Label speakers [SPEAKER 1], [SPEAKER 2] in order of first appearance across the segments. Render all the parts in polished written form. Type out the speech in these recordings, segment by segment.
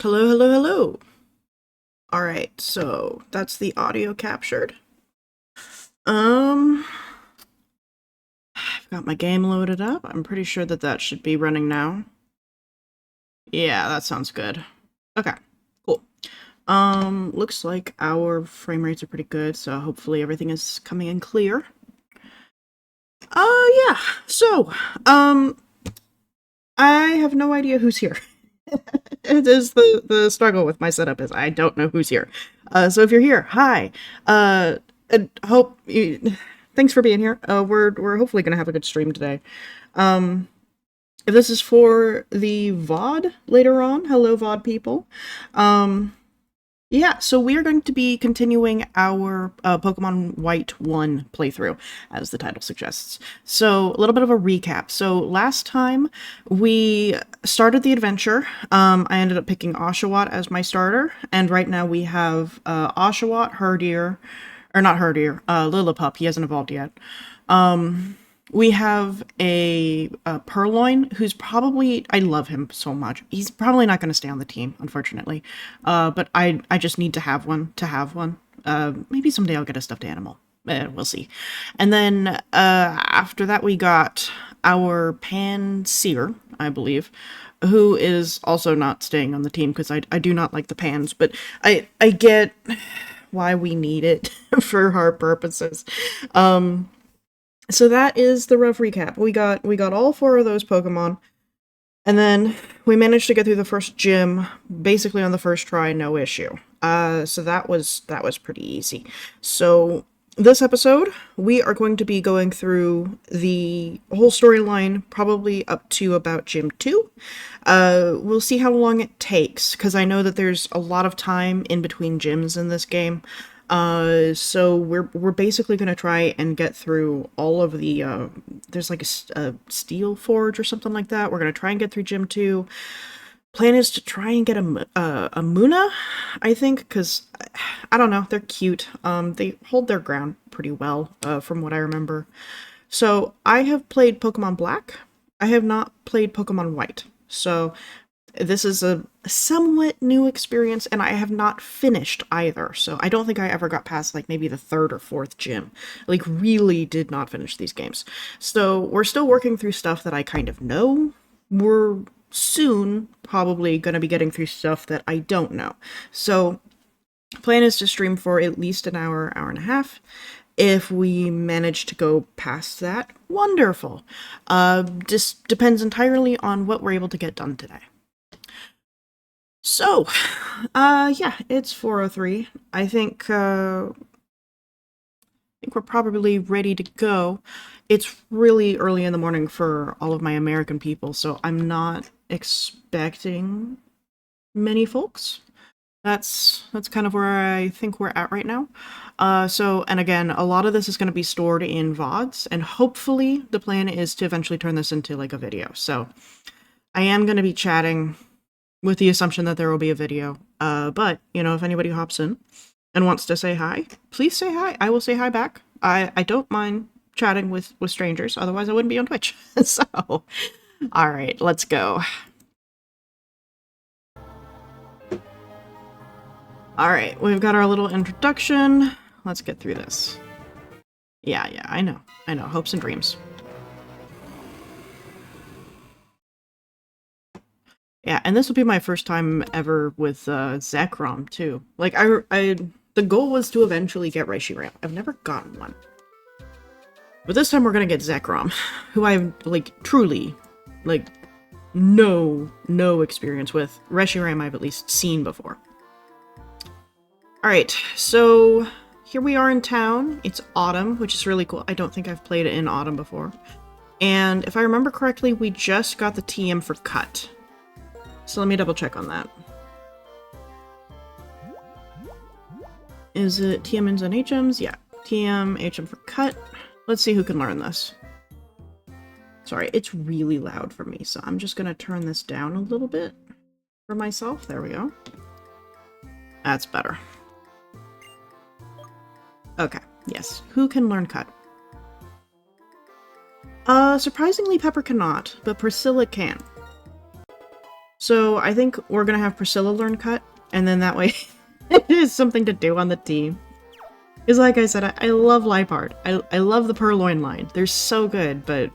[SPEAKER 1] Hello, hello, hello. All right, so that's the audio captured. Um, I've got my game loaded up. I'm pretty sure that that should be running now. Yeah, that sounds good. Okay, cool. Looks like our frame rates are pretty good, so hopefully everything is coming in clear. Yeah. So, um, I have no idea who's here. It is the struggle with my setup is I don't know who's here. So if you're here, hi. And hope you, thanks for being here. We're hopefully gonna have a good stream today. Um, if this is for the VOD later on, hello VOD people. Um, yeah, so we are going to be continuing our Pokemon White 1 playthrough, as the title suggests. So, a little bit of a recap. So, last time we started the adventure, I ended up picking Oshawott as my starter, and right now we have Oshawott, Herdier, or not Herdier, Lillipup, he hasn't evolved yet. We have a Purloin who's probably, I love him so much. He's probably not going to stay on the team, unfortunately. But I just need to have one maybe someday I'll get a stuffed animal. We'll see. And then after that we got our Panseer, I believe, who is also not staying on the team because I do not like the Pans, but I get why we need it for our purposes. So that is the rough recap. We got all four of those Pokemon, and then we managed to get through the first gym basically on the first try, no issue. So that was pretty easy. So this episode, we are going to be going through the whole storyline, probably up to about Gym 2. We'll see how long it takes, because I know that there's a lot of time in between gyms in this game. So we're basically gonna try and get through all of the, there's like a steel forge or something like that. We're gonna try and get through Gym 2. Plan is to try and get a Muna, I think, because, I don't know, they're cute. They hold their ground pretty well, from what I remember. So, I have played Pokemon Black. I have not played Pokemon White. So, this is a somewhat new experience, and I have not finished either. So I don't think I ever got past like maybe the third or fourth gym. Like really did not finish these games. So we're still working through stuff that I kind of know. We're soon probably going to be getting through stuff that I don't know. So plan is to stream for at least an hour, hour and a half. If we manage to go past that, wonderful. Just depends entirely on what we're able to get done today. So, yeah, it's 4:03. I think we're probably ready to go. It's really early in the morning for all of my American people, so I'm not expecting many folks. That's kind of where I think we're at right now. So, and again, a lot of this is going to be stored in VODs, and hopefully the plan is to eventually turn this into like a video. So, I am going to be chatting with the assumption that there will be a video. But, you know, if anybody hops in and wants to say hi, please say hi. I will say hi back. I don't mind chatting with strangers, otherwise I wouldn't be on Twitch. So, alright, let's go. Alright, we've got our little introduction. Let's get through this. Yeah, I know. Hopes and dreams. Yeah, and this will be my first time ever with Zekrom too. Like the goal was to eventually get Reshiram. I've never gotten one. But this time we're gonna get Zekrom, who I've like truly like no experience with. Reshiram I've at least seen before. Alright, so here we are in town. It's autumn, which is really cool. I don't think I've played it in autumn before. And if I remember correctly, we just got the TM for Cut. So let me double check on that. Is it TMs and HMs? Yeah. TM, HM for Cut. Let's see who can learn this. Sorry, it's really loud for me, so I'm just gonna turn this down a little bit for myself. There we go. That's better. Okay, yes. Who can learn Cut? Surprisingly Pepper cannot, but Priscilla can. So I think we're gonna have Priscilla learn cut, and then that way it is something to do on the team. Because like I said, I love Liepard. I love the Purloin line. They're so good, but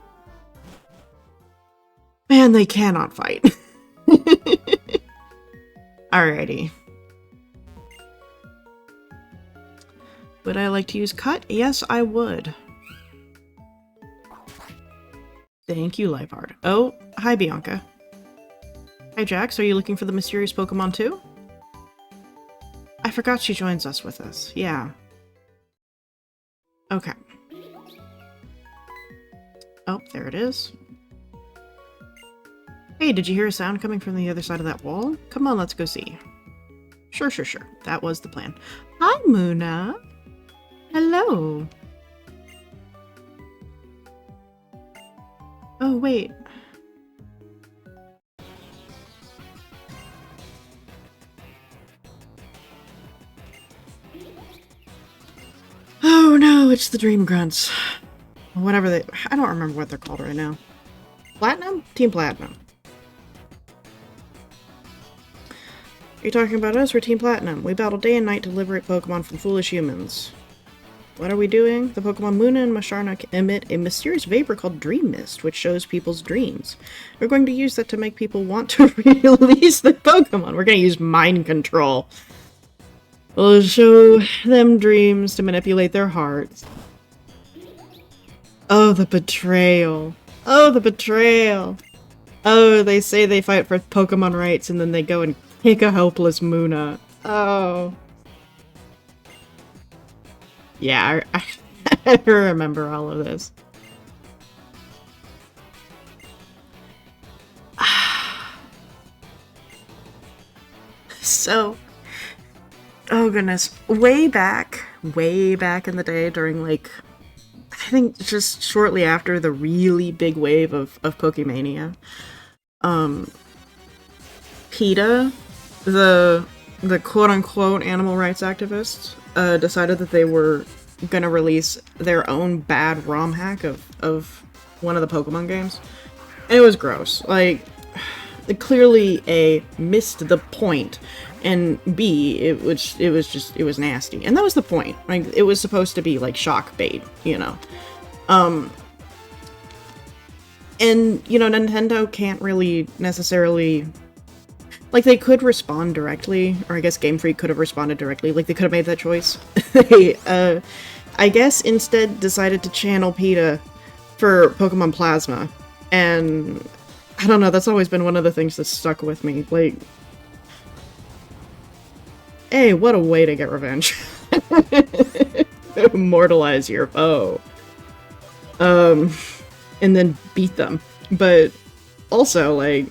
[SPEAKER 1] man, they cannot fight. Alrighty. Would I like to use cut? Yes, I would. Thank you, Liepard. Oh, hi, Bianca. Hi, Jax. Are you looking for the mysterious Pokemon too? I forgot she joins us with us. Yeah. Okay. Oh, there it is. Hey, did you hear a sound coming from the other side of that wall? Come on, let's go see. Sure. That was the plan. Hi, Muna. Hello. Oh, wait. Oh no, it's the Dream Grunts. Whatever they... I don't remember what they're called right now. Platinum? Team Platinum. Are you talking about us? We're Team Platinum. We battle day and night to liberate Pokemon from foolish humans. What are we doing? The Pokemon Muna and Masharna emit a mysterious vapor called Dream Mist, which shows people's dreams. We're going to use that to make people want to release the Pokemon. We're going to use mind control. We'll show them dreams to manipulate their hearts. Oh, the betrayal. Oh, the betrayal. Oh, they say they fight for Pokemon rights and then they go and kick a helpless Muna. Oh. Yeah, I remember all of this. So, oh goodness, way back in the day during like, I think just shortly after the really big wave of Pokemania, PETA, the quote-unquote animal rights activists, decided that they were gonna release their own bad ROM hack of one of the Pokemon games. And it was gross. Like, clearly A, missed the point, and B, it was nasty. And that was the point. Like, it was supposed to be like shock bait, you know. And, you know, Nintendo can't really necessarily... Like, they could respond directly, or I guess Game Freak could have responded directly, like, they could have made that choice. They, I guess, instead decided to channel PETA for Pokemon Plasma, and I don't know, that's always been one of the things that's stuck with me, like... Hey, what a way to get revenge. Immortalize your foe. And then beat them. But, also, like...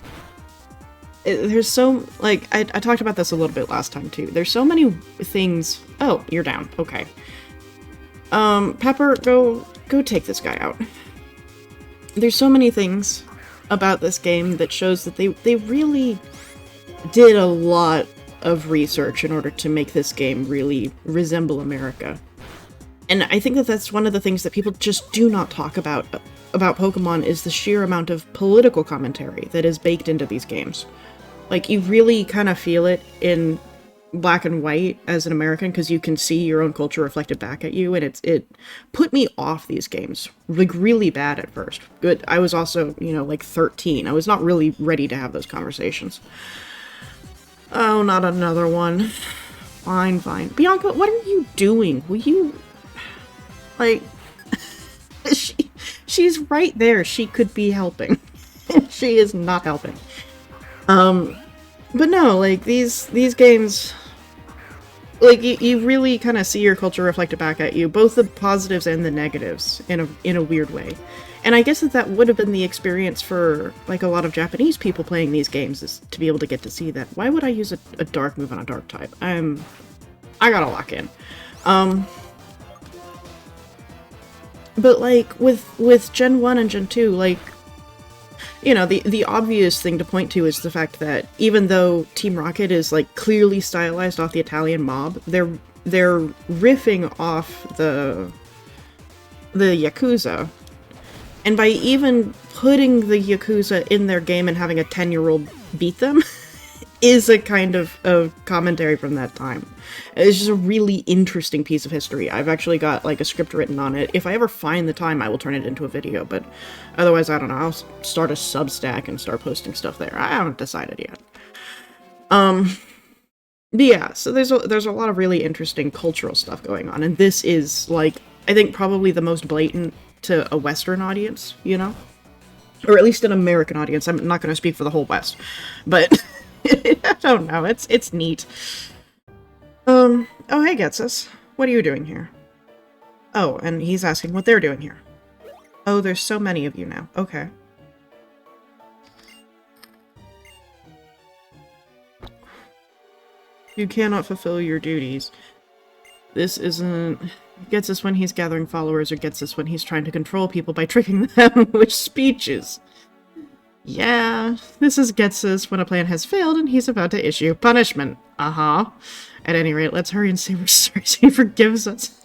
[SPEAKER 1] There's so, like, I talked about this a little bit last time, too. There's so many things... Oh, you're down. Okay. Pepper, go take this guy out. There's so many things about this game that shows that they really did a lot of research in order to make this game really resemble America. And I think that that's one of the things that people just do not talk about Pokemon, is the sheer amount of political commentary that is baked into these games. Like, you really kind of feel it in black and white as an American, because you can see your own culture reflected back at you, and it put me off these games, like, really bad at first. But I was also, you know, like 13. I was not really ready to have those conversations. Oh, not another one. Fine. Bianca, what are you doing? Will you... Like... She's right there. She could be helping. She is not helping. But no, like, these games, like, you really kind of see your culture reflected back at you, both the positives and the negatives, in a weird way. And I guess that would have been the experience for, like, a lot of Japanese people playing these games, is to be able to get to see that. Why would I use a dark move on a dark type? I gotta lock in. But, like, with Gen 1 and Gen 2, like, you know, the obvious thing to point to is the fact that even though Team Rocket is, like, clearly stylized off the Italian mob, they're riffing off the Yakuza. And by even putting the Yakuza in their game and having a 10-year-old beat them is a kind of commentary from that time. It's just a really interesting piece of history. I've actually got like a script written on it. If I ever find the time, I will turn it into a video, but otherwise, I don't know. I'll start a Substack and start posting stuff there. I haven't decided yet. But yeah, so there's a lot of really interesting cultural stuff going on, and this is like, I think, probably the most blatant to a Western audience, you know? Or at least an American audience. I'm not going to speak for the whole West, but I don't know. It's neat. Oh, hey, Getsus. What are you doing here? Oh, and he's asking what they're doing here. Oh, there's so many of you now. Okay. You cannot fulfill your duties. This isn't... Gets us when he's gathering followers, or gets us when he's trying to control people by tricking them with speeches. Yeah, this is gets us when a plan has failed and he's about to issue punishment. Uh-huh. At any rate, let's hurry and say we're sorry so he forgives us.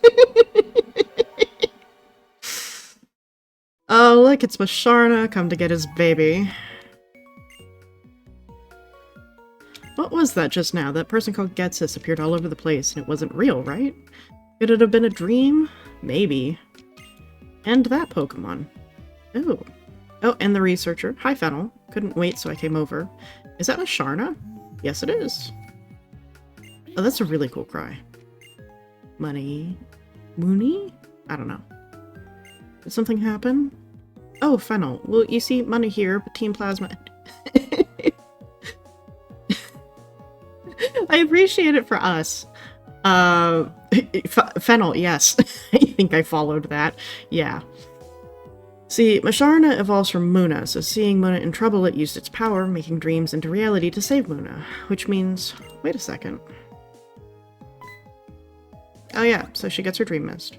[SPEAKER 1] Oh, look, it's Masharna come to get his baby. What was that just now? That person called Getsus appeared all over the place, and it wasn't real, right? Could it have been a dream? Maybe. And that Pokemon. Ooh. Oh, and the researcher. Hi, Fennel. Couldn't wait, so I came over. Is that Masharna? Yes, it is. Oh, that's a really cool cry. Money. Mooney? I don't know. Did something happen? Oh, Fennel. Well, you see money here, but Team Plasma... I appreciate it for us. Fennel, yes. I think I followed that. Yeah. See, Masharna evolves from Muna, so seeing Muna in trouble, it used its power, making dreams into reality to save Muna. Which means... Wait a second. Oh yeah, so she gets her dream mist.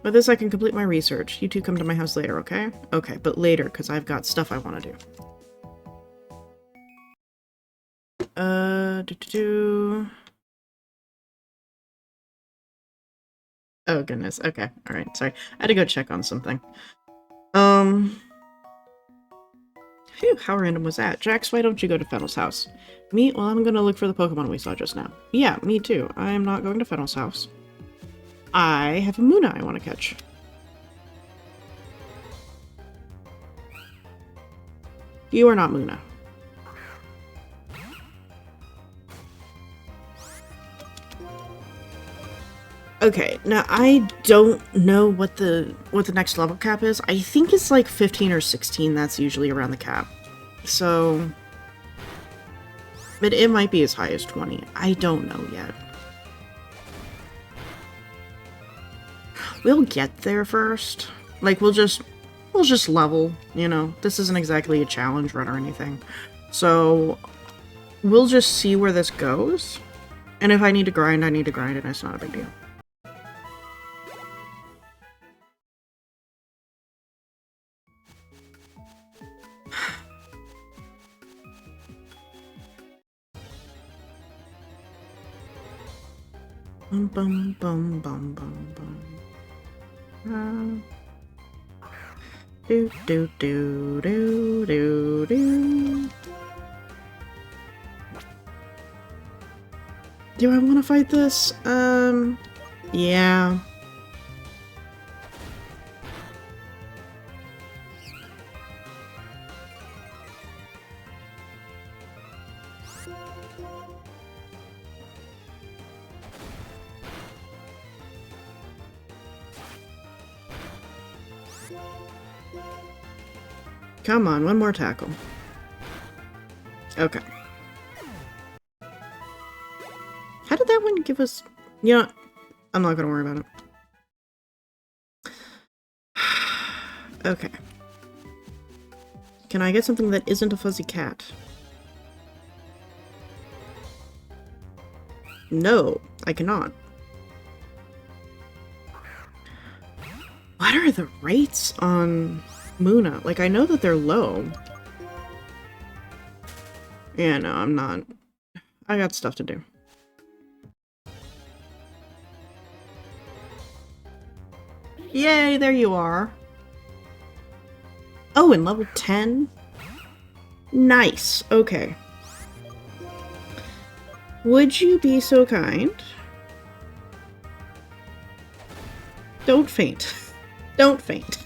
[SPEAKER 1] With this, I can complete my research. You two come to my house later, okay? Okay, but later, because I've got stuff I want to do. Oh, goodness. Okay. Alright. Sorry. I had to go check on something. Phew, how random was that? Jax, why don't you go to Fennel's house? Me? Well, I'm gonna look for the Pokemon we saw just now. Yeah, me too. I am not going to Fennel's house. I have a Muna I want to catch. You are not Muna. Okay, now I don't know what the next level cap is. I think it's like 15 or 16. That's usually around the cap. So, but it might be as high as 20. I don't know yet. We'll get there first. Like we'll just level, you know. This isn't exactly a challenge run or anything. So, we'll just see where this goes. And if I need to grind, I need to grind, and it's not a big deal. Bum bum bum bum bum bum. Do do do do do do. Do I want to fight this? Yeah. Come on, one more tackle. Okay. How did that one give us... You know, I'm not gonna worry about it. Okay. Can I get something that isn't a fuzzy cat? No, I cannot. What are the rates on Muna? Like, I know that they're low. Yeah, no, I'm not. I got stuff to do. Yay, there you are. Oh, and level 10? Nice. Okay. Would you be so kind? Don't faint. Don't faint.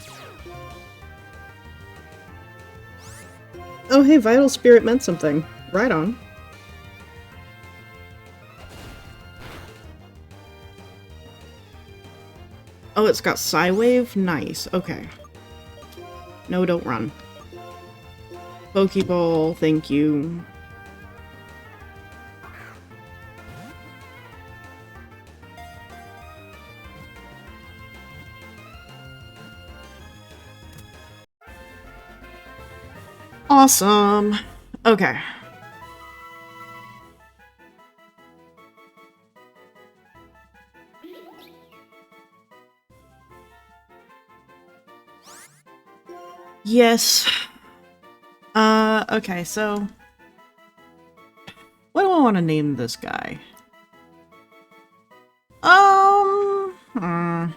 [SPEAKER 1] Oh, hey, Vital Spirit meant something. Right on. Oh, it's got Psywave? Nice. Okay. No, don't run. Pokeball, thank you. Awesome. Okay. Yes. Okay, so... what do I want to name this guy? Hmm.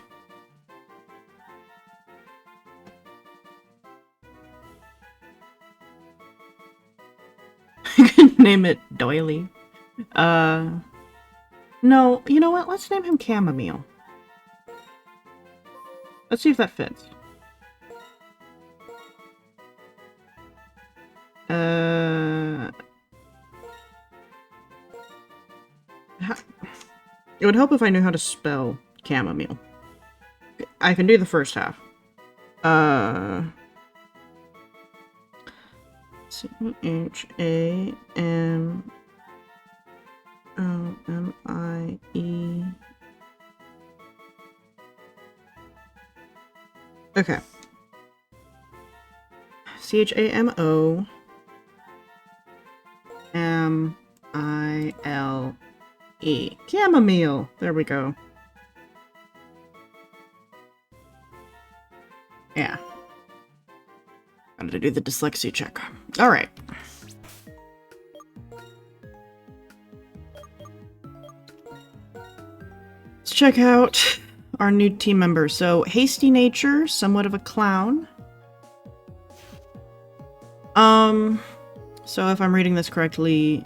[SPEAKER 1] You can name it Doily. No, you know what? Let's name him Chamomile. Let's see if that fits. It would help if I knew how to spell chamomile. I can do the first half. C-H-A-M-O-M-I-E. Okay. C-H-A-M-O-M-I-L-E. Chamomile! There we go. Yeah. Gotta do the dyslexia check. Alright. Let's check out our new team members. So, Hasty Nature, somewhat of a clown. So if I'm reading this correctly,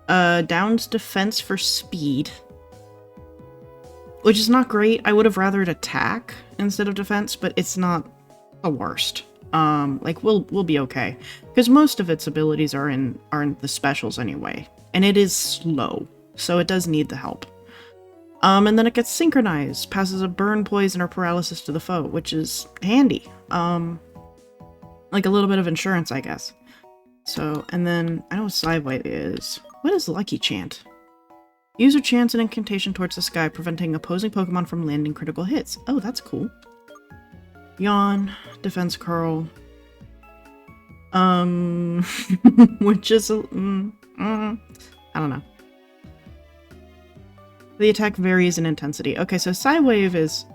[SPEAKER 1] Down's defense for speed. Which is not great. I would have rather it attack instead of defense, but it's not the worst. Like, we'll be okay. Because most of its abilities are in the specials anyway. And it is slow, so it does need the help. And then it gets synchronized, passes a burn, poison, or paralysis to the foe, which is handy. Like a little bit of insurance, I guess. So, and then, I know what Psywave is. What is Lucky Chant? User chants an incantation towards the sky, preventing opposing Pokemon from landing critical hits. Oh, that's cool. Yawn, Defense Curl. Which is I don't know. The attack varies in intensity. Okay, so Psywave is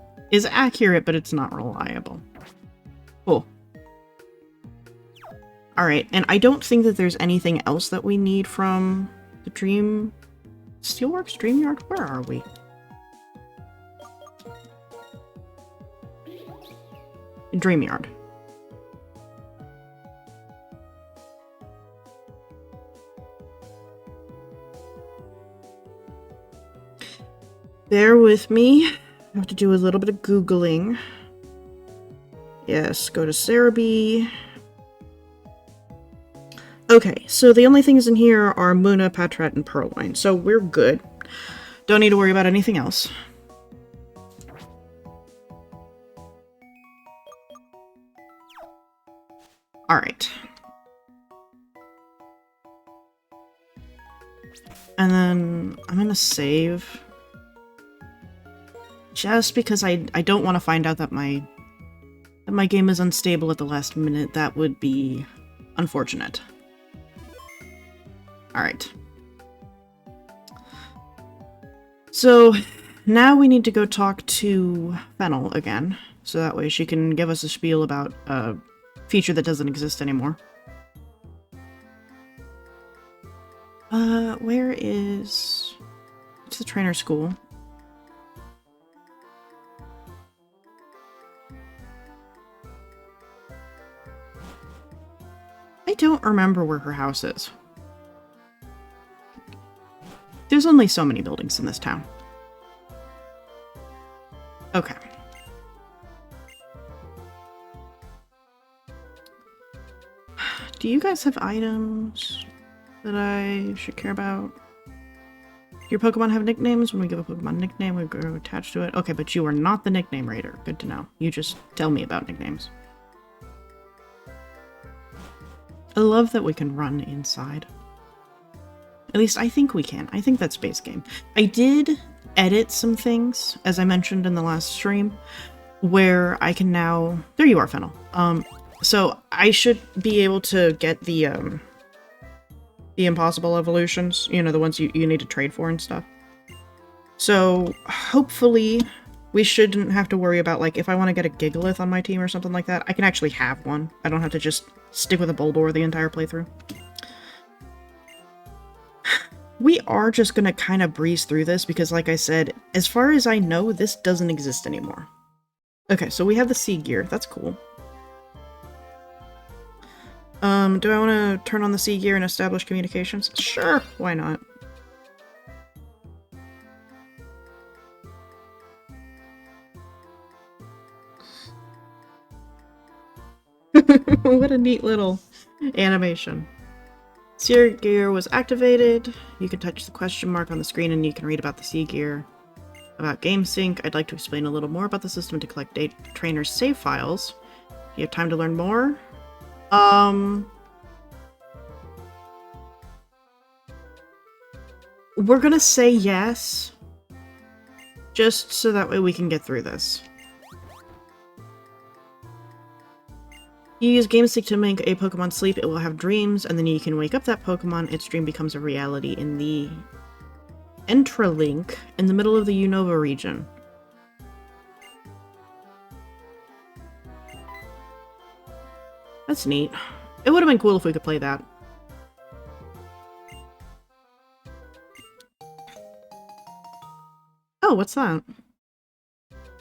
[SPEAKER 1] accurate, but it's not reliable. Cool. Alright, and I don't think that there's anything else that we need from the Steelworks? Dream Yard? Where are we? Dream Yard. Bear with me. I have to do a little bit of Googling. Yes, go to Cerebi. Okay, so the only things in here are Munna, Patrat, and Purrloin, so we're good. Don't need to worry about anything else. Alright. And then I'm gonna save. Just because I don't want to find out that my game is unstable at the last minute. That would be unfortunate. Alright. So, now we need to go talk to Fennel again, so that way she can give us a spiel about a feature that doesn't exist anymore. Where is... It's the trainer school. I don't remember where her house is. There's only so many buildings in this town. Okay. Do you guys have items that I should care about? Do your Pokemon have nicknames? When we give a Pokemon nickname, we go attached to it. Okay, but you are not the nickname raider. Good to know. You just tell me about nicknames. I love that we can run inside. At least I think we can. I think that's base game. I did edit some things, as I mentioned in the last stream, where I can now... There you are, Fennel. So I should be able to get the impossible evolutions, you know, the ones you need to trade for and stuff. So hopefully we shouldn't have to worry about, like, if I want to get a Gigalith on my team or something like that, I can actually have one. I don't have to just stick with a Boldore the entire playthrough. We are just going to kind of breeze through this because, like I said, as far as I know, this doesn't exist anymore. Okay, so we have the Sea Gear. That's cool. Do I want to turn on the Sea Gear and establish communications? Sure, why not? What a neat little animation. Sea Gear was activated. You can touch the question mark on the screen and you can read about the Sea Gear. About GameSync, I'd like to explain a little more about the system to collect trainers' save files. You have time to learn more? We're gonna say yes. Just so that way we can get through this. You use GameSync to make a Pokemon sleep, it will have dreams, and then you can wake up that Pokemon, its dream becomes a reality in the Entralink in the middle of the Unova region. That's neat. It would have been cool if we could play that. Oh, what's that?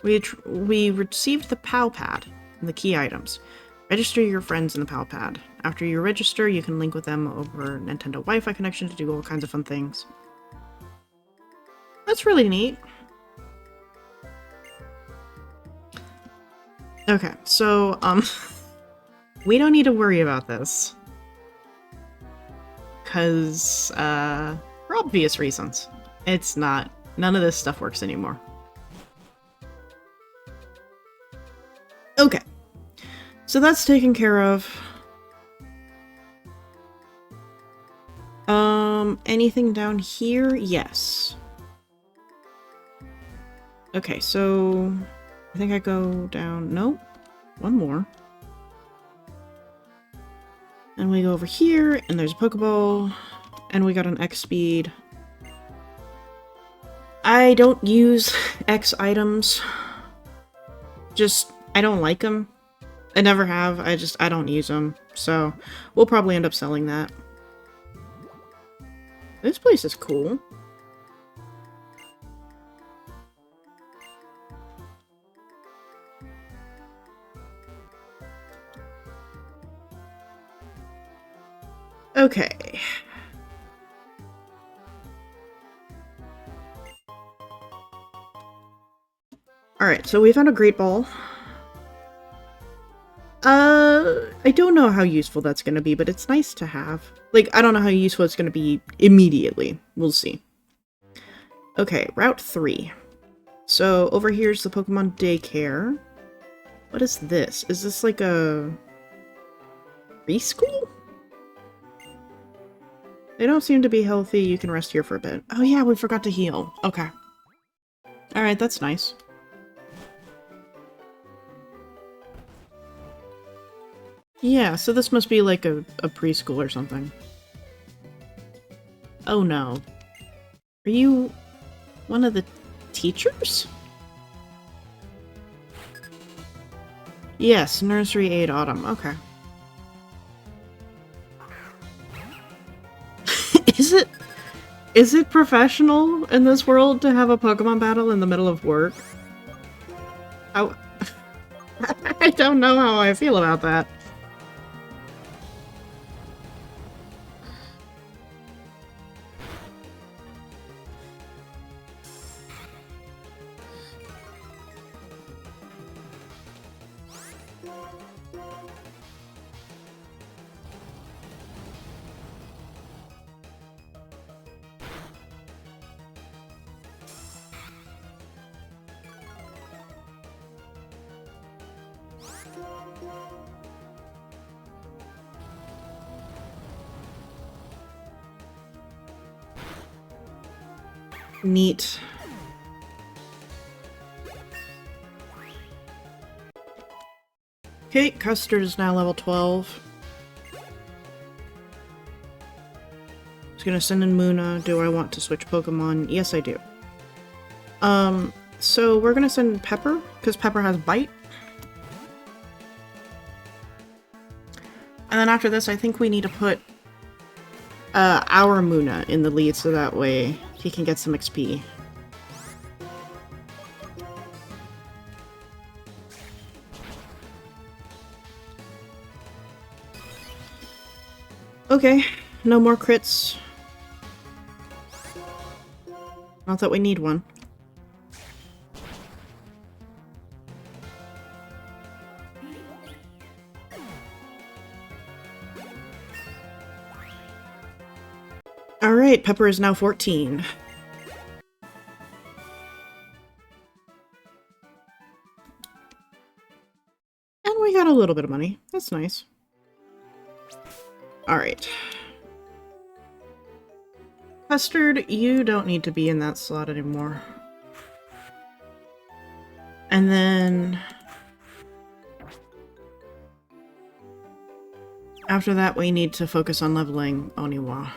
[SPEAKER 1] We received the PAL Pad and the key items. Register your friends in the PAL Pad. After you register, you can link with them over Nintendo Wi-Fi connection to do all kinds of fun things. That's really neat. Okay, so, we don't need to worry about this. Because, for obvious reasons. It's not. None of this stuff works anymore. Okay. So that's taken care of. Anything down here? Yes. Okay, so I think I go down. Nope. One more. And we go over here, and there's a Pokeball, and we got an X speed. I don't use X items. Just, I don't like them. I never have. I don't use them. So, we'll probably end up selling that. This place is cool. Okay. Alright, so we found a Great Ball. I don't know how useful that's gonna be, but it's nice to have. Like, I don't know how useful it's gonna be immediately. We'll see. Okay, Route 3. So, over here's the Pokemon Daycare. What is this? Is this like a... preschool? They don't seem to be healthy. You can rest here for a bit. Oh yeah, we forgot to heal. Okay. Alright, that's nice. Yeah, so this must be like a preschool or something. Oh no. Are you one of the teachers? Yes, Nursery Aid Autumn. Okay. Is it professional in this world to have a Pokemon battle in the middle of work? I don't know how I feel about that. Neat. Okay, Custard is now level 12. Just gonna send in Muna. Do I want to switch Pokemon? Yes, I do. So we're gonna send Pepper, because Pepper has Bite. And then after this, I think we need to put our Muna in the lead so that way he can get some XP. Okay, no more crits. Not that we need one. Alright, Pepper is now 14. And we got a little bit of money. That's nice. Alright. Custard, you don't need to be in that slot anymore. And then... after that, we need to focus on leveling Oniwa.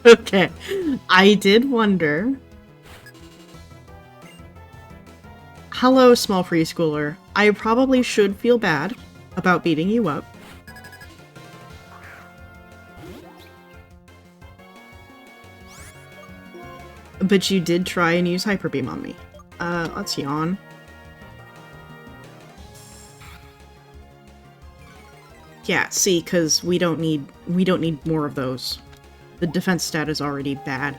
[SPEAKER 1] Okay, I did wonder. Hello, small preschooler. I probably should feel bad about beating you up. But you did try and use Hyper Beam on me. Let's yawn. Yeah, see, because we don't need more of those. The defense stat is already bad.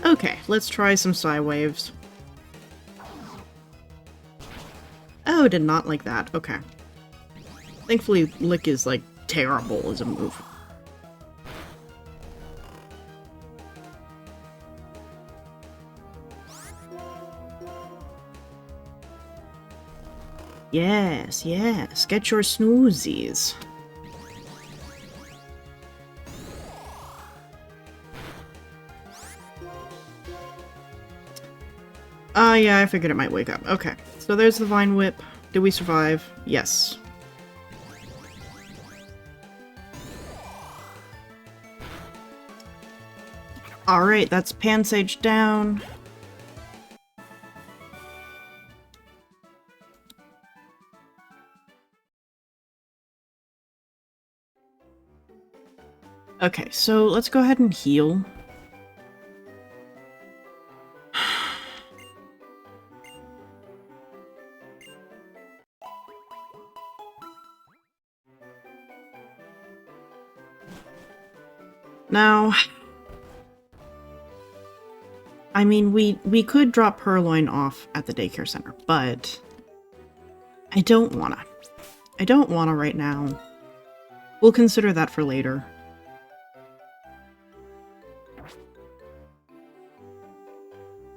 [SPEAKER 1] Okay, let's try some Psy Waves. Oh, did not like that. Okay. Thankfully, Lick is, like, terrible as a move. Yes, yes, get your snoozies. Yeah, I figured it might wake up. Okay, so there's the Vine Whip. Did we survive? Yes. Alright, that's Pansage down. Okay, so let's go ahead and heal. Now, I mean, we could drop Purloin off at the daycare center, but I don't wanna. I don't wanna right now. We'll consider that for later.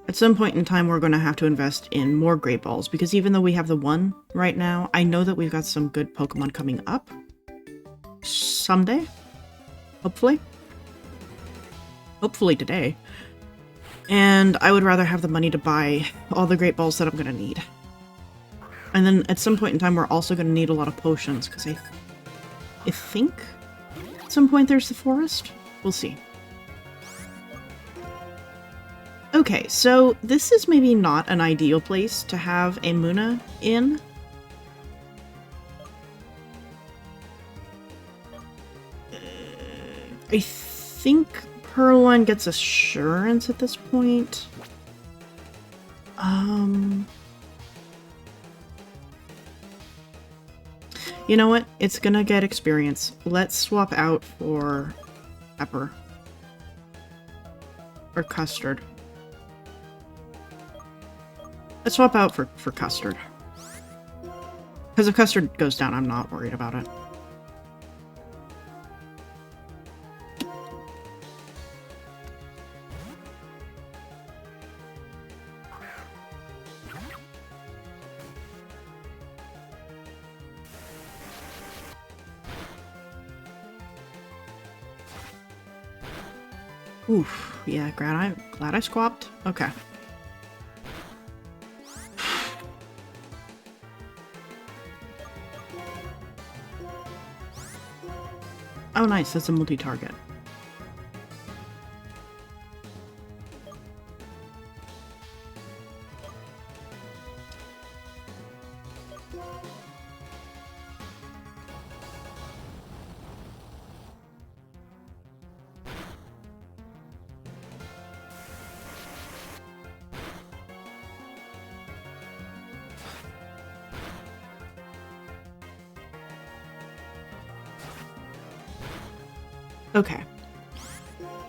[SPEAKER 1] At some point in time, we're going to have to invest in more Great Balls, because even though we have the one right now, I know that we've got some good Pokemon coming up. Someday? Hopefully? Hopefully today. And I would rather have the money to buy all the Great Balls that I'm going to need. And then at some point in time, we're also going to need a lot of potions, because I think at some point there's the forest? We'll see. Okay, so this is maybe not an ideal place to have a Muna in. I think Purloin gets Assurance at this point. You know what? It's gonna get experience. Let's swap out for pepper. Or custard. Let's swap out for custard. Because if custard goes down, I'm not worried about it. Oof, yeah, glad I swapped. Okay. Oh nice, that's a multi-target. Okay.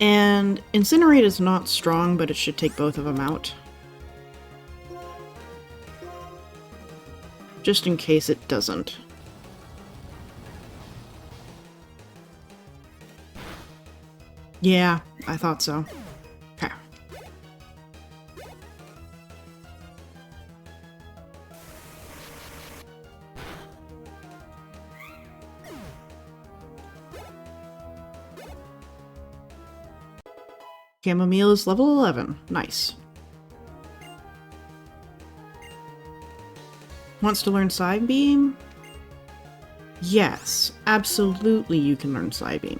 [SPEAKER 1] And Incinerate is not strong, but it should take both of them out. Just in case it doesn't. Yeah, I thought so. Okay. Chamomile is level 11. Nice. Wants to learn Psybeam? Yes, absolutely you can learn Psybeam.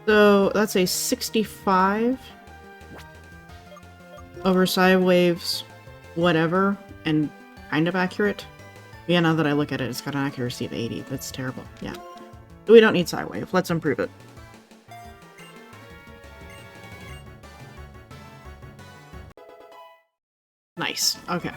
[SPEAKER 1] So that's a 65 over Psywave's whatever, and kind of accurate. Yeah, now that I look at it, it's got an accuracy of 80. That's terrible. Yeah. We don't need Psywave. Let's improve it. Nice. Okay.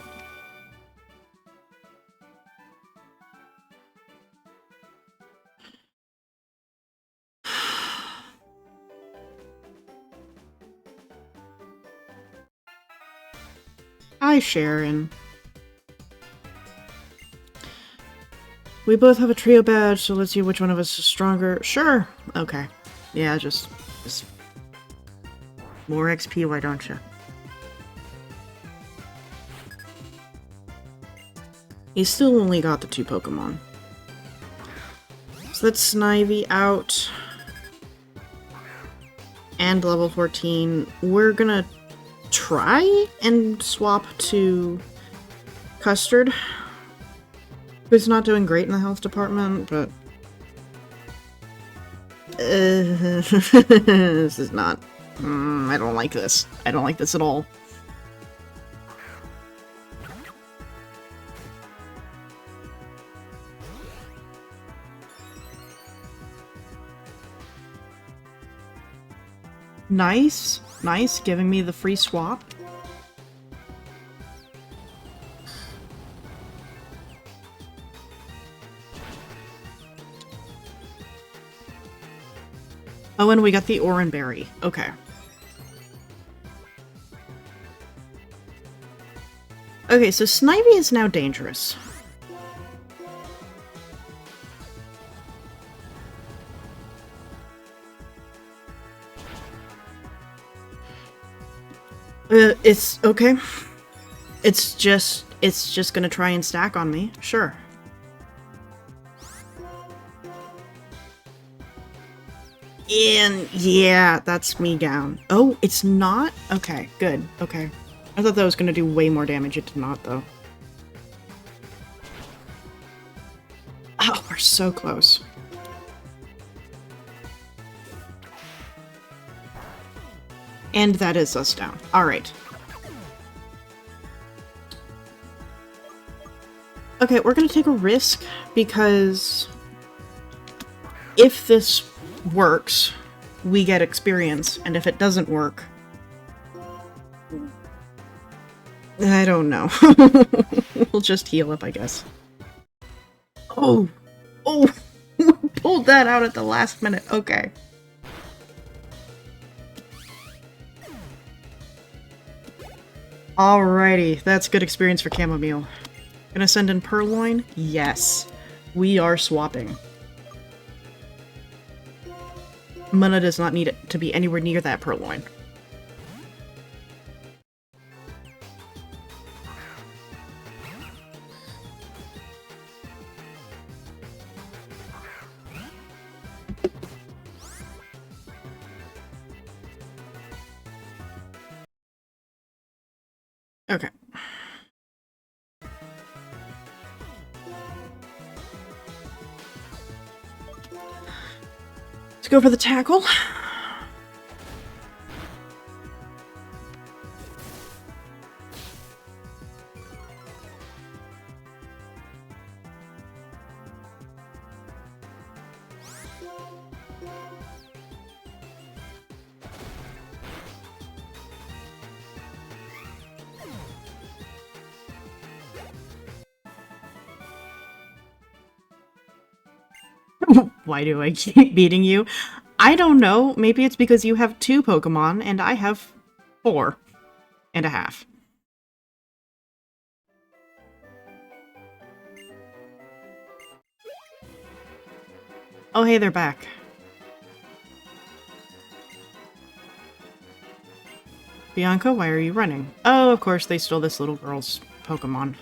[SPEAKER 1] Hi, Sharon. We both have a trio badge, so let's see which one of us is stronger. Sure. Okay. Yeah, just more XP, why don't you? He's still only got the 2 Pokemon. So that's Snivy out. And level 14. We're gonna try and swap to Custard, who's not doing great in the health department, but this is not... I don't like this. I don't like this at all. Nice. Nice, giving me the free swap. Oh, and we got the Oranberry. Okay. Okay, so Snivy is now dangerous. It's okay. It's just gonna try and stack on me. Sure. And yeah, that's me down. Oh, it's not? Okay, good. Okay. I thought that was gonna do way more damage. It did not, though. Oh, we're so close. And that is us down. Alright. Okay, we're gonna take a risk, because if this works, we get experience, and if it doesn't work, I don't know. We'll just heal up, I guess. Oh! Oh! Pulled that out at the last minute. Okay. Alrighty, that's good experience for chamomile. Gonna send in purloin? Yes. We are swapping. Mana does not need it to be anywhere near that purloin. Okay. Let's go for the tackle. Why do I keep beating you? I don't know. Maybe it's because you have 2 Pokemon and I have 4.5. Oh, hey, they're back. Bianca, why are you running? Oh, of course, they stole this little girl's Pokemon.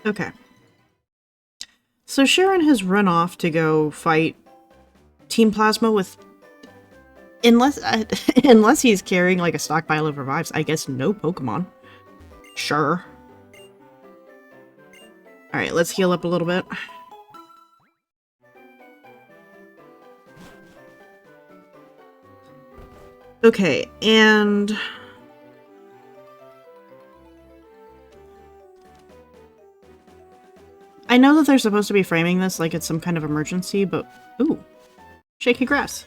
[SPEAKER 1] Okay. So Sharon has run off to go fight Team Plasma with... Unless he's carrying, like, a stockpile of revives, I guess no Pokemon. Sure. Alright, let's heal up a little bit. Okay, and... I know that they're supposed to be framing this like it's some kind of emergency, but... Ooh. Shaky grass.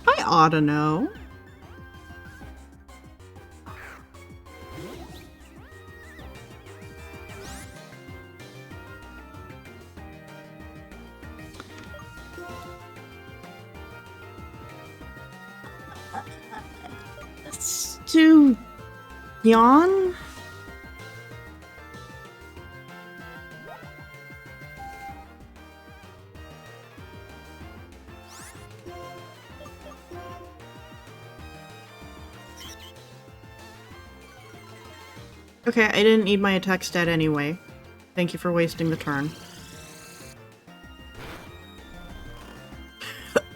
[SPEAKER 1] I ought to know. To... yawn? Okay, I didn't need my attack stat anyway. Thank you for wasting the turn.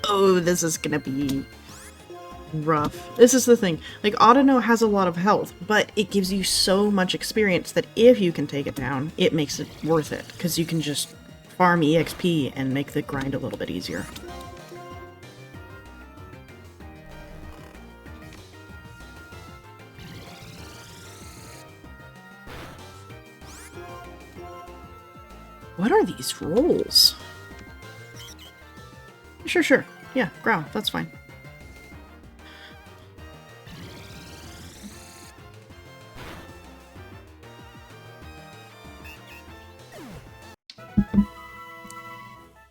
[SPEAKER 1] Oh, this is gonna be rough. This is the thing. Like, Audino has a lot of health, but it gives you so much experience that if you can take it down, it makes it worth it, because you can just farm EXP and make the grind a little bit easier. What are these rolls? Sure. Yeah, growl. That's fine.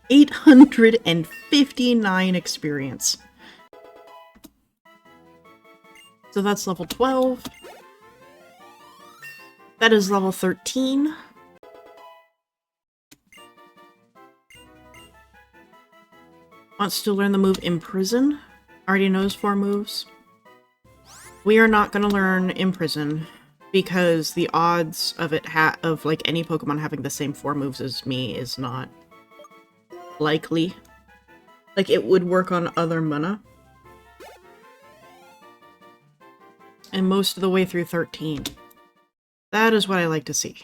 [SPEAKER 1] $859 experience. So that's level 12. That is level 13. Wants to learn the move Imprison. Already knows 4 moves. We are not going to learn Imprison because the odds of it of like any Pokemon having the same 4 moves as me is not likely. Like, it would work on other mana. And most of the way through 13. That is what I like to see.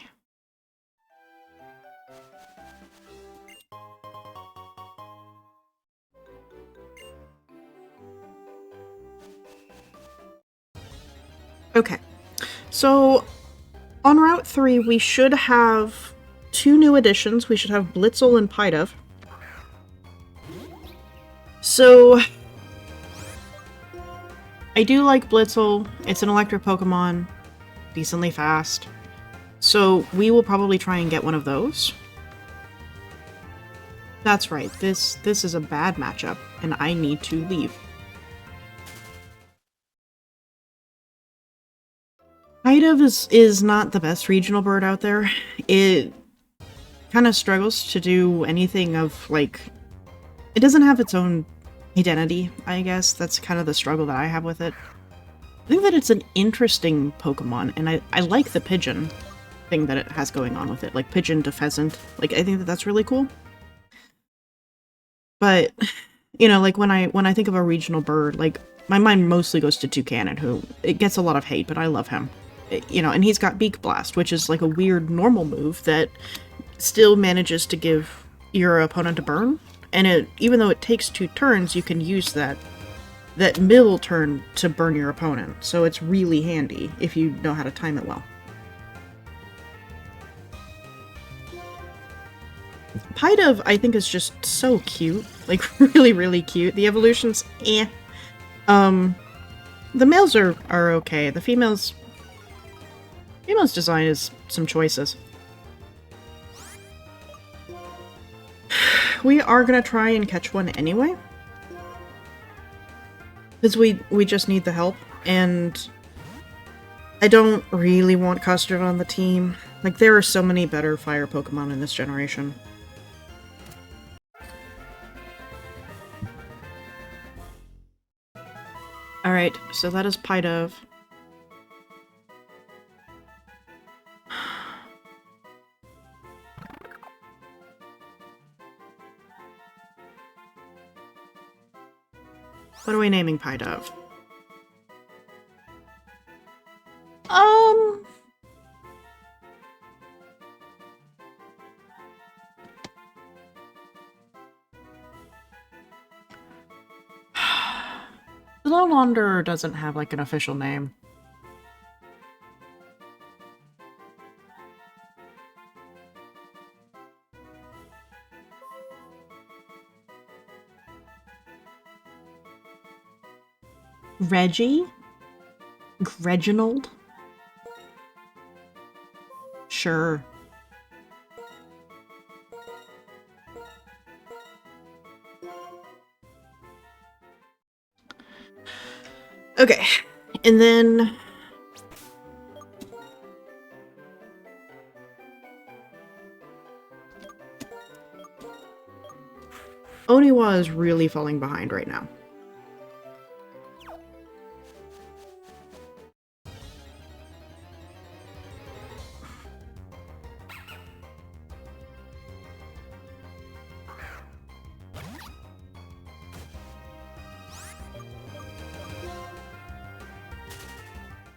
[SPEAKER 1] Okay, so on Route 3, we should have 2 new additions. We should have Blitzel and Pidove. So I do like Blitzel. It's an electric Pokemon, decently fast. So we will probably try and get one of those. That's right, this is a bad matchup, and I need to leave. Pidove is not the best regional bird out there. It kind of struggles to do anything of, like... It doesn't have its own identity, I guess. That's kind of the struggle that I have with it. I think that it's an interesting Pokemon, and I like the pigeon thing that it has going on with it. Like, pigeon to pheasant. Like, I think that that's really cool. But, you know, like, when I think of a regional bird, like, my mind mostly goes to Toucanon, who... It gets a lot of hate, but I love him. You know, and he's got Beak Blast, which is like a weird normal move that still manages to give your opponent a burn. And even though it takes 2 turns, you can use that middle turn to burn your opponent. So it's really handy if you know how to time it well. Pidove, I think, is just so cute. Like, really, really cute. The evolutions, eh. The males are okay. The females design is some choices. We are gonna try and catch one anyway. Because we just need the help, and I don't really want Custard on the team. Like, there are so many better fire Pokemon in this generation. Alright, so that is Pidove. What are we naming Pidove? The Lone Wanderer doesn't have, like, an official name. Reggie? Reginald? Sure. Okay, and then... Oniwa is really falling behind right now.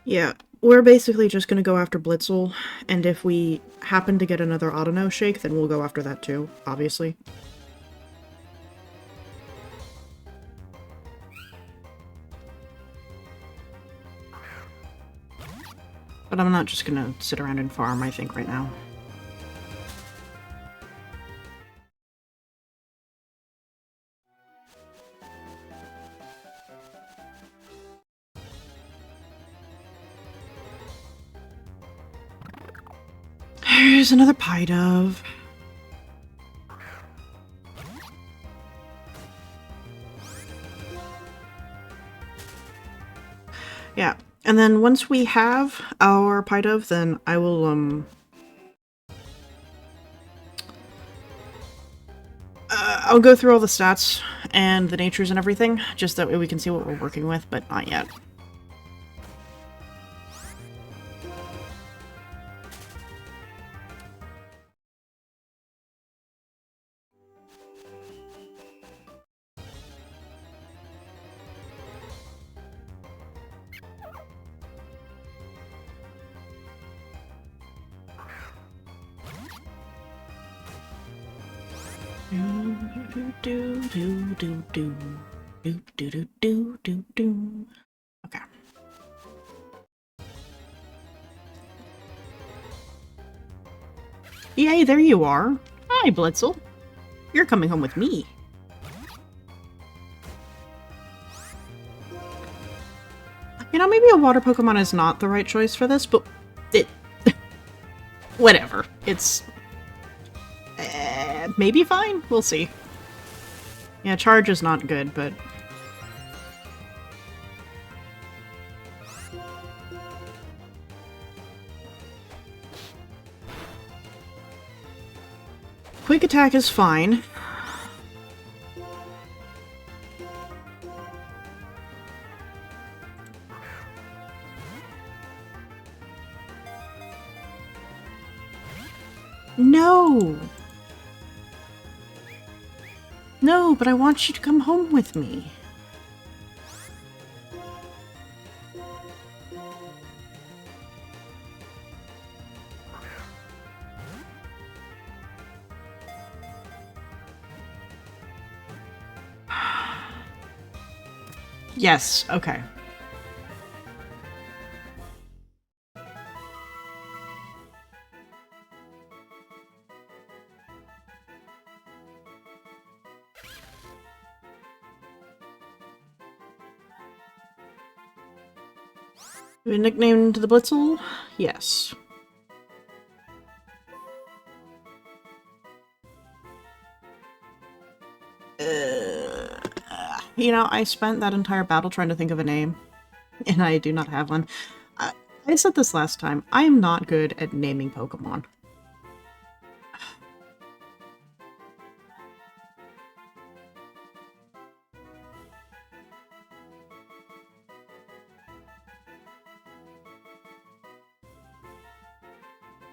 [SPEAKER 1] Yeah, we're basically just gonna go after Blitzel, and if we happen to get another Autono Shake, then we'll go after that too, obviously. But I'm not just gonna sit around and farm, I think, right now. There's another Pidove. Yeah, and then once we have our Pidove, then I will, I'll go through all the stats and the natures and everything, just that way we can see what we're working with, but not yet. Okay. Yay, there you are. Hi, Blitzel. You're coming home with me. You know, maybe a water Pokemon is not the right choice for this, but it... whatever. It's... maybe fine? We'll see. Yeah, Charge is not good, but... Quick Attack is fine. No! No, but I want you to come home with me. Yes, okay. A nickname to the Blitzel? Yes. You know, I spent that entire battle trying to think of a name, and I do not have one. I said this last time, I am not good at naming Pokemon.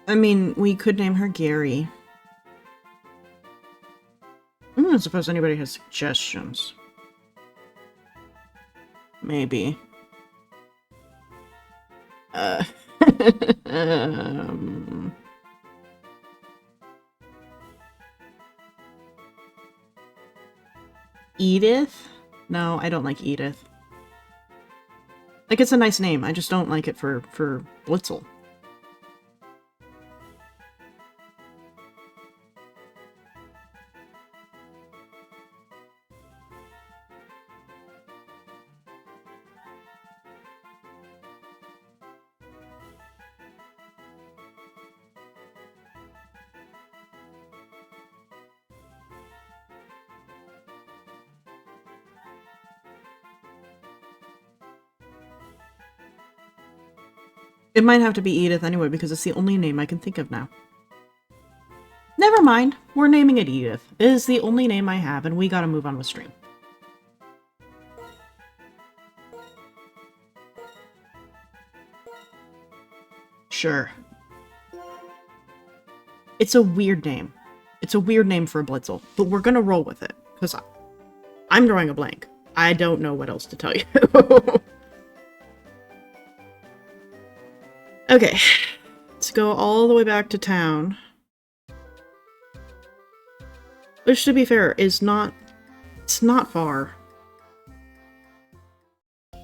[SPEAKER 1] I mean, we could name her Gary. I don't suppose anybody has suggestions. Maybe. Edith? No, I don't like Edith. Like, it's a nice name, I just don't like it for Blitzel. It might have to be Edith anyway, because it's the only name I can think of now. Never mind, we're naming it Edith. It is the only name I have, and we gotta move on with stream. Sure. It's a weird name. It's a weird name for a Blitzel, but we're gonna roll with it, because I'm drawing a blank. I don't know what else to tell you. Okay, let's go all the way back to town. Which, to be fair, is not... it's not far.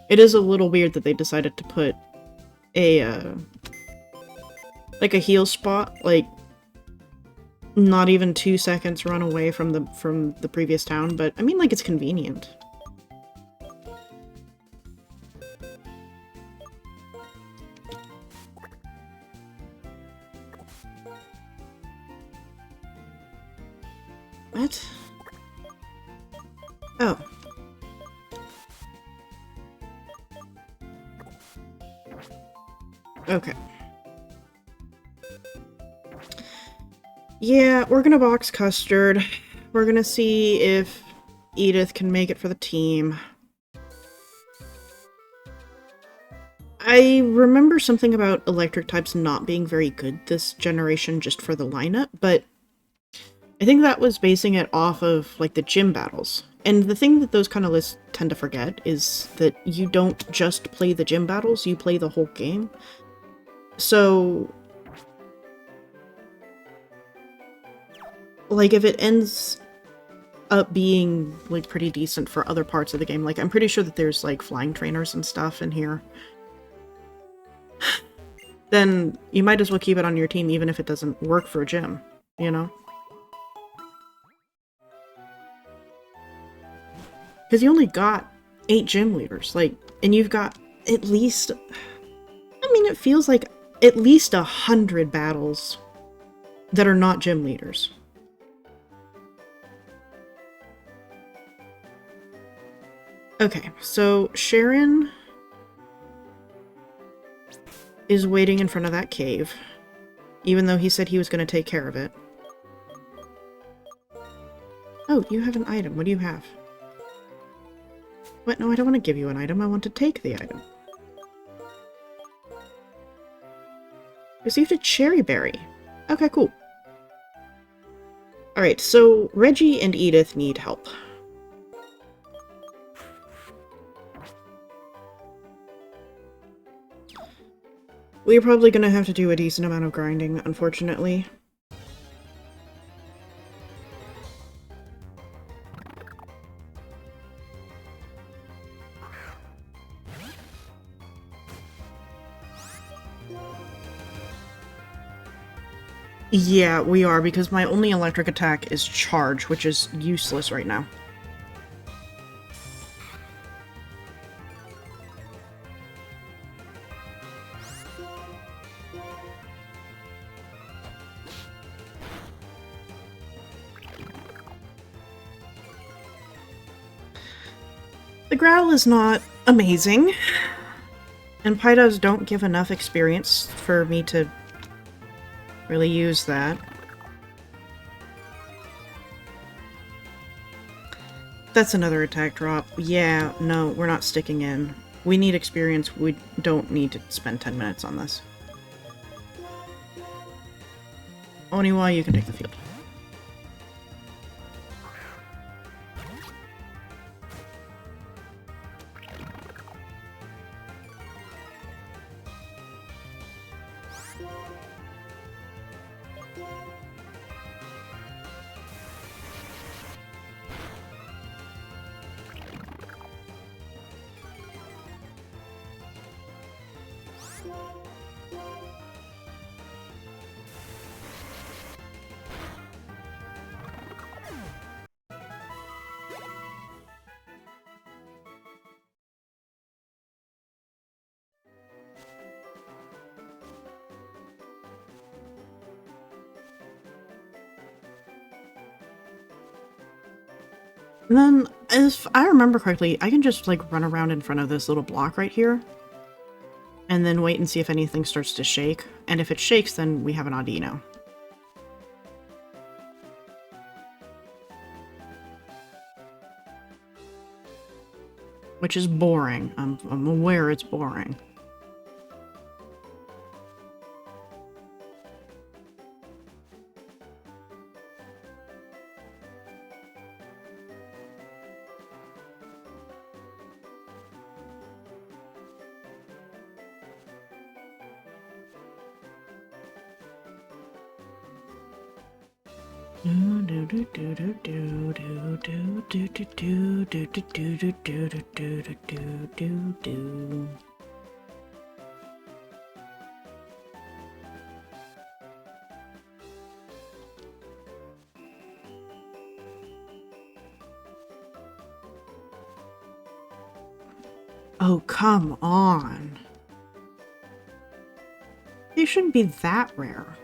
[SPEAKER 1] It is a little weird that they decided to put a, like a heal spot, like, not even 2 seconds run away from the previous town, but I mean, like, it's convenient. What? Oh. Okay. Yeah, we're gonna box Custard. We're gonna see if Edith can make it for the team. I remember something about electric types not being very good this generation just for the lineup, but I think that was basing it off of, like, the gym battles. And the thing that those kind of lists tend to forget is that you don't just play the gym battles, you play the whole game. So, like, if it ends up being, like, pretty decent for other parts of the game, like, I'm pretty sure that there's, like, flying trainers and stuff in here, then you might as well keep it on your team even if it doesn't work for a gym. you know? Because you only got 8 gym leaders, like, and you've got at least, I mean, it feels like at least 100 battles that are not gym leaders. Okay, so Sharon is waiting in front of that cave, even though he said he was going to take care of it. Oh, you have an item. What do you have? What? No, I don't want to give you an item. I want to take the item. Received a cherry berry. Okay, cool. Alright, so Reggie and Edith need help. We're probably gonna have to do a decent amount of grinding, unfortunately. Yeah, we are, because my only electric attack is charge, which is useless right now. The growl is not amazing, and Pydos don't give enough experience for me to really use that. That's another attack drop. Yeah, no, we're not sticking in. We need experience. We don't need to spend 10 minutes on this. Oniwa, you can take the field. And then, if I remember correctly, I can just, like, run around in front of this little block right here. And then wait and see if anything starts to shake. And if it shakes, then we have an Audino. Which is boring. I'm aware it's boring. Oh, come on. They shouldn't be that rare.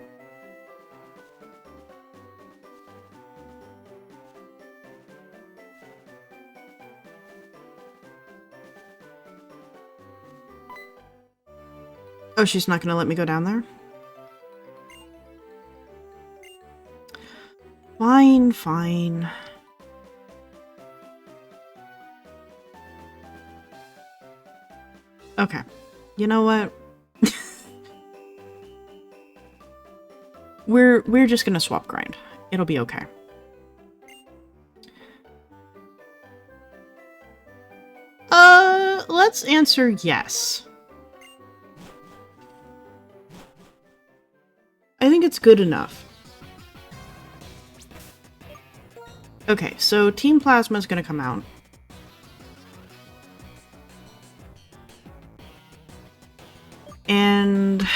[SPEAKER 1] Oh, she's not gonna let me go down there? Fine, fine. Okay. You know what? We're just gonna swap grind. It'll be okay. Let's answer yes. I think it's good enough. Okay, so Team Plasma is gonna come out. And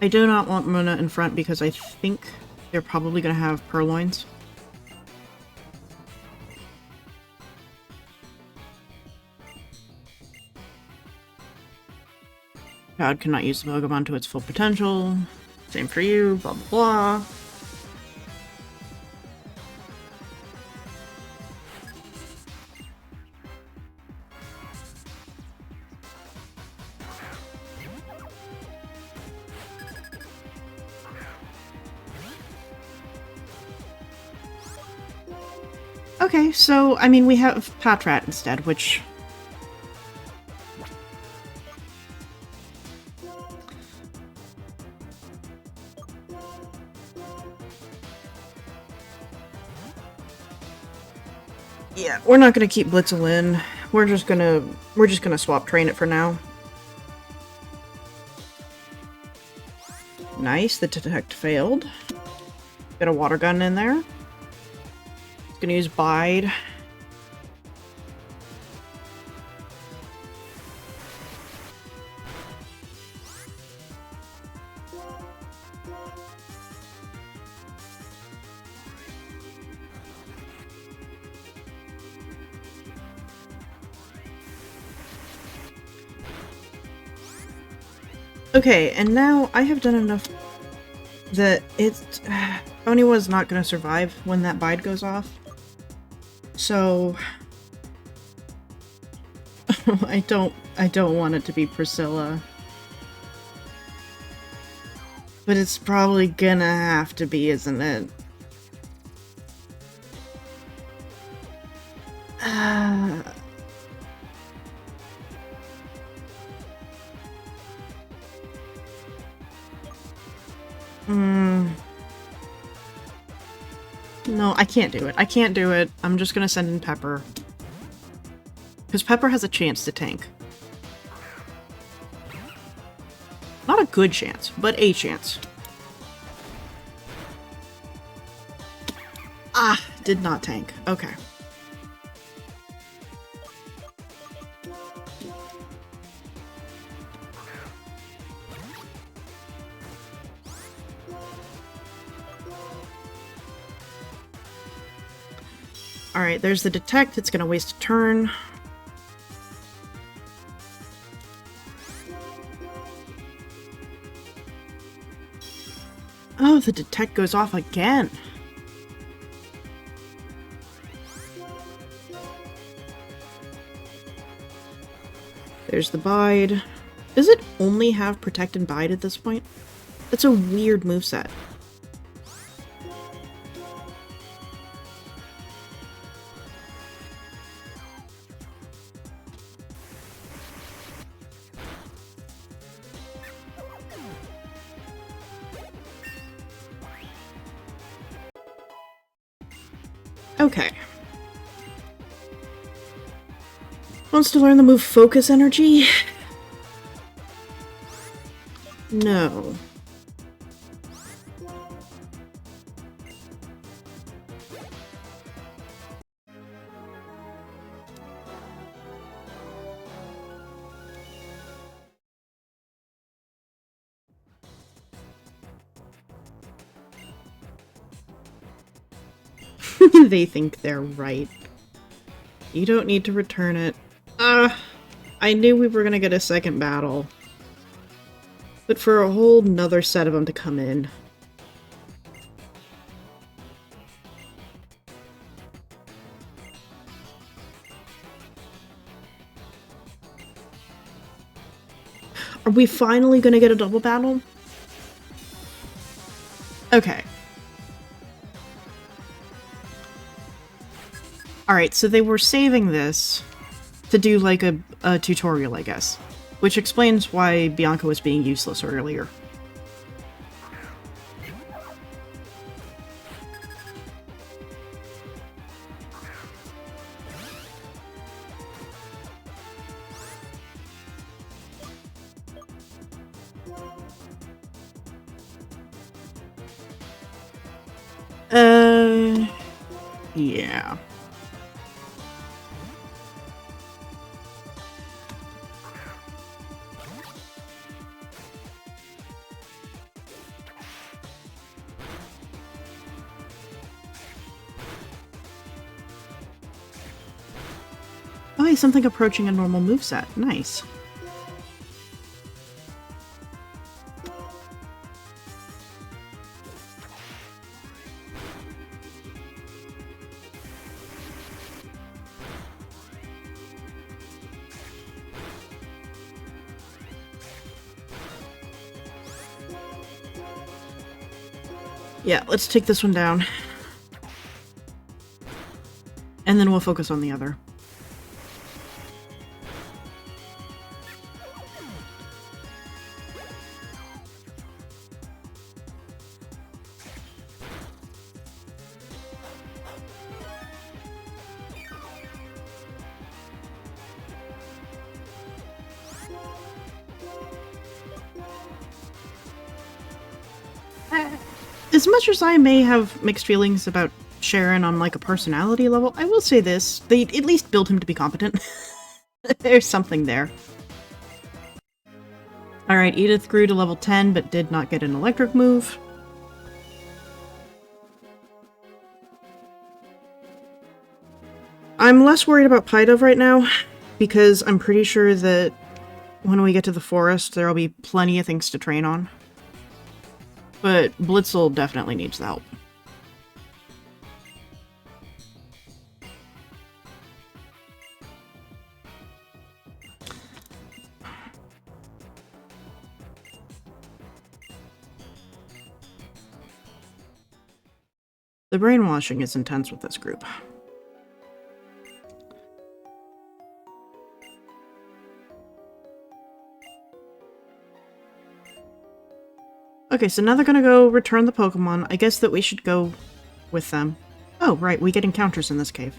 [SPEAKER 1] I do not want Mona in front because I think they're probably going to have purloins. God cannot use the Pokemon to its full potential. Same for you, blah blah blah. Okay, so, I mean, we have Patrat instead, which... yeah, we're not gonna keep Blitzelin. We're just gonna swap train it for now. Nice, the detect failed. Got a water gun in there. Gonna use Bide. Okay, and now I have done enough that it's... Oniwa's not gonna survive when that Bide goes off. So... I don't want it to be Priscilla. But it's probably gonna have to be, isn't it? No, I can't do it. I can't do it. I'm just gonna send in Pepper. Because Pepper has a chance to tank. Not a good chance, but a chance. Ah, did not tank. Okay. Alright, there's the detect. It's gonna waste a turn. Oh, the detect goes off again. There's the Bide. Does it only have Protect and Bide at this point? That's a weird moveset. Okay. Wants to learn the move Focus Energy? No. They think they're right. You don't need to return it. I knew we were gonna get a second battle. But for a whole nother set of them to come in. Are we finally gonna get a double battle? Okay. Alright, so they were saving this to do like a tutorial, I guess. Which explains why Bianca was being useless earlier. Yeah. Oh, hey, something approaching a normal moveset. Nice. Yeah, let's take this one down. And then we'll focus on the other. As much as I may have mixed feelings about Sharon on, like, a personality level, I will say this. They at least built him to be competent. There's something there. Alright, Edith grew to level 10, but did not get an electric move. I'm less worried about Pidove right now, because I'm pretty sure that when we get to the forest, there'll be plenty of things to train on. But Blitzel definitely needs the help. The brainwashing is intense with this group. Okay, so now they're gonna go return the Pokemon. I guess that we should go with them. Oh, right, we get encounters in this cave.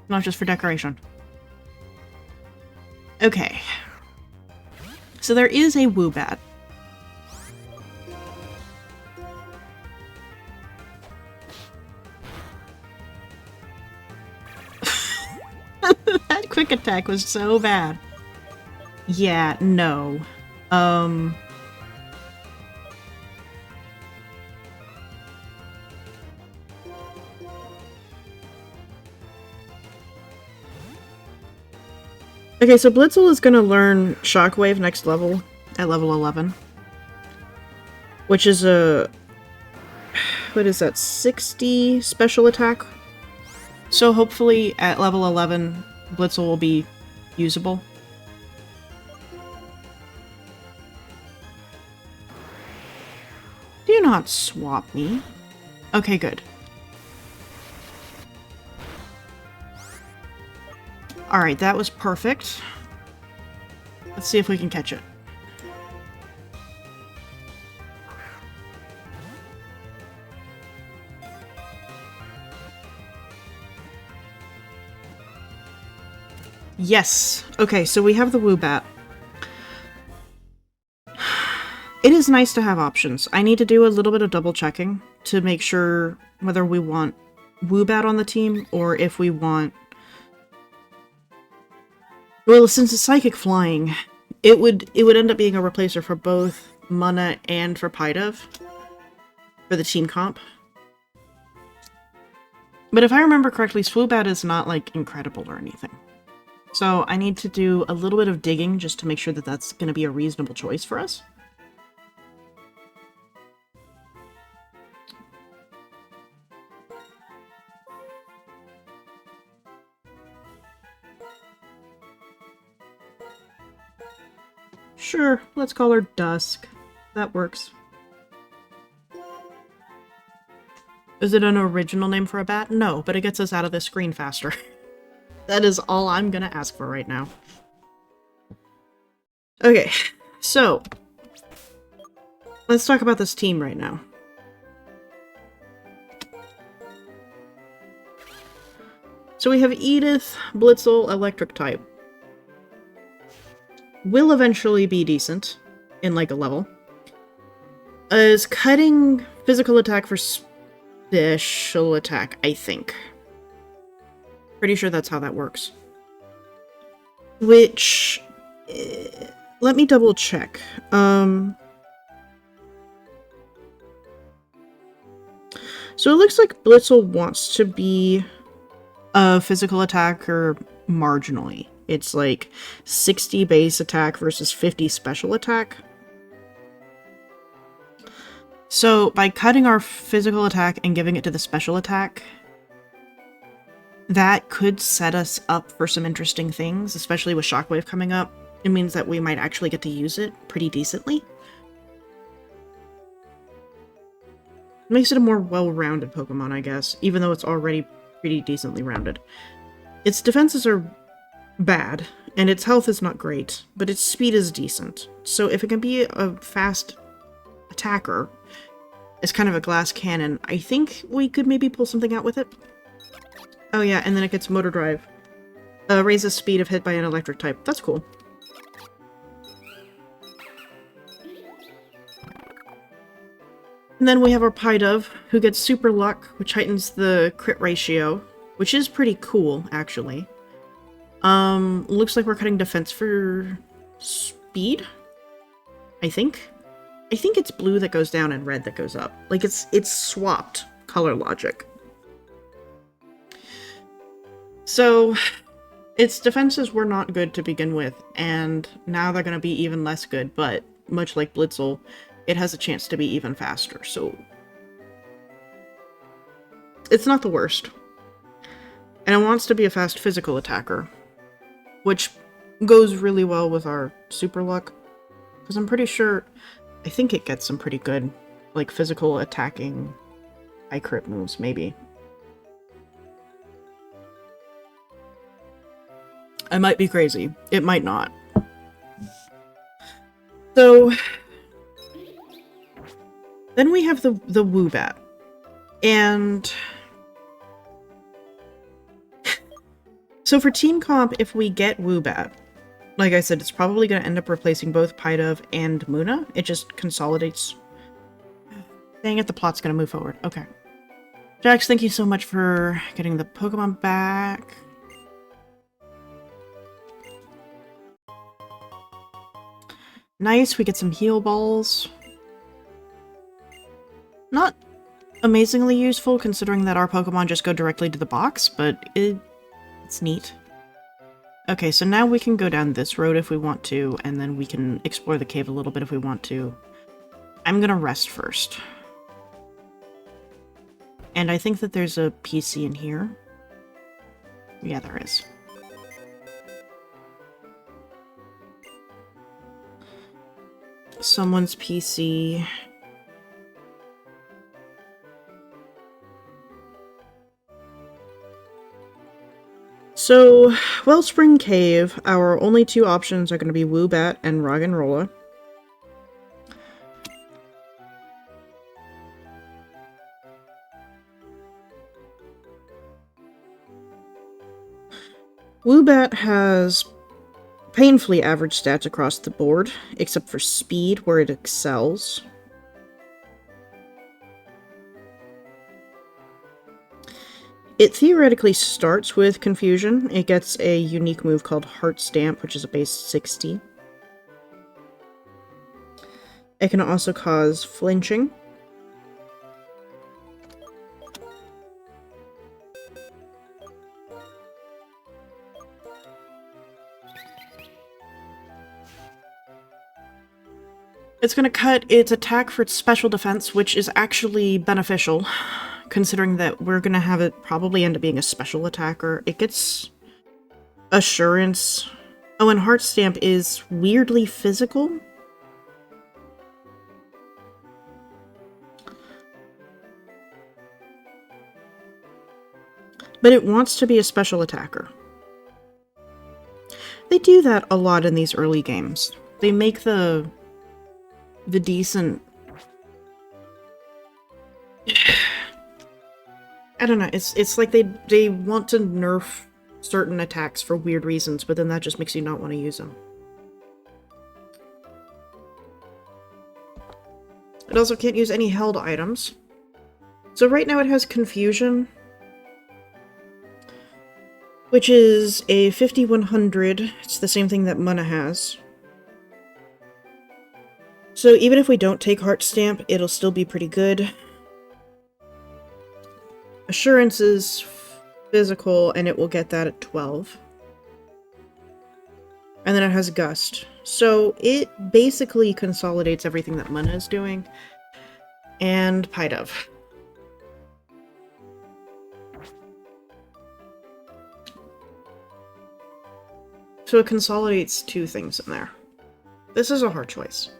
[SPEAKER 1] Not just for decoration. Okay. So there is a Woobat. That quick attack was so bad. Yeah, no. Okay, so Blitzel is gonna learn Shockwave next level, at level 11. Which is a... what is that, 60 special attack? So hopefully at level 11, Blitzel will be usable. Do not swap me. Okay, good. Alright, that was perfect. Let's see if we can catch it. Yes! Okay, so we have the Woobat. It is nice to have options. I need to do a little bit of double checking to make sure whether we want Woobat on the team or if we want... Well, since it's Psychic Flying, it would end up being a replacer for both Munna and for Pidove for the team comp. But if I remember correctly, Swoobat is not, like, incredible or anything. So I need to do a little bit of digging just to make sure that that's going to be a reasonable choice for us. Sure, let's call her Dusk. That works. Is it an original name for a bat? No, but it gets us out of this screen faster. That is all I'm gonna ask for right now. Okay, so... let's talk about this team right now. So we have Edith, Blitzel, Electric type. Will eventually be decent in, like, a level. Is cutting physical attack for special attack, I think. Pretty sure that's how that works. Which... let me double check. So it looks like Blitzel wants to be a physical attack or marginally. It's like 60 base attack versus 50 special attack. So by cutting our physical attack and giving it to the special attack, that could set us up for some interesting things, especially with Shockwave coming up. It means that we might actually get to use it pretty decently. Makes it a more well-rounded Pokemon, I guess, even though it's already pretty decently rounded. Its defenses are bad, and its health is not great, but its speed is decent. So if it can be a fast attacker, as kind of a glass cannon, I think we could maybe pull something out with it. Oh yeah, and then it gets Motor Drive. Raises speed if hit by an electric type. That's cool. And then we have our Pidove, who gets Super Luck, which heightens the crit ratio, which is pretty cool, actually. Looks like we're cutting defense for speed, I think. I think it's blue that goes down and red that goes up. Like, it's swapped color logic. So, its defenses were not good to begin with, and now they're going to be even less good, but much like Blitzel, it has a chance to be even faster, so it's not the worst. And it wants to be a fast physical attacker, which goes really well with our Super Luck, because I'm pretty sure, I think it gets some pretty good, like, physical attacking high crit moves, maybe. I might be crazy. It might not. So then we have the Woobat. And so for Team Comp, if we get Woobat, like I said, it's probably going to end up replacing both Pidove and Munna. It just consolidates. Dang it, the plot's going to move forward. Okay. Jax, thank you so much for getting the Pokemon back. Nice, we get some heal balls. Not amazingly useful, considering that our Pokemon just go directly to the box, but it's neat. Okay, so now we can go down this road if we want to, and then we can explore the cave a little bit if we want to. I'm gonna rest first. And I think that there's a PC in here. Yeah, there is. Someone's PC. So, Wellspring Cave, our only two options are going to be Woobat and Roggenrola. Woobat has painfully average stats across the board, except for speed, where it excels. It theoretically starts with Confusion. It gets a unique move called Heart Stamp, which is a base 60. It can also cause flinching. It's going to cut its attack for its special defense, which is actually beneficial, considering that we're going to have it probably end up being a special attacker. It gets Assurance. Oh, and Heart Stamp is weirdly physical. But it wants to be a special attacker. They do that a lot in these early games. They make the decent... I don't know, it's like they want to nerf certain attacks for weird reasons, but then that just makes you not want to use them. It also can't use any held items. So right now it has Confusion, which is a 5100. It's the same thing that Munna has. So even if we don't take Heart Stamp, it'll still be pretty good. Assurance is physical, and it will get that at 12. And then it has Gust. So it basically consolidates everything that Mana is doing. And Pidove. So it consolidates two things in there. This is a hard choice.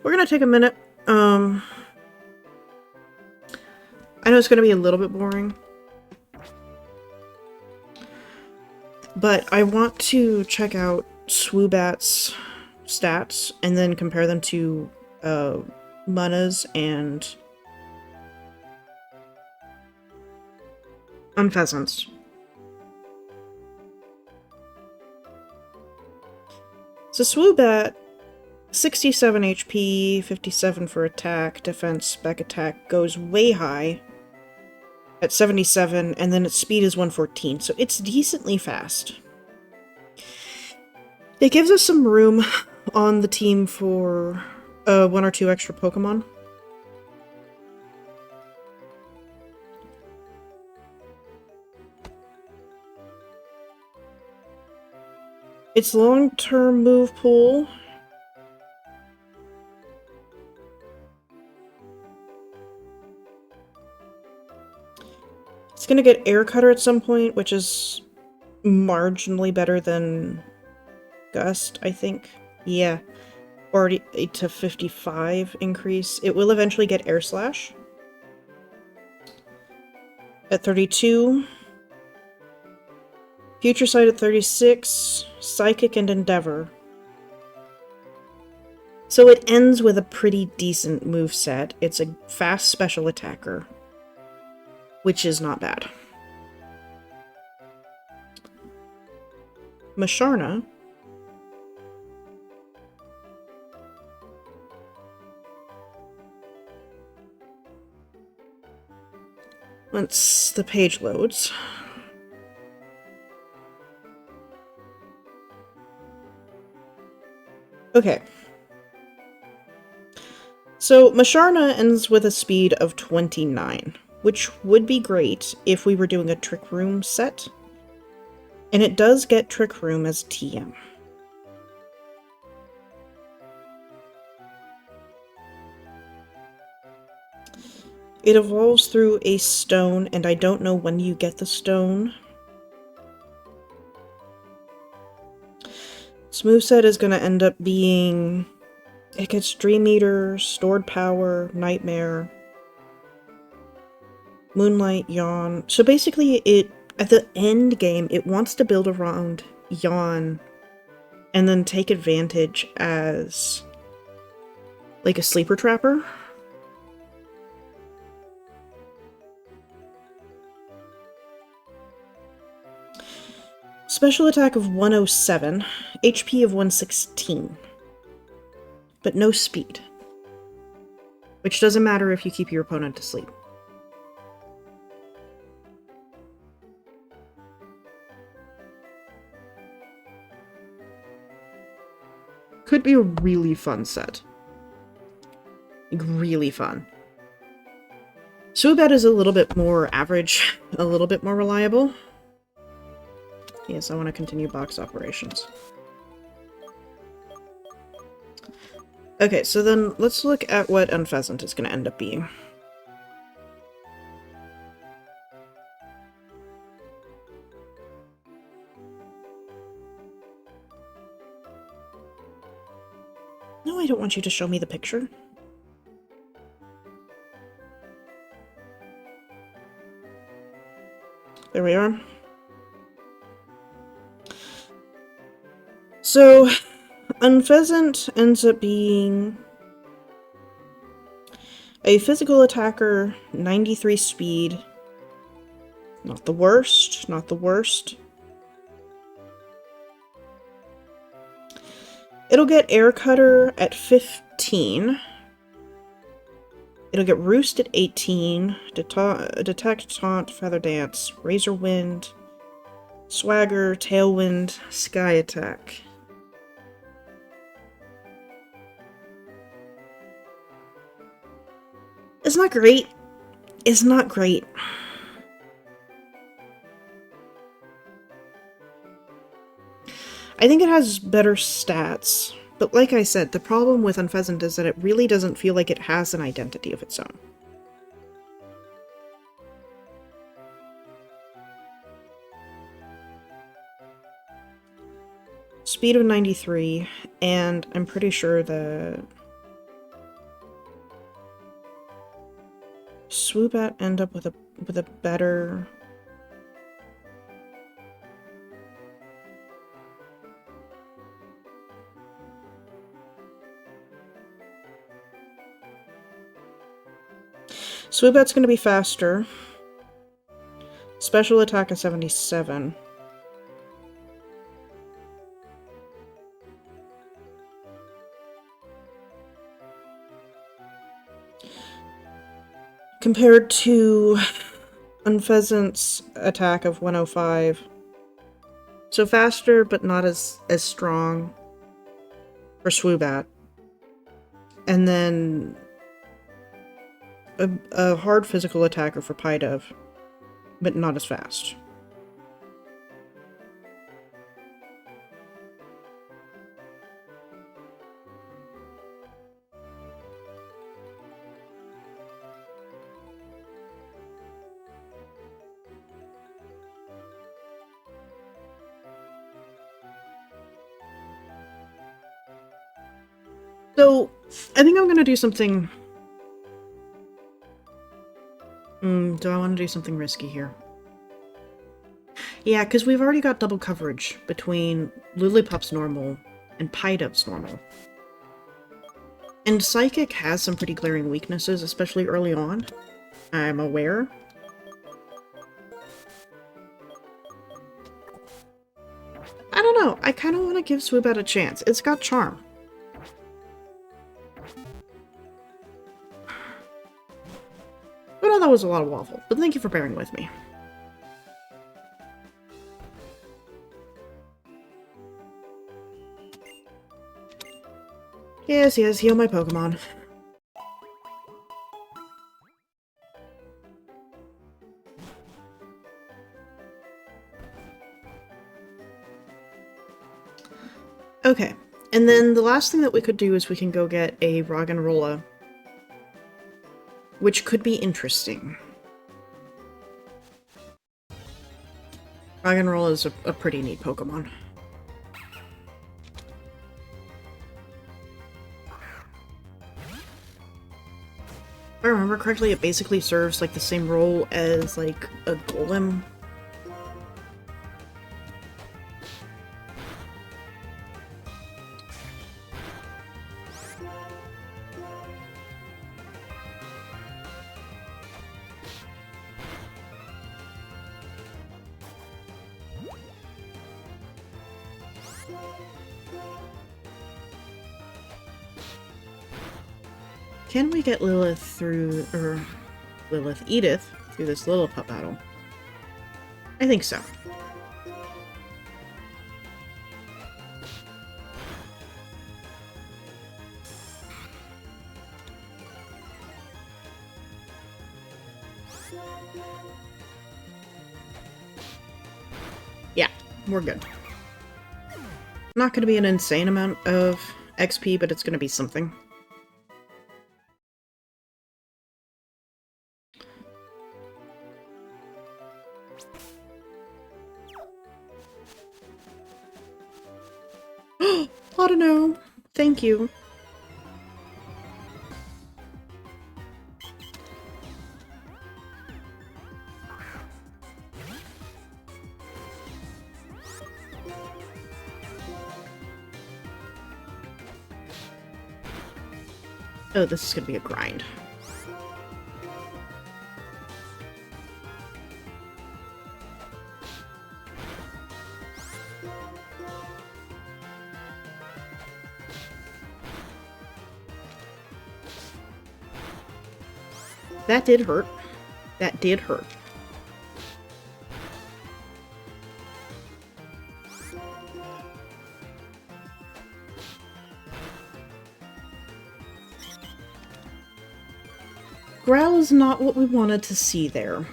[SPEAKER 1] We're gonna take a minute. I know it's gonna be a little bit boring. But I want to check out Swoobat's stats and then compare them to Mana's and Unpheasant's. So Swoobat, 67 HP, 57 for attack, defense, back attack, goes way high at 77, and then its speed is 114, so it's decently fast. It gives us some room on the team for one or two extra Pokemon. Its long-term move pool it's gonna get Air Cutter at some point, which is marginally better than Gust, I think. Yeah. 40 to 55 increase. It will eventually get Air Slash. At 32. Future Sight at 36. Psychic and Endeavor. So it ends with a pretty decent moveset. It's a fast special attacker, which is not bad. Masharna. Once the page loads. Okay. So Masharna ends with a speed of 29, which would be great if we were doing a Trick Room set. And it does get Trick Room as TM. It evolves through a stone, and I don't know when you get the stone. Its moveset is going to end up being... It gets Dream Eater, Stored Power, Nightmare, Moonlight, Yawn. So basically, at the end game, it wants to build around Yawn and then take advantage as like a sleeper trapper. Special attack of 107, HP of 116, but no speed. Which doesn't matter if you keep your opponent asleep. Could be a really fun set. Like, really fun. Swoobat is a little bit more average, a little bit more reliable. Yes, I want to continue box operations. Okay, so then let's look at what Unpheasant is going to end up being. No, I don't want you to show me the picture. There we are. So, Unpheasant ends up being a physical attacker, 93 speed. Not the worst, not the worst. It'll get Air Cutter at 15. It'll get Roost at 18. Detect, Taunt, Feather Dance, Razor Wind, Swagger, Tailwind, Sky Attack. It's not great. is not great. I think it has better stats, but like I said, the problem with Unpheasant is that it really doesn't feel like it has an identity of its own. Speed of 93, and I'm pretty sure the Swoobat end up with a better... Swoobat's going to be faster. Special attack of 77. Compared to Unpheasant's attack of 105. So faster, but not as strong for Swoobat. And then a hard physical attacker for Pidove, but not as fast. So, I think I'm gonna do something... do I want to do something risky here? Yeah, because we've already got double coverage between Lillipup's normal and Pidove's normal. And Psychic has some pretty glaring weaknesses, especially early on. I'm aware. I don't know, I kind of want to give Swoobat a chance. It's got Charm. But no, that was a lot of waffle, but thank you for bearing with me. Yes, heal my Pokemon. Okay, and then the last thing that we could do is we can go get a Roggenrola, which could be interesting. Roggenrola is a pretty neat Pokemon. If I remember correctly, it basically serves like the same role as like a Golem. Can we get Lilith through, or Edith through this Lillipup battle? I think so. Yeah, we're good. Not going to be an insane amount of XP, but it's going to be something. I don't know. Thank you. Oh, this is gonna be a grind. That did hurt. That did hurt. Growl is not what we wanted to see there.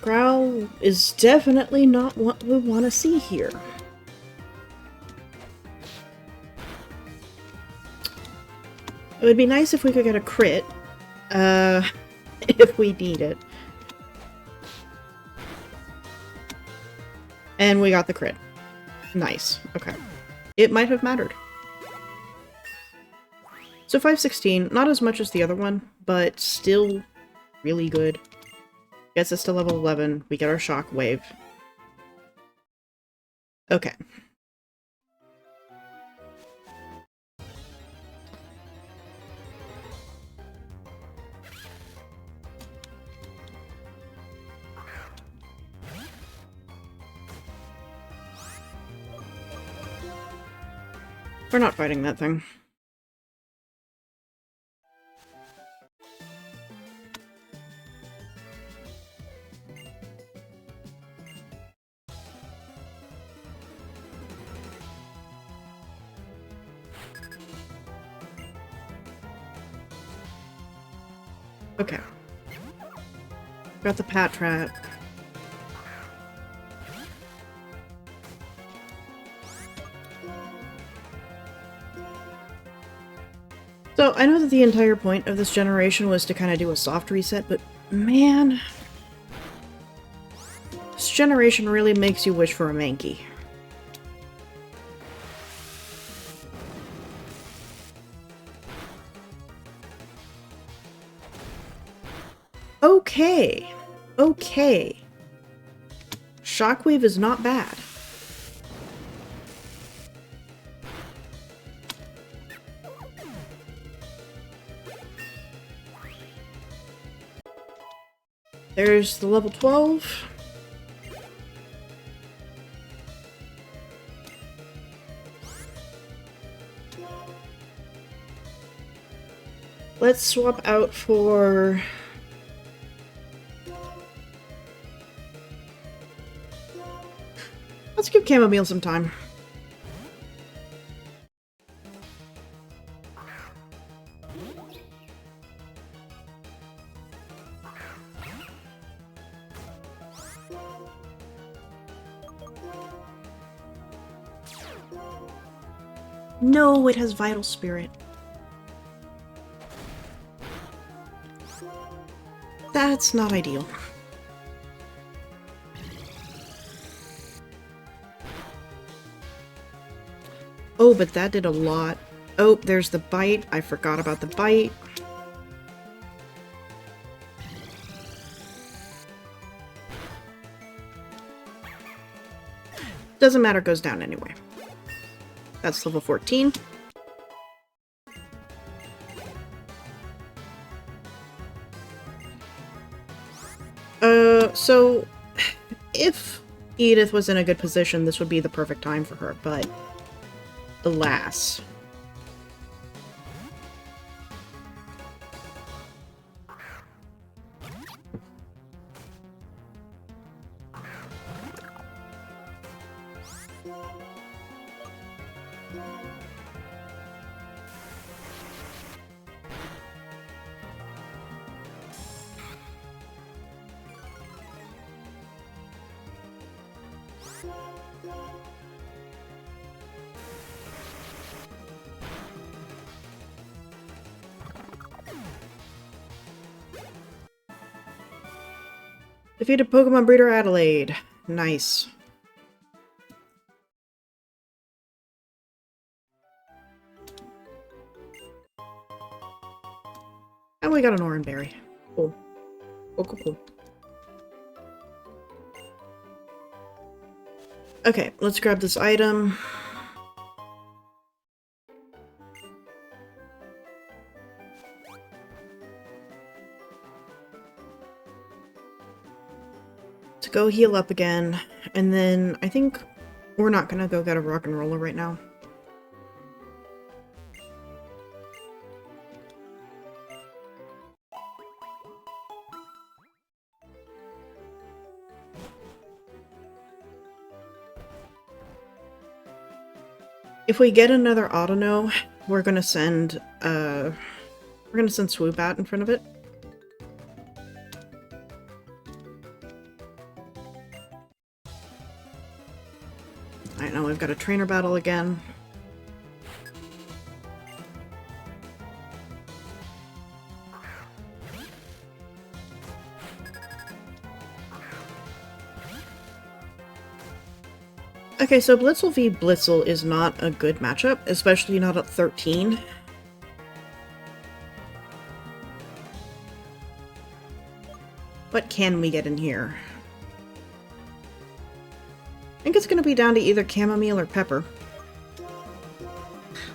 [SPEAKER 1] Growl is definitely not what we want to see here. It would be nice if we could get a crit, if we need it. And we got the crit. Nice. Okay. It might have mattered. So 516, not as much as the other one, but still really good. Gets us to level 11. We get our shockwave. Okay. We're not fighting that thing. Okay. Got the Pat Trap. So, I know that the entire point of this generation was to kind of do a soft reset, but man... This generation really makes you wish for a Mankey. Okay. Okay. Shockwave is not bad. There's the level 12. Let's swap out for... Let's give Chamomile some time. No, it has Vital Spirit. That's not ideal. Oh, but that did a lot. Oh, there's the bite. I forgot about the bite. Doesn't matter, goes down anyway. That's level 14. So if Edith was in a good position, this would be the perfect time for her, but alas. Defeated Pokemon Breeder Adelaide. Nice. And we got an Oranberry. Cool. Cool, cool, cool. Okay, let's grab this item. To go heal up again, and then I think we're not gonna go get a rock and roller right now. If we get another Autono, we're gonna send Swoop out in front of it. Alright, now we've got a trainer battle again. Okay, so Blitzel v Blitzel is not a good matchup, especially not at 13. What can we get in here? I think it's going to be down to either Chamomile or Pepper.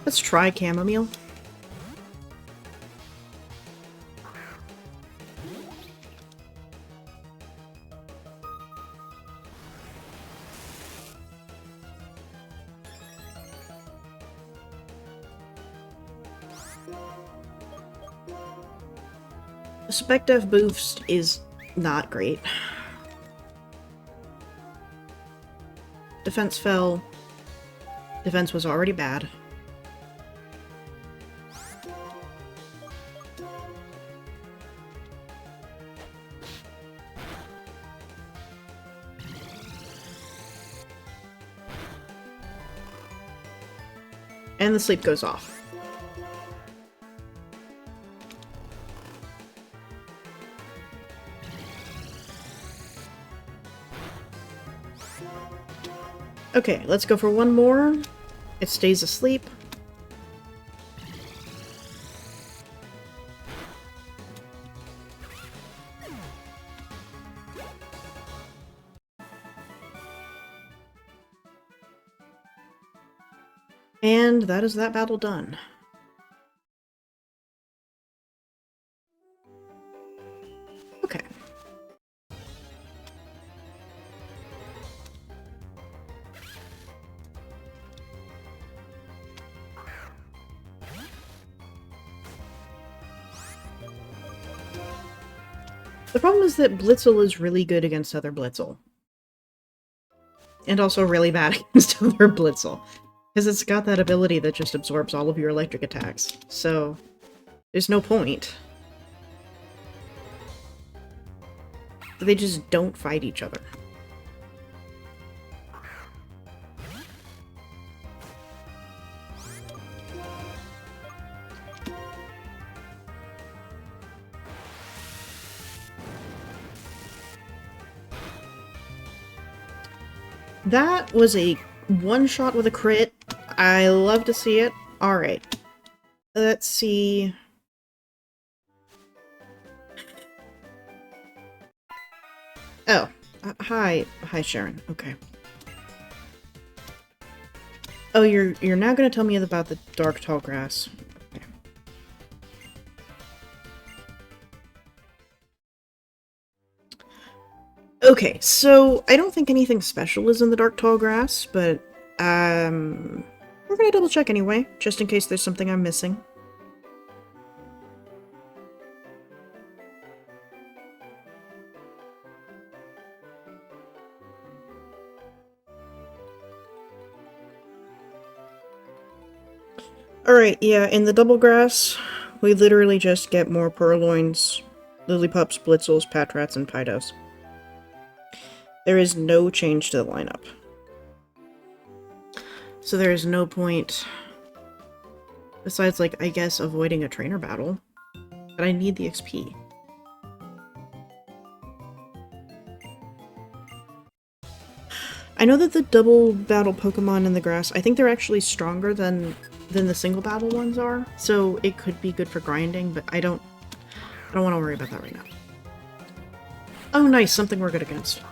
[SPEAKER 1] Let's try Chamomile. The Spec Def boost is not great. Defense fell. Defense was already bad. And the sleep goes off. Okay, let's go for one more. It stays asleep. And that is that battle done. Okay. The problem is that Blitzel is really good against other Blitzel. And also really bad against other Blitzel. Because it's got that ability that just absorbs all of your electric attacks. So, there's no point. They just don't fight each other. That was a one-shot with a crit. I love to see it. Alright. Let's see. Oh. Hi, Sharon. Okay. Oh, you're now gonna tell me about the dark tall grass. Okay. Okay, so I don't think anything special is in the dark tall grass, but we're gonna double check anyway, just in case there's something I'm missing. Alright, yeah, in the double grass, we literally just get more Purloins, Lillipups, Blitzels, Patrats, and Pydos. There is no change to the lineup. So there is no point, besides, like, I guess, avoiding a trainer battle. But I need the XP. I know that the double battle Pokemon in the grass, I think they're actually stronger than the single battle ones are, so it could be good for grinding, but I don't want to worry about that right now. Oh nice, something we're good against.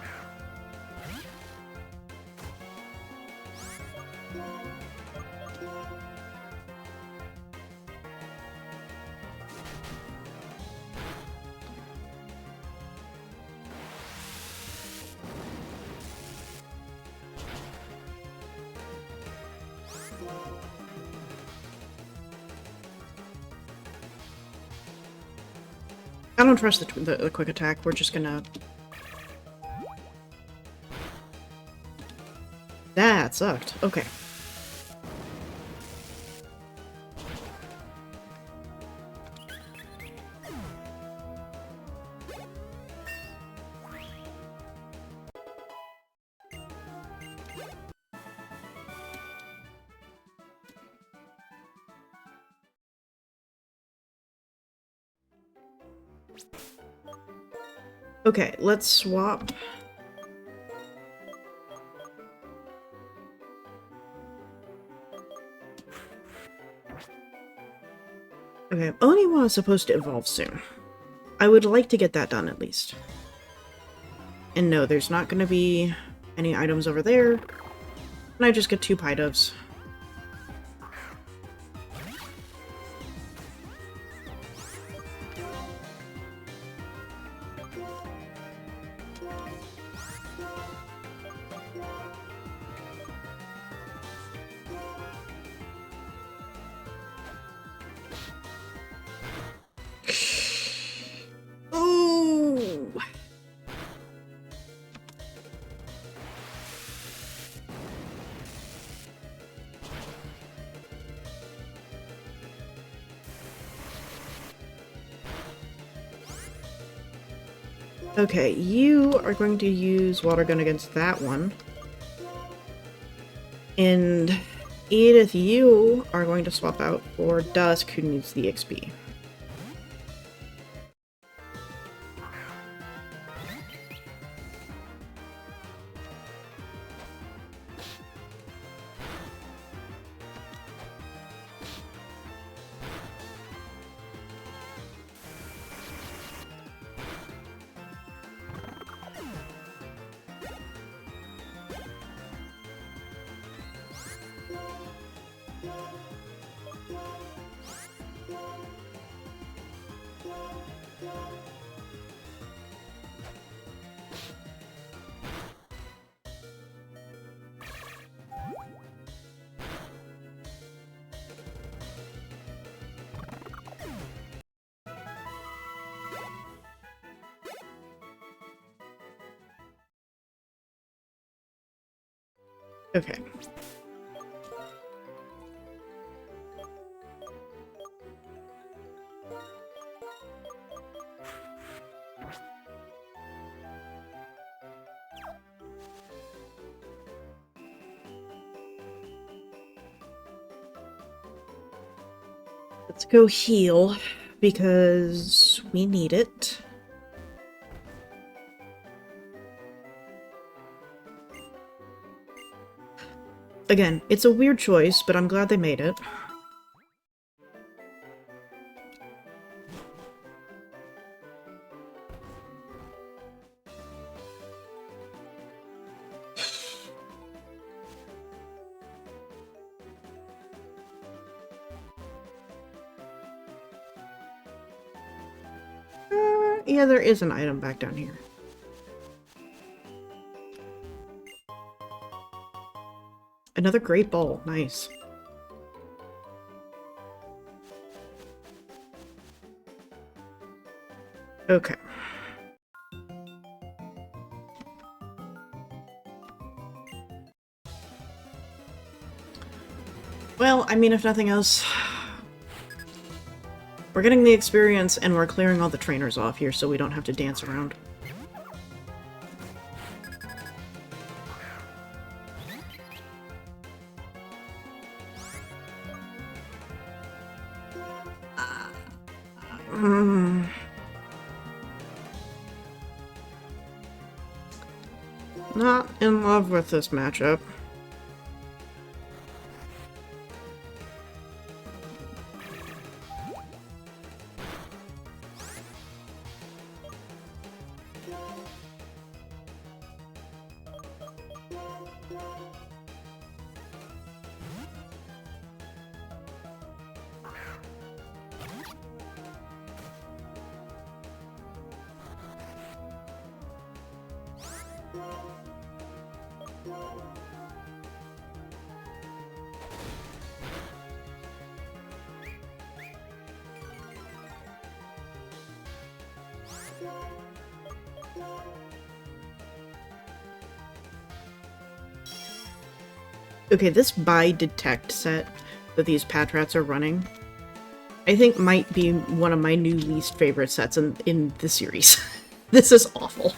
[SPEAKER 1] I don't trust the quick attack, we're just gonna... That sucked. Okay. Okay, let's swap. Okay, Oniwa is supposed to evolve soon. I would like to get that done at least. And no, there's not going to be any items over there. And I just get 2 Pidovs. Oh! Okay, you are going to use Water Gun against that one. And Edith, you are going to swap out for Dusk, who needs the XP. Okay. Let's go heal, because we need it. Again, it's a weird choice, but I'm glad they made it. Yeah, there is an item back down here. Another Great Ball. Nice. Okay. Well, I mean, if nothing else, we're getting the experience and we're clearing all the trainers off here so we don't have to dance around. Not in love with this matchup. Okay, this buy detect set that these Patrats are running, I think might be one of my new least favorite sets in the series. This is awful.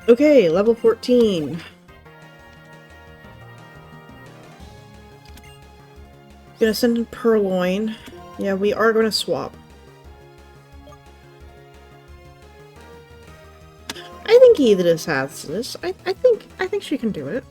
[SPEAKER 1] Okay, level 14. Gonna send in Purloin. Yeah, we are gonna swap. I think Aethys has this. I think she can do it.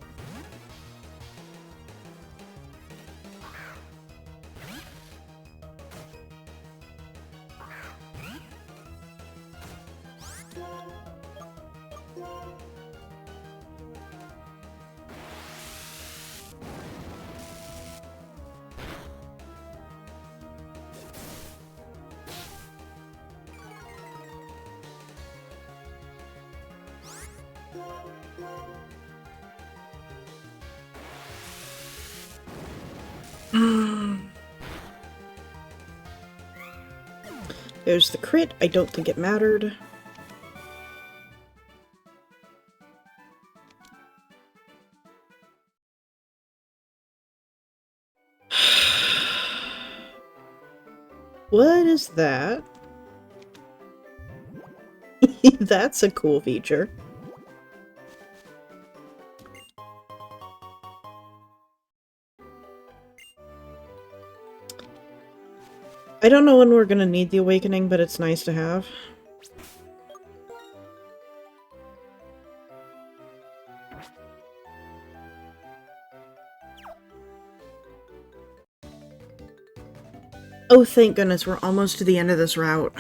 [SPEAKER 1] There's the crit. I don't think it mattered. What is that? That's a cool feature. I don't know when we're gonna need the awakening, but it's nice to have. Oh, thank goodness, we're almost to the end of this route.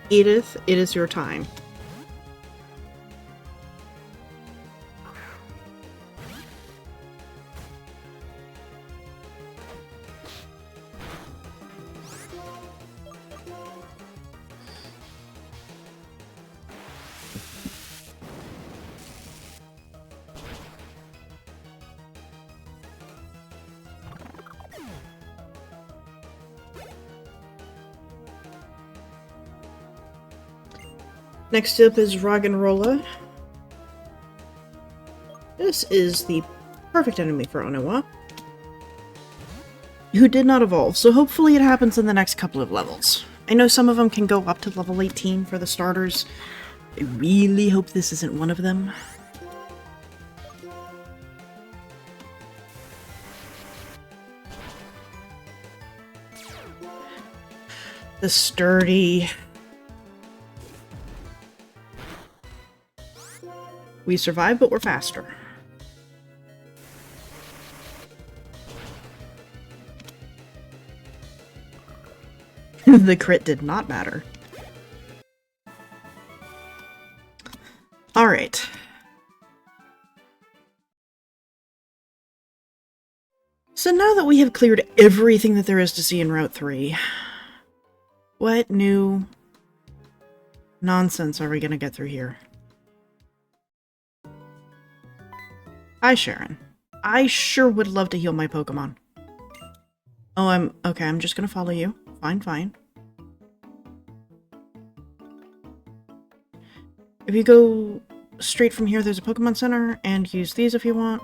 [SPEAKER 1] Edith, it is your time. Next up is Roggenrola. This is the perfect enemy for Onawa, who did not evolve, so hopefully it happens in the next couple of levels. I know some of them can go up to level 18 for the starters. I really hope this isn't one of them. The sturdy... We survive, but we're faster. The crit did not matter. Alright. So now that we have cleared everything that there is to see in Route 3, what new nonsense are we gonna get through here? Hi, Sharon. I sure would love to heal my Pokemon. Oh, okay, I'm just gonna follow you. Fine, fine. If you go straight from here, there's a Pokemon Center, and use these if you want.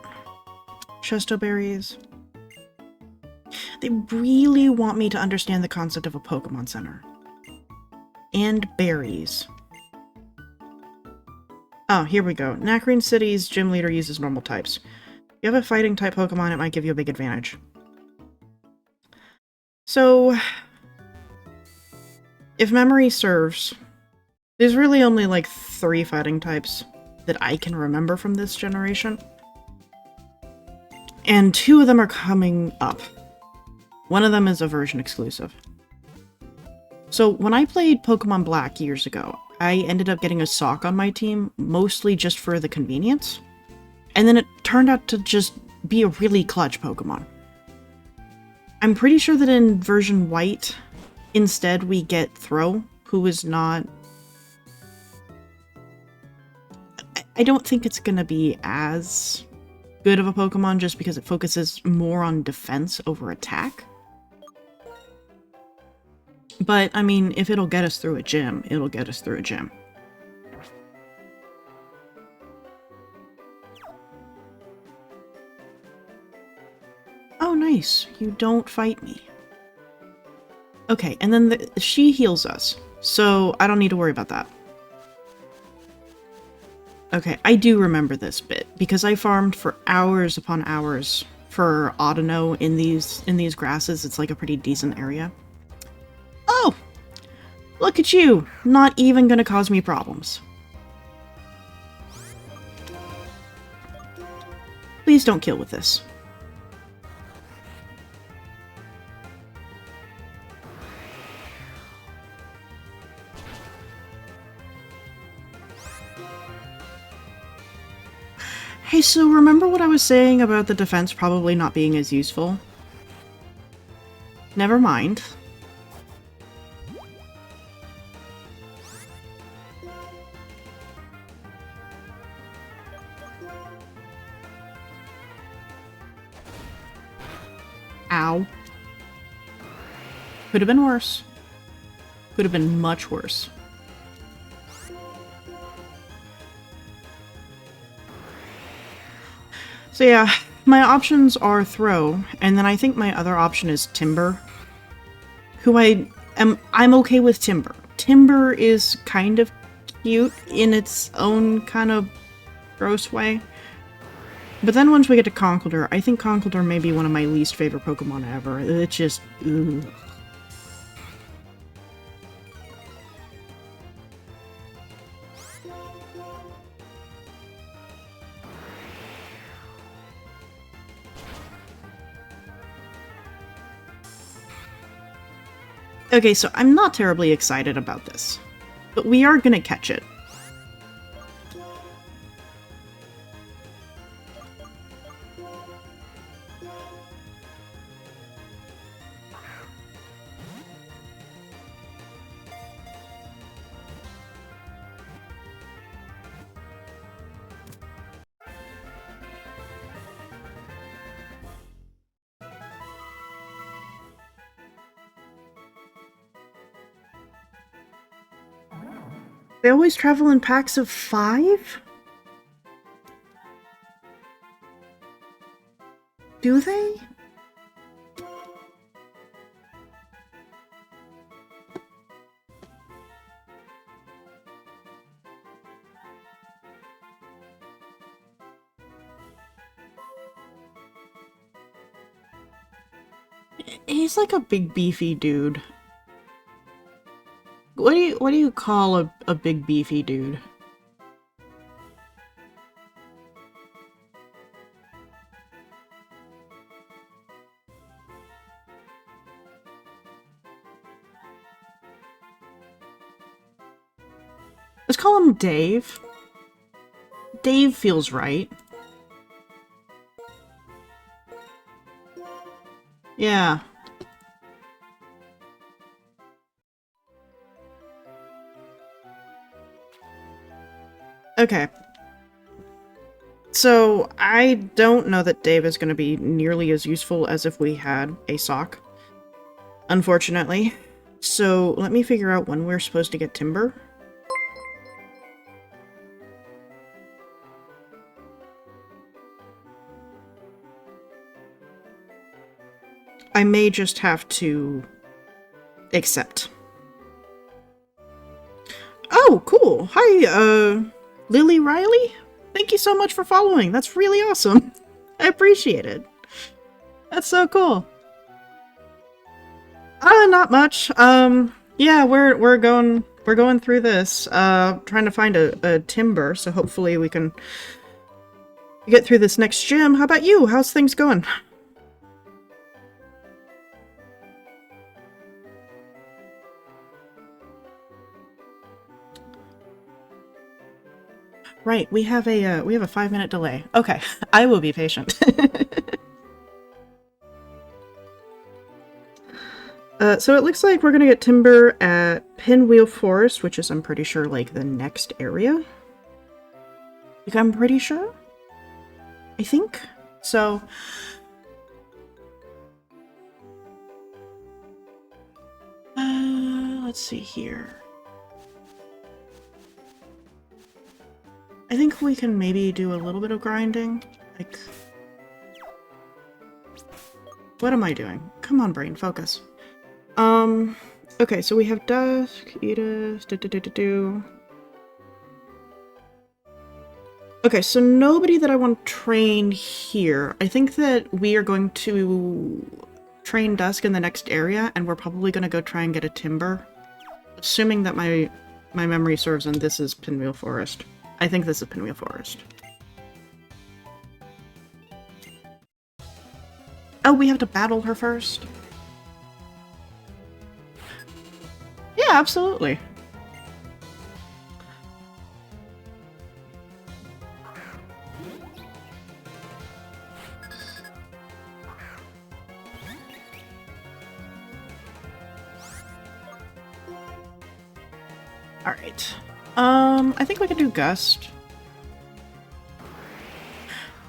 [SPEAKER 1] Chesto berries. They really want me to understand the concept of a Pokemon Center. And berries. Oh, here we go. Nacrene City's gym leader uses normal types. If you have a fighting type Pokemon, it might give you a big advantage. So, if memory serves, there's really only like 3 fighting types that I can remember from this generation. And 2 of them are coming up. One of them is a version exclusive. So when I played Pokemon Black years ago, I ended up getting a sock on my team, mostly just for the convenience. And then it turned out to just be a really clutch Pokemon. I'm pretty sure that in version White, instead we get Throw, who is not... I don't think it's gonna be as good of a Pokemon just because it focuses more on defense over attack. But, I mean, if it'll get us through a gym, it'll get us through a gym. Oh, nice. You don't fight me. Okay, and then she heals us, so I don't need to worry about that. Okay, I do remember this bit, because I farmed for hours upon hours for Audino in these grasses. It's like a pretty decent area. Oh! Look at you! Not even gonna cause me problems. Please don't kill with this. Hey, so remember what I was saying about the defense probably not being as useful? Never mind. Ow. Could have been worse. Could have been much worse. So yeah, my options are Throw, and then I think my other option is Timber. I'm okay with Timber. Timber is kind of cute in its own kind of gross way. But then once we get to Conkeldurr, I think Conkeldurr may be one of my least favorite Pokemon ever. It's just, ugh. Okay, so I'm not terribly excited about this, but we are gonna catch it. They always travel in packs of 5? Do they? He's like a big beefy dude. What do you call a big beefy dude? Let's call him Dave. Dave feels right. Yeah. Okay. So, I don't know that Dave is going to be nearly as useful as if we had a sock. Unfortunately. So, let me figure out when we're supposed to get Timber. I may just have to accept. Oh, cool. Hi, Lily Riley? Thank you so much for following. That's really awesome. I appreciate it. That's so cool. Not much. Yeah, we're going through this, trying to find a Timber, so hopefully we can get through this next gym. How about you? How's things going? Right, we have a 5-minute delay. Okay, I will be patient. So it looks like we're gonna get Timber at Pinwheel Forest, which is, I'm pretty sure, like, the next area. Like, I'm pretty sure? I think. So... let's see here. I think we can maybe do a little bit of grinding. Like... What am I doing? Come on, brain, focus. Okay, so we have Dusk, Edith, Okay, so nobody that I want to train here. I think that we are going to train Dusk in the next area, and we're probably going to go try and get a timber. Assuming that my memory serves and this is Pinwheel Forest. I think this is Pinwheel Forest. Oh, we have to battle her first? Yeah, absolutely. Alright. I think we could do Gust.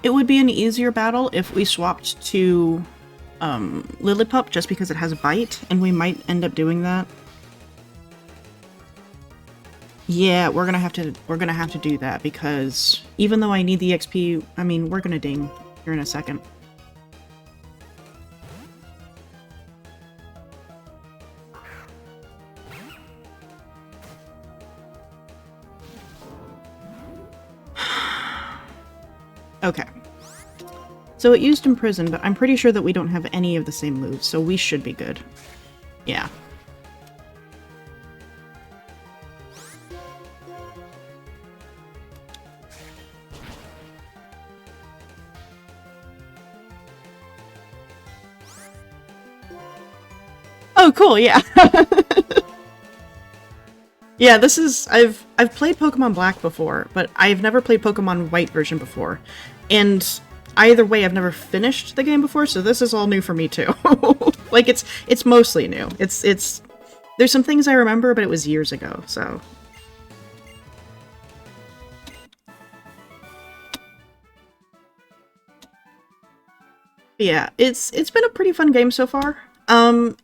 [SPEAKER 1] It would be an easier battle if we swapped to Lillipup just because it has a bite, and we might end up doing that. Yeah, we're gonna have to do that because even though I need the XP, I mean, we're gonna ding here in a second. Okay. So it used Imprison, but I'm pretty sure that we don't have any of the same moves, so we should be good. Yeah. Oh, cool, yeah. Yeah, this is... I've played Pokemon Black before, but I've never played Pokemon White version before. And either way, I've never finished the game before, so this is all new for me too. Like, it's mostly new. It's... There's some things I remember, but it was years ago, so... Yeah, it's been a pretty fun game so far.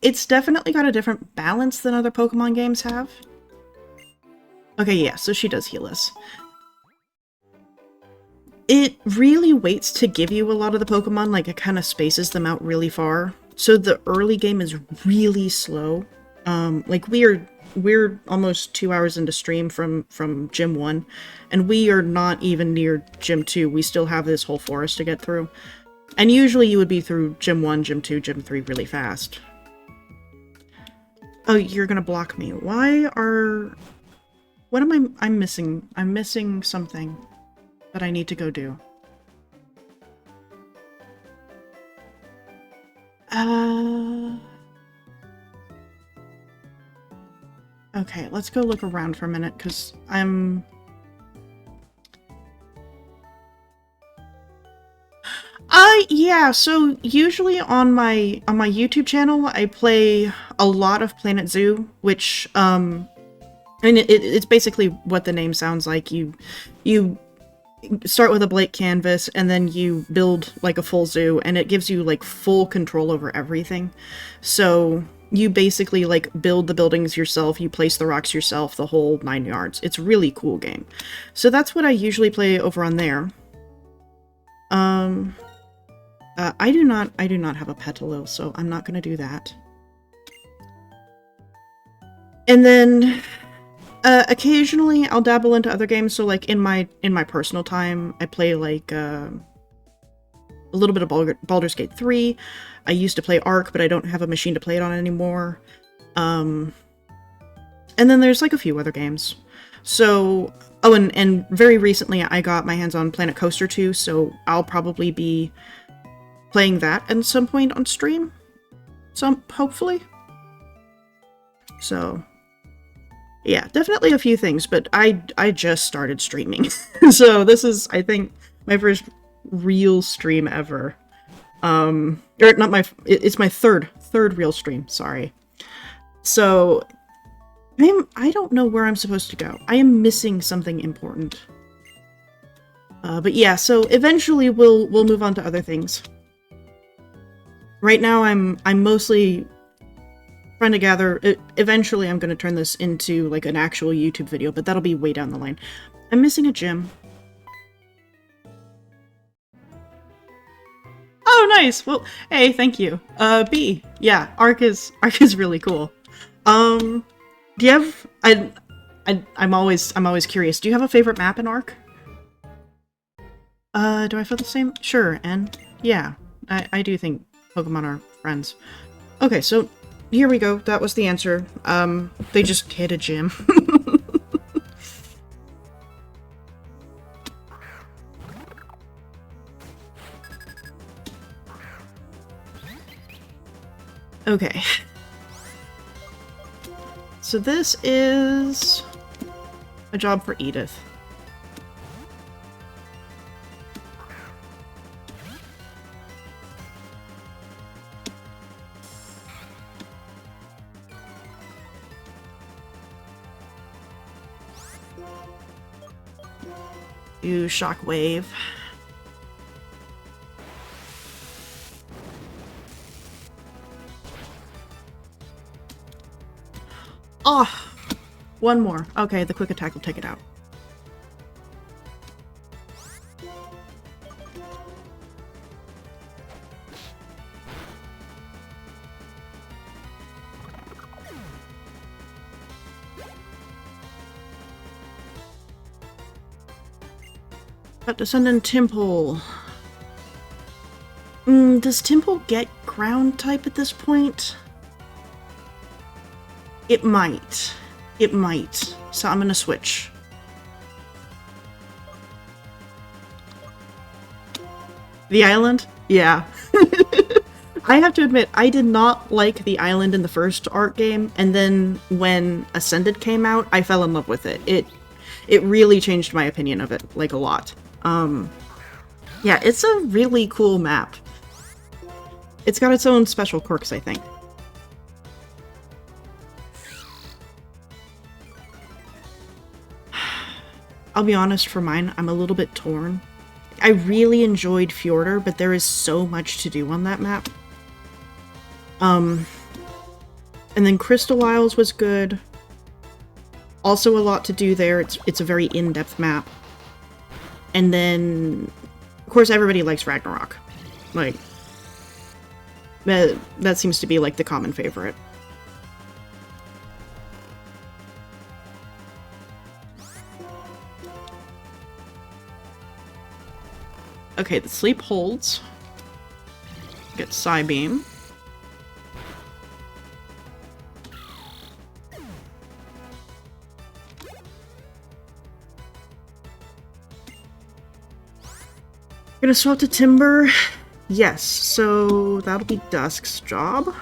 [SPEAKER 1] It's definitely got a different balance than other Pokemon games have. Okay, yeah, so she does heal us. It really waits to give you a lot of the Pokemon, like it kind of spaces them out really far. So the early game is really slow. Like we're almost 2 hours into stream from Gym 1, and we are not even near Gym 2. We still have this whole forest to get through. And usually you would be through Gym 1, Gym 2, Gym 3 really fast. Oh, you're gonna block me. Why are... What am I'm missing? I'm missing something that I need to go do. Okay, let's go look around for a minute, because I'm... Yeah, so usually on my YouTube channel, I play a lot of Planet Zoo, which, I mean, it's basically what the name sounds like. You start with a blank canvas, and then you build, like, a full zoo, and it gives you, like, full control over everything. So you basically, like, build the buildings yourself, you place the rocks yourself, the whole 9 yards. It's a really cool game. So that's what I usually play over on there. I do not have a Petalil, so I'm not gonna do that. And then, occasionally I'll dabble into other games, so like in my personal time, I play like, a little bit of Baldur's Gate 3. I used to play Ark, but I don't have a machine to play it on anymore. And then there's like a few other games. So, oh, and very recently I got my hands on Planet Coaster 2, so I'll probably be playing that at some point on stream. Hopefully. So, yeah, definitely a few things, but I just started streaming. So this is, I think, my first real stream ever. Or not my, it's my third real stream, sorry. So, I don't know where I'm supposed to go. I am missing something important. But yeah, so eventually we'll move on to other things. Right now I'm mostly trying to gather. Eventually I'm going to turn this into like an actual YouTube video, but that'll be way down the line. I'm missing a gym. Oh, nice. Well, hey, thank you. B. Yeah, Arc is really cool. Do you have I'm always curious. Do you have a favorite map in Arc? Do I feel the same? Sure, and yeah, I do think Pokemon are friends. Okay, so here we go. That was the answer. They just hit a gym. Okay. So this is a job for Edith. Do Shockwave. Oh, one more. Okay, the quick attack will take it out. Got Descendant Temple. Does Temple get ground type at this point? It might. It might. So I'm gonna switch. The island? Yeah. I have to admit, I did not like the island in the first Arc game, and then when Ascended came out, I fell in love with it. It really changed my opinion of it, like, a lot. Yeah, it's a really cool map. It's got its own special quirks, I think. I'll be honest, for mine, I'm a little bit torn. I really enjoyed Fjordur, but there is so much to do on that map. And then Crystal Isles was good. Also a lot to do there. It's a very in-depth map. And then, of course, everybody likes Ragnarok. Like, that seems to be, like, the common favorite. Okay, the sleep holds. Get Psybeam. Gonna swap to Timber. Yes, so that'll be Dusk's job.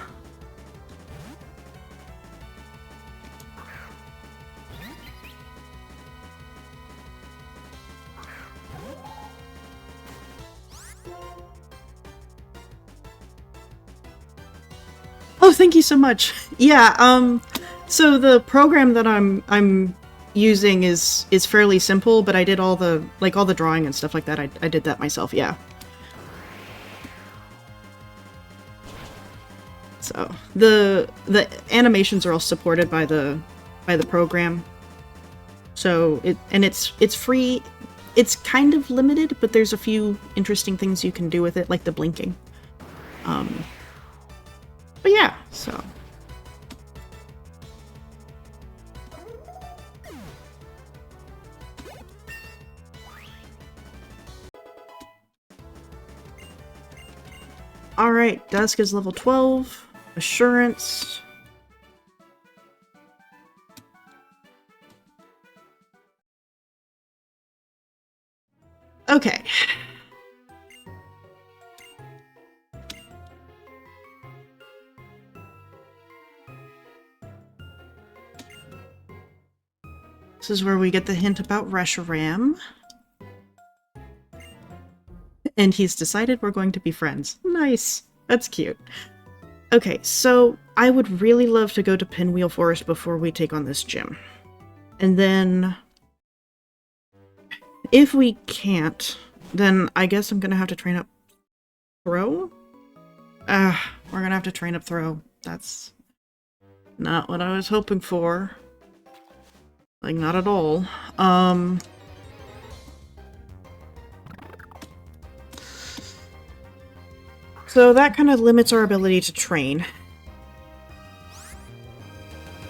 [SPEAKER 1] Oh, thank you so much. Yeah, so the program that I'm using is fairly simple, but I did all the drawing and stuff like that. I did that myself, yeah. So the animations are all supported by the program. So it's free. It's kind of limited, but there's a few interesting things you can do with it, like the blinking. But yeah, so. Alright, Dusk is level 12. Assurance. Okay. This is where we get the hint about Reshiram. And he's decided we're going to be friends. Nice. That's cute. Okay, so I would really love to go to Pinwheel Forest before we take on this gym. And then If we can't, then I guess I'm gonna have to train up throw? We're gonna have to train up throw. That's not what I was hoping for. Like, not at all. So that kind of limits our ability to train.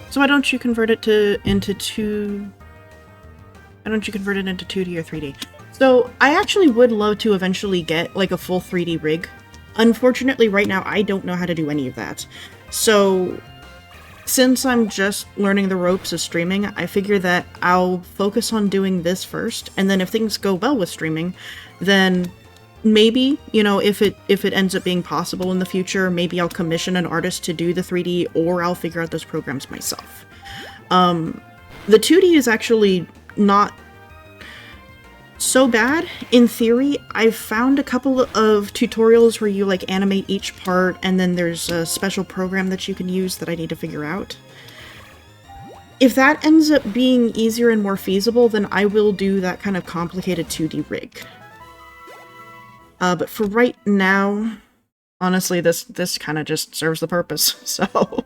[SPEAKER 1] So why don't you convert it into 2... Why don't you convert it into 2D or 3D? So I actually would love to eventually get like a full 3D rig. Unfortunately, right now I don't know how to do any of that. So since I'm just learning the ropes of streaming, I figure that I'll focus on doing this first, and then if things go well with streaming, then maybe, you know, if it ends up being possible in the future, maybe I'll commission an artist to do the 3D, or I'll figure out those programs myself. The 2D is actually not so bad. In theory, I've found a couple of tutorials where you like animate each part, and then there's a special program that you can use that I need to figure out. If that ends up being easier and more feasible, then I will do that kind of complicated 2D rig. But for right now, honestly, this kind of just serves the purpose, so...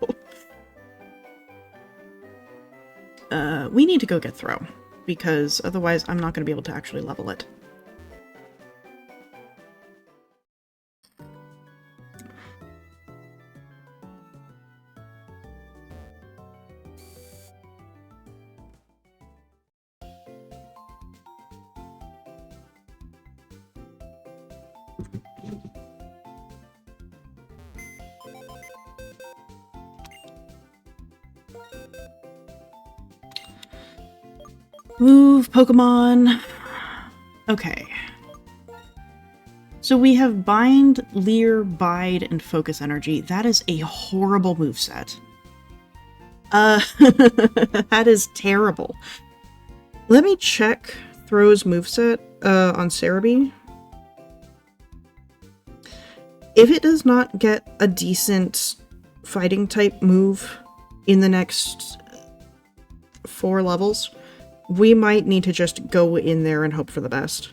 [SPEAKER 1] we need to go get throw, because otherwise I'm not going to be able to actually level it. Move, Pokemon. Okay. So we have Bind, Leer, Bide, and Focus Energy. That is a horrible moveset. That is terrible. Let me check Throw's moveset on Cerebi. If it does not get a decent fighting type move in the next 4 levels, we might need to just go in there and hope for the best.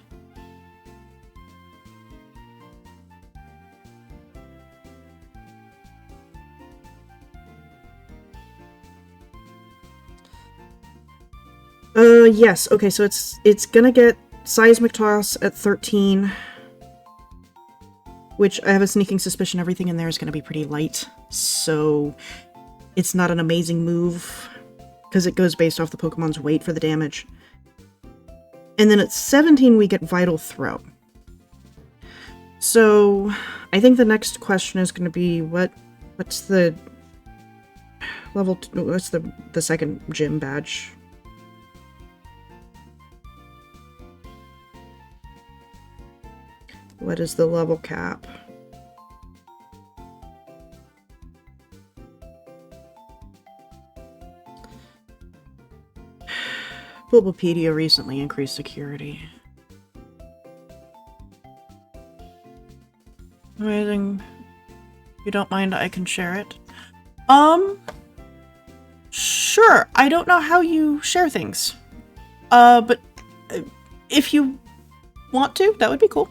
[SPEAKER 1] Yes. Okay, so it's gonna get Seismic Toss at 13, which I have a sneaking suspicion everything in there is gonna be pretty light, so it's not an amazing move, because it goes based off the Pokemon's weight for the damage. And then at 17, we get Vital Throw. So I think the next question is going to be what's the level? What's the second gym badge? What is the level cap? Bulbapedia recently increased security. Amazing. If you don't mind, I can share it. Sure. I don't know how you share things. But if you want to, that would be cool.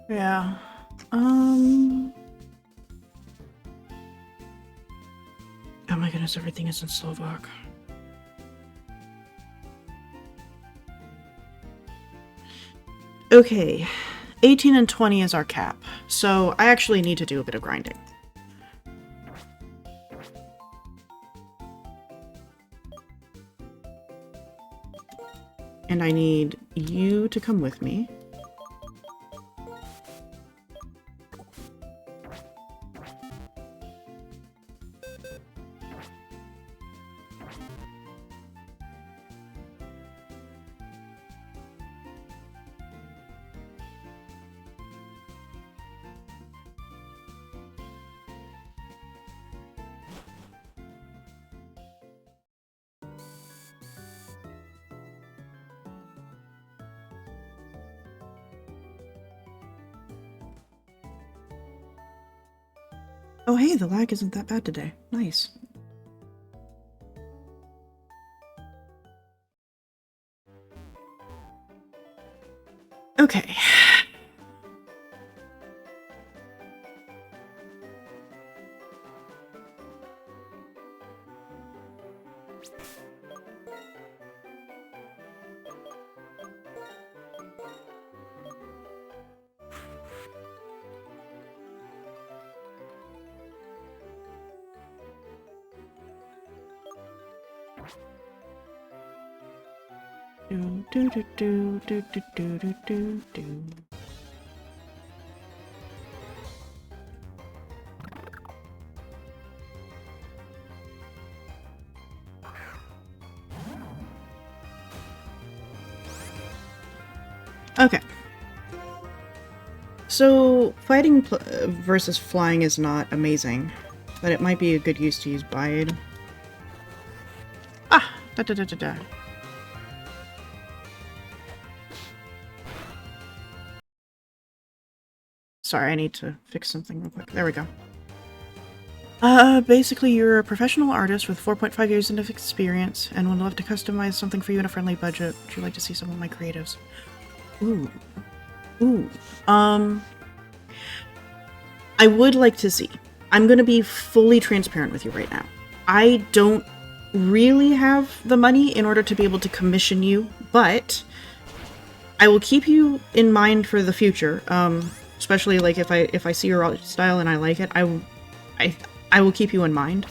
[SPEAKER 1] Yeah. Oh my goodness, everything is in Slovak. Okay. 18 and 20 is our cap, so I actually need to do a bit of grinding. And I need you to come with me. Oh hey, the lag isn't that bad today. Nice. Okay. Do do do do do do do do do. Okay. So, fighting versus flying is not amazing, but it might be a good use to use Bide. Ah! Da da da da da. Sorry, I need to fix something real quick. There we go. Basically, you're a professional artist with 4.5 years of experience and would love to customize something for you in a friendly budget. Would you like to see some of my creatives? Ooh. Ooh. I would like to see. I'm gonna be fully transparent with you right now. I don't really have the money in order to be able to commission you, but I will keep you in mind for the future. Especially like if I see your art style and I like it, I will keep you in mind.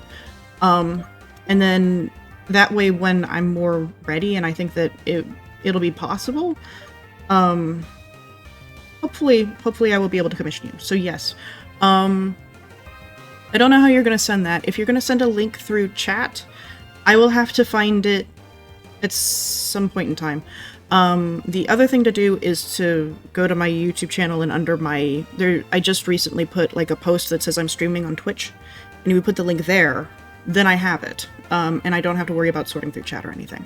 [SPEAKER 1] And then that way when I'm more ready and I think that it'll be possible, hopefully I will be able to commission you. So yes. I don't know how you're going to send that. If you're going to send a link through chat, I will have to find it at some point in time. The other thing to do is to go to my YouTube channel and under my... I just recently put like a post that says I'm streaming on Twitch. And if you put the link there, then I have it. And I don't have to worry about sorting through chat or anything.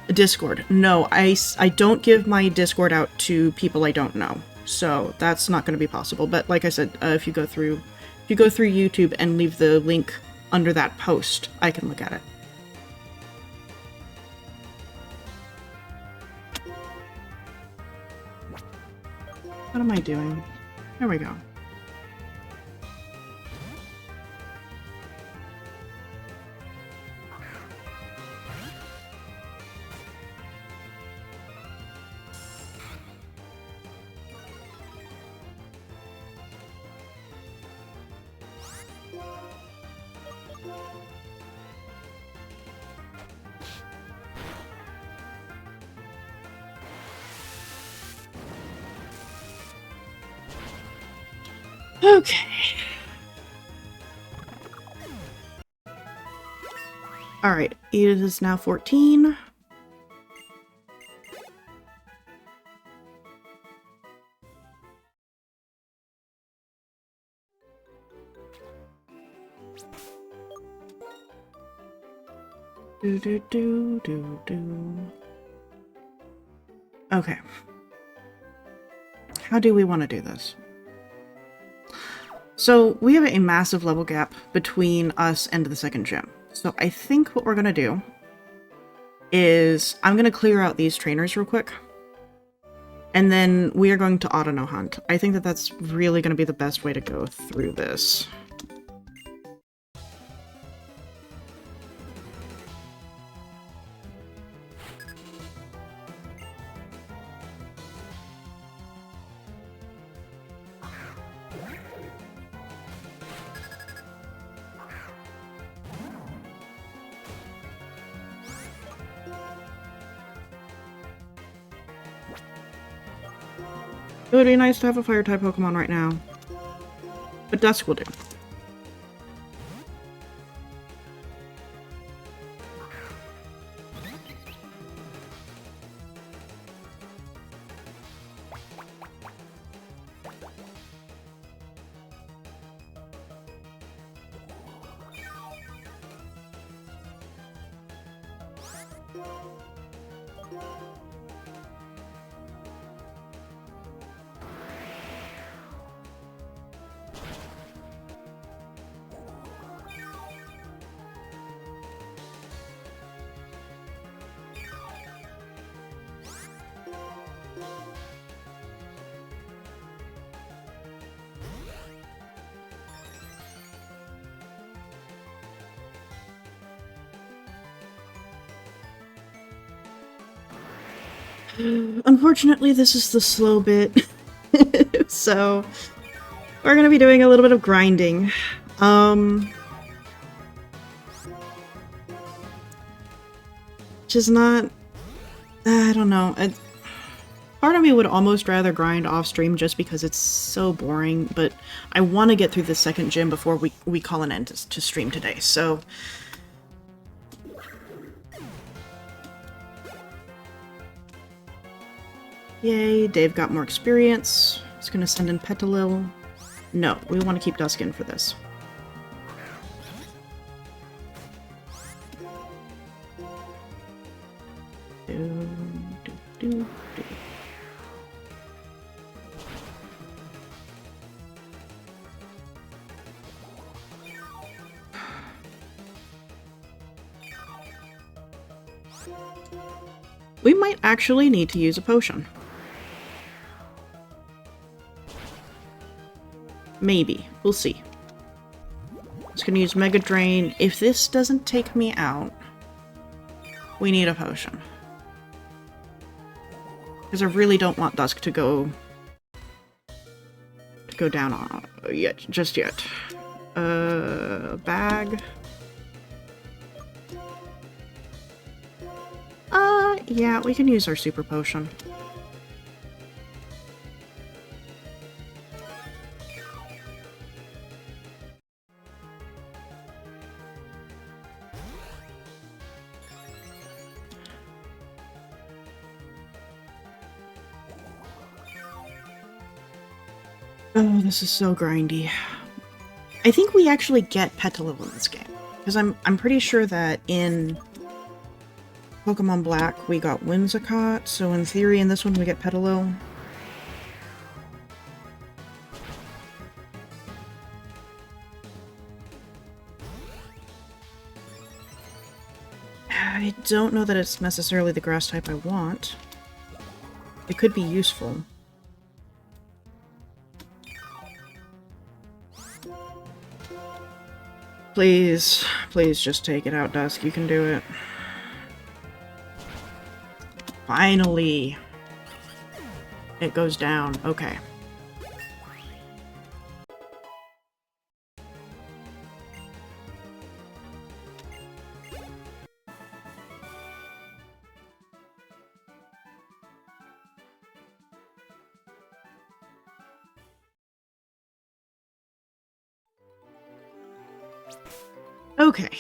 [SPEAKER 1] Discord. No, I don't give my Discord out to people I don't know. So that's not going to be possible. But like I said, if you go through YouTube and leave the link under that post, I can look at it. What am I doing? There we go. Okay. Alright, it is now 14. Do do do do do. Okay. How do we want to do this? So we have a massive level gap between us and the second gym. So I think what we're going to do is I'm going to clear out these trainers real quick. And then we are going to auto-no hunt. I think that that's really going to be the best way to go through this. It would be nice to have a fire-type Pokemon right now. But Dusk will do. Unfortunately, this is the slow bit. So, we're gonna be doing a little bit of grinding. Which is not... I don't know. Part of me would almost rather grind off stream just because it's so boring, but I want to get through the second gym before we call an end to stream today, so... Yay, Dave got more experience. He's gonna send in Petalil. No, we want to keep Dusk in for this. We might actually need to use a potion. Maybe. We'll see. Just gonna use Mega Drain. If this doesn't take me out, we need a potion. Because I really don't want Dusk to go down on just yet. Bag. Yeah, we can use our super potion. Oh, this is so grindy. I think we actually get Petalil in this game. Because I'm pretty sure that in Pokemon Black we got Whimsicott, so in theory in this one we get Petalil. I don't know that it's necessarily the grass type I want. It could be useful. Please, please just take it out, Dusk. You can do it. Finally! It goes down. Okay. Okay.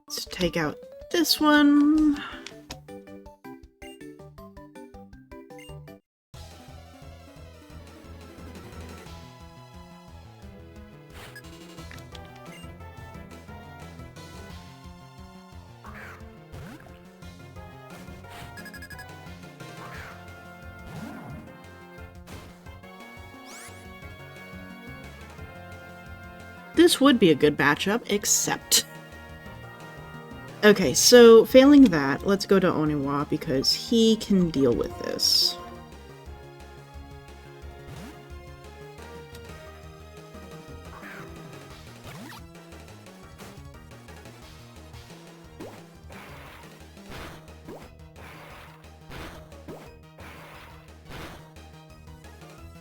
[SPEAKER 1] Let's take out this one. This would be a good matchup, except... Okay, so failing that, let's go to Oniwa because he can deal with this.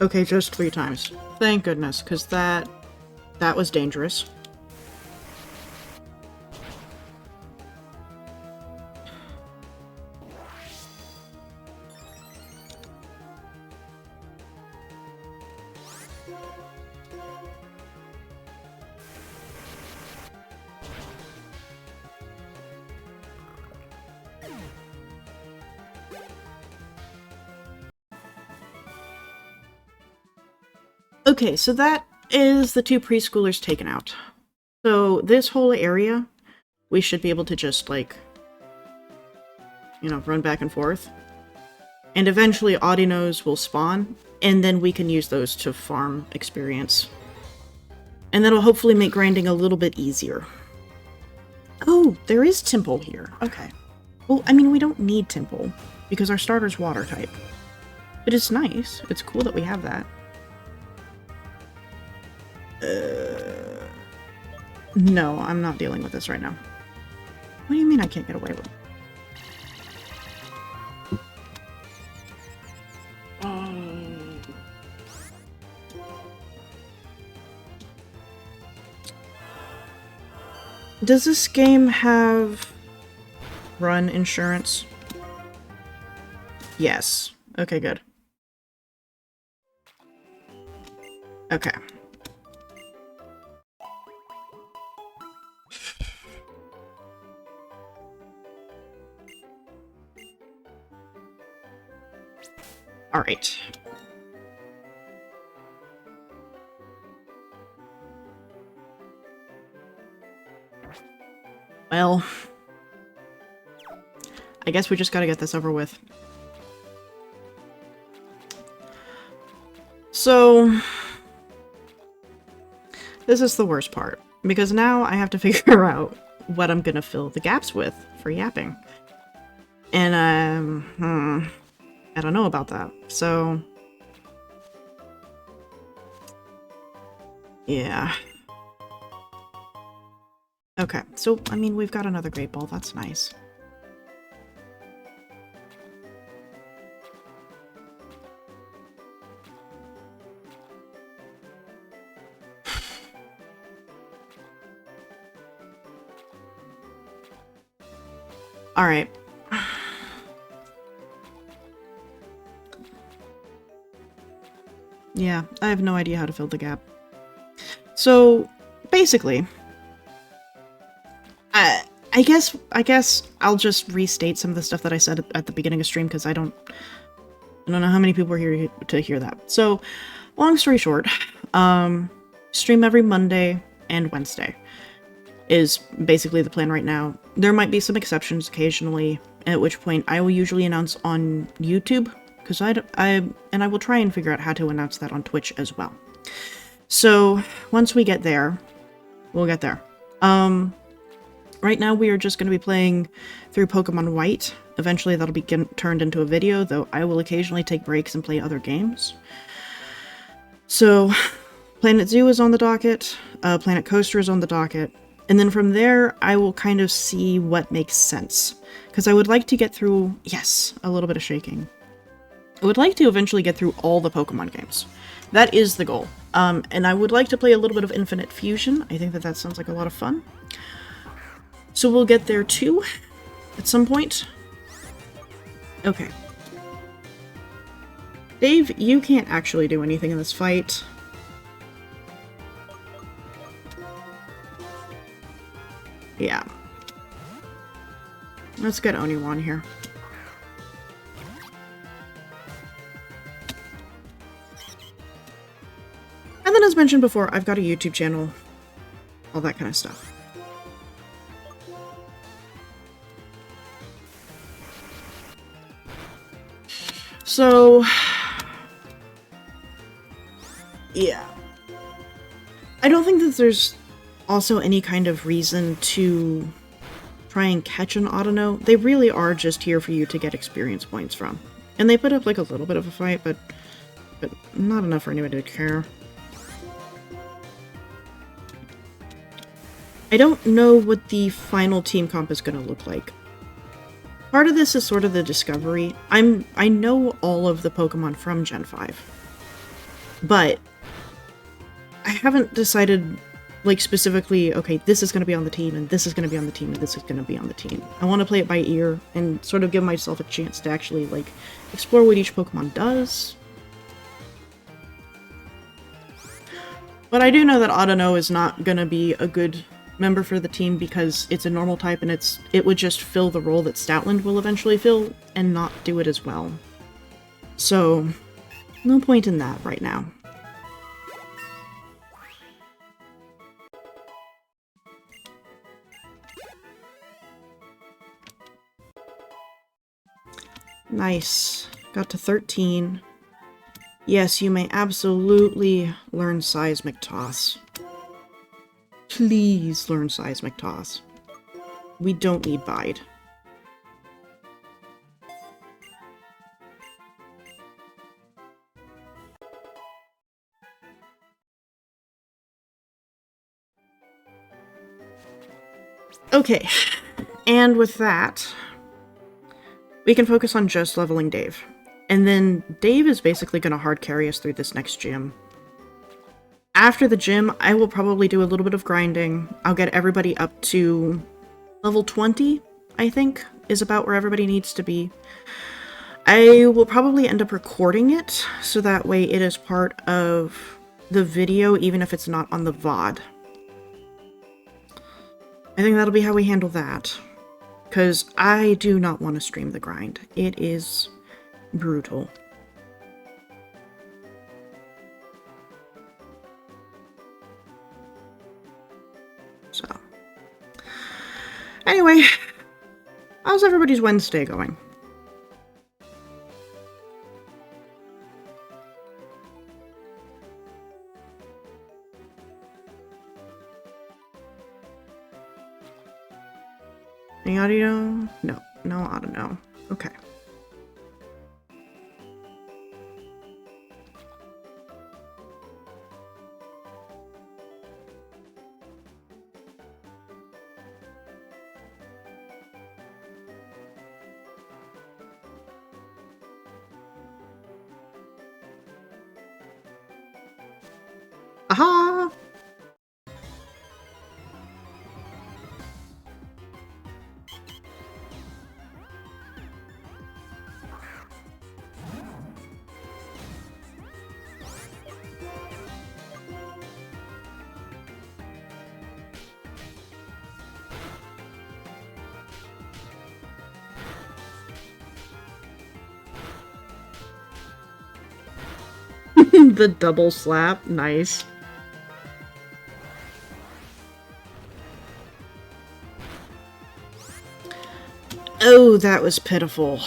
[SPEAKER 1] Okay, just 3 times. Thank goodness, because that was dangerous. Okay, so that is the 2 preschoolers taken out. So this whole area, we should be able to just, like, you know, run back and forth. And eventually Audinos will spawn, and then we can use those to farm experience. And that'll hopefully make grinding a little bit easier. Oh, there is Temple here. Okay. Well, I mean, we don't need Temple, because our starter's water type. But it's nice. It's cool that we have that. No, I'm not dealing with this right now. What do you mean I can't get away with it? Does this game have run insurance? Yes. Okay, good. Okay. All right. Well, I guess we just gotta get this over with. So, this is the worst part, because now I have to figure out what I'm gonna fill the gaps with for yapping. And, I don't know about that, so... yeah. Okay, so, I mean, we've got another Great Ball, that's nice. Alright. Yeah, I have no idea how to fill the gap. So, basically... I guess I'll just restate some of the stuff that I said at the beginning of stream, because I don't know how many people are here to hear that. So, long story short, stream every Monday and Wednesday is basically the plan right now. There might be some exceptions occasionally, at which point I will usually announce on YouTube, because I will try and figure out how to announce that on Twitch as well. So, once we get there, we'll get there. Right now we are just going to be playing through Pokemon White. Eventually that'll be turned into a video, though I will occasionally take breaks and play other games. So, Planet Zoo is on the docket, Planet Coaster is on the docket, and then from there I will kind of see what makes sense. Because I would like to get through... yes, a little bit of shaking. I would like to eventually get through all the Pokemon games. That is the goal. And I would like to play a little bit of Infinite Fusion. I think that sounds like a lot of fun. So we'll get there too, at some point. Okay. Dave, you can't actually do anything in this fight. Yeah. Let's get Oniwan here. And then as mentioned before, I've got a YouTube channel. All that kind of stuff. So, yeah. I don't think that there's also any kind of reason to try and catch an Audino. They really are just here for you to get experience points from. And they put up like a little bit of a fight, but not enough for anybody to care. I don't know what the final team comp is going to look like. Part of this is sort of the discovery. I know all of the Pokemon from Gen 5. But I haven't decided, like, specifically, okay, this is going to be on the team, and this is going to be on the team, and this is going to be on the team. I want to play it by ear, and sort of give myself a chance to actually, like, explore what each Pokemon does. But I do know that Audino is not gonna be a good member for the team because it's a normal type and it would just fill the role that Stoutland will eventually fill and not do it as well. So, no point in that right now. Nice. Got to 13. Yes, you may absolutely learn Seismic Toss. Please learn Seismic Toss. We don't need Bide. Okay, and with that, we can focus on just leveling Dave. And then Dave is basically going to hard carry us through this next gym. After the gym, I will probably do a little bit of grinding. I'll get everybody up to level 20, I think, is about where everybody needs to be. I will probably end up recording it, so that way it is part of the video, even if it's not on the VOD. I think that'll be how we handle that. Because I do not want to stream the grind. It is brutal. So. Anyway, how's everybody's Wednesday going? Any audio? No. No audio. Okay. Aha! The double slap, nice. Oh, that was pitiful.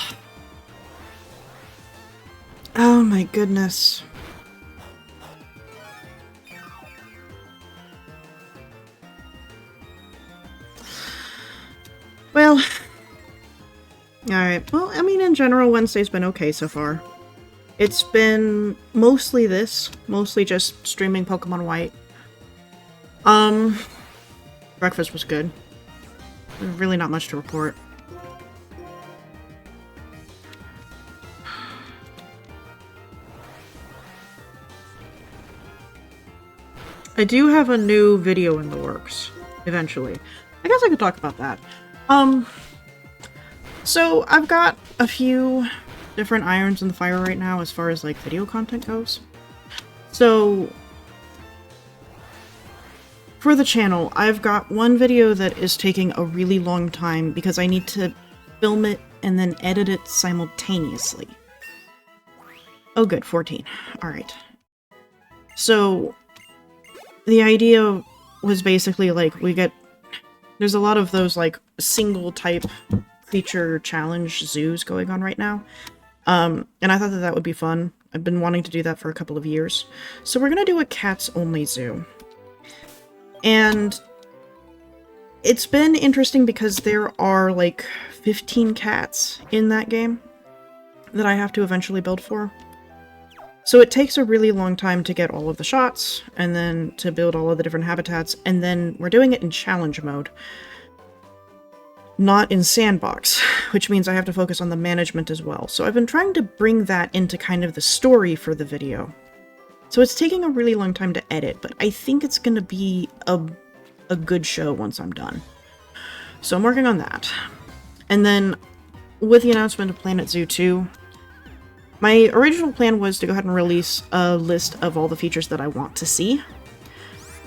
[SPEAKER 1] Oh my goodness. Well, alright. Well, I mean, in general, Wednesday's been okay so far. It's been mostly mostly just streaming Pokemon White. Breakfast was good. Really not much to report. I do have a new video in the works, eventually. I guess I could talk about that. So I've got a few different irons in the fire right now as far as like video content goes. So for the channel, I've got one video that is taking a really long time because I need to film it and then edit it simultaneously. Oh good, 14. Alright. So the idea was basically like there's a lot of those like single type creature challenge zoos going on right now. And I thought that that would be fun. I've been wanting to do that for a couple of years. So we're gonna do a cats only zoo. And it's been interesting because there are like 15 cats in that game that I have to eventually build for. So it takes a really long time to get all of the shots, and then to build all of the different habitats, and then we're doing it in challenge mode. Not in sandbox, which means I have to focus on the management as well. So I've been trying to bring that into kind of the story for the video. So it's taking a really long time to edit, but I think it's going to be a good show once I'm done. So I'm working on that. And then with the announcement of Planet Zoo 2, my original plan was to go ahead and release a list of all the features that I want to see.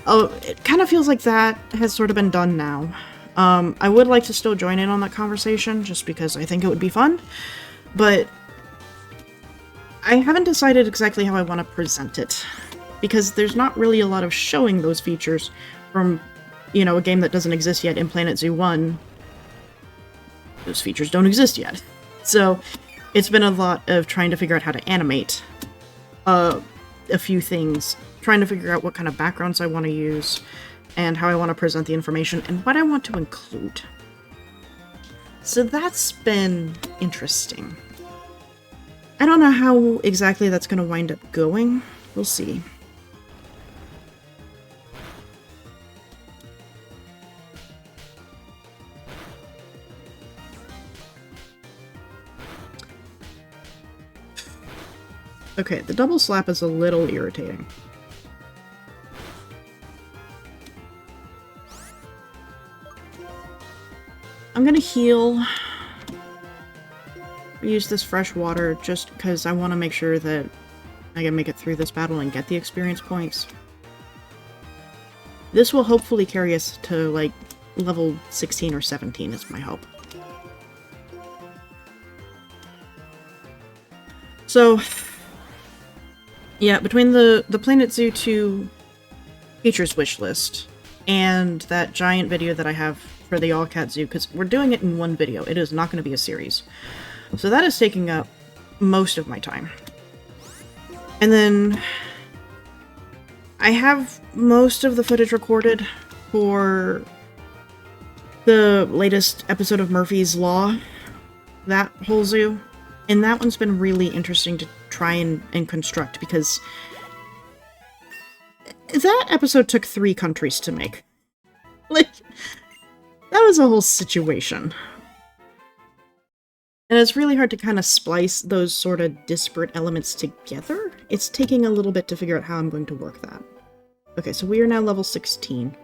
[SPEAKER 1] Oh, it kind of feels like that has sort of been done now. I would like to still join in on that conversation, just because I think it would be fun, but I haven't decided exactly how I want to present it, because there's not really a lot of showing those features from, you know, a game that doesn't exist yet in Planet Zoo 1. Those features don't exist yet. So it's been a lot of trying to figure out how to animate a few things, trying to figure out what kind of backgrounds I want to use, and how I want to present the information, and what I want to include. So that's been interesting. I don't know how exactly that's going to wind up going. We'll see. Okay, the double slap is a little irritating. I'm gonna heal. Use this fresh water just because I want to make sure that I can make it through this battle and get the experience points. This will hopefully carry us to, like, level 16 or 17 is my hope. So, yeah, between the Planet Zoo 2 features wish list and that giant video that I have for the All Cat Zoo, because we're doing it in one video, it is not going to be a series. So that is taking up most of my time. And then I have most of the footage recorded for the latest episode of Murphy's Law, that whole zoo. And that one's been really interesting to try and construct, because that episode took 3 countries to make. Like, that was a whole situation. And it's really hard to kind of splice those sort of disparate elements together. It's taking a little bit to figure out how I'm going to work that. Okay, so we are now level 16.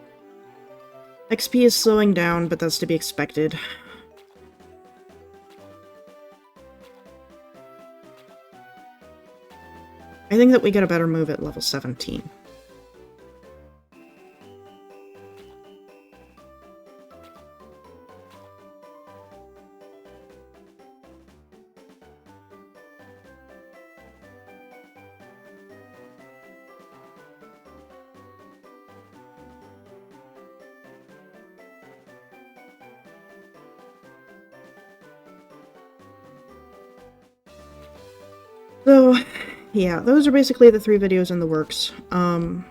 [SPEAKER 1] XP is slowing down, but that's to be expected. I think that we get a better move at level 17. So, yeah, those are basically the 3 videos in the works. I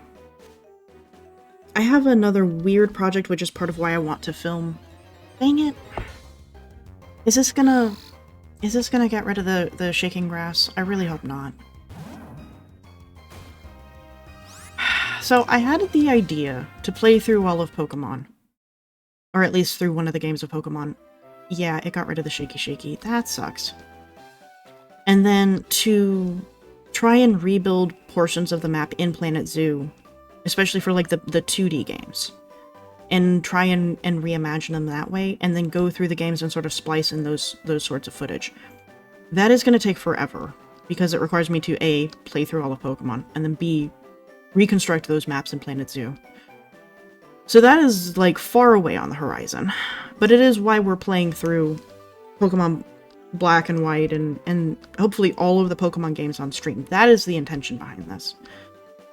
[SPEAKER 1] have another weird project, which is part of why I want to film. Dang it. Is this gonna get rid of the shaking grass? I really hope not. So, I had the idea to play through all of Pokemon. Or at least through one of the games of Pokemon. Yeah, it got rid of the shaky. That sucks. And then to try and rebuild portions of the map in Planet Zoo, especially for, like, the 2D games, and try and reimagine them that way, and then go through the games and sort of splice in those sorts of footage. That is going to take forever, because it requires me to A, play through all of Pokemon, and then B, reconstruct those maps in Planet Zoo. So that is, like, far away on the horizon, but it is why we're playing through Pokemon Black and White and hopefully all of the Pokemon games on stream. That is the intention behind this.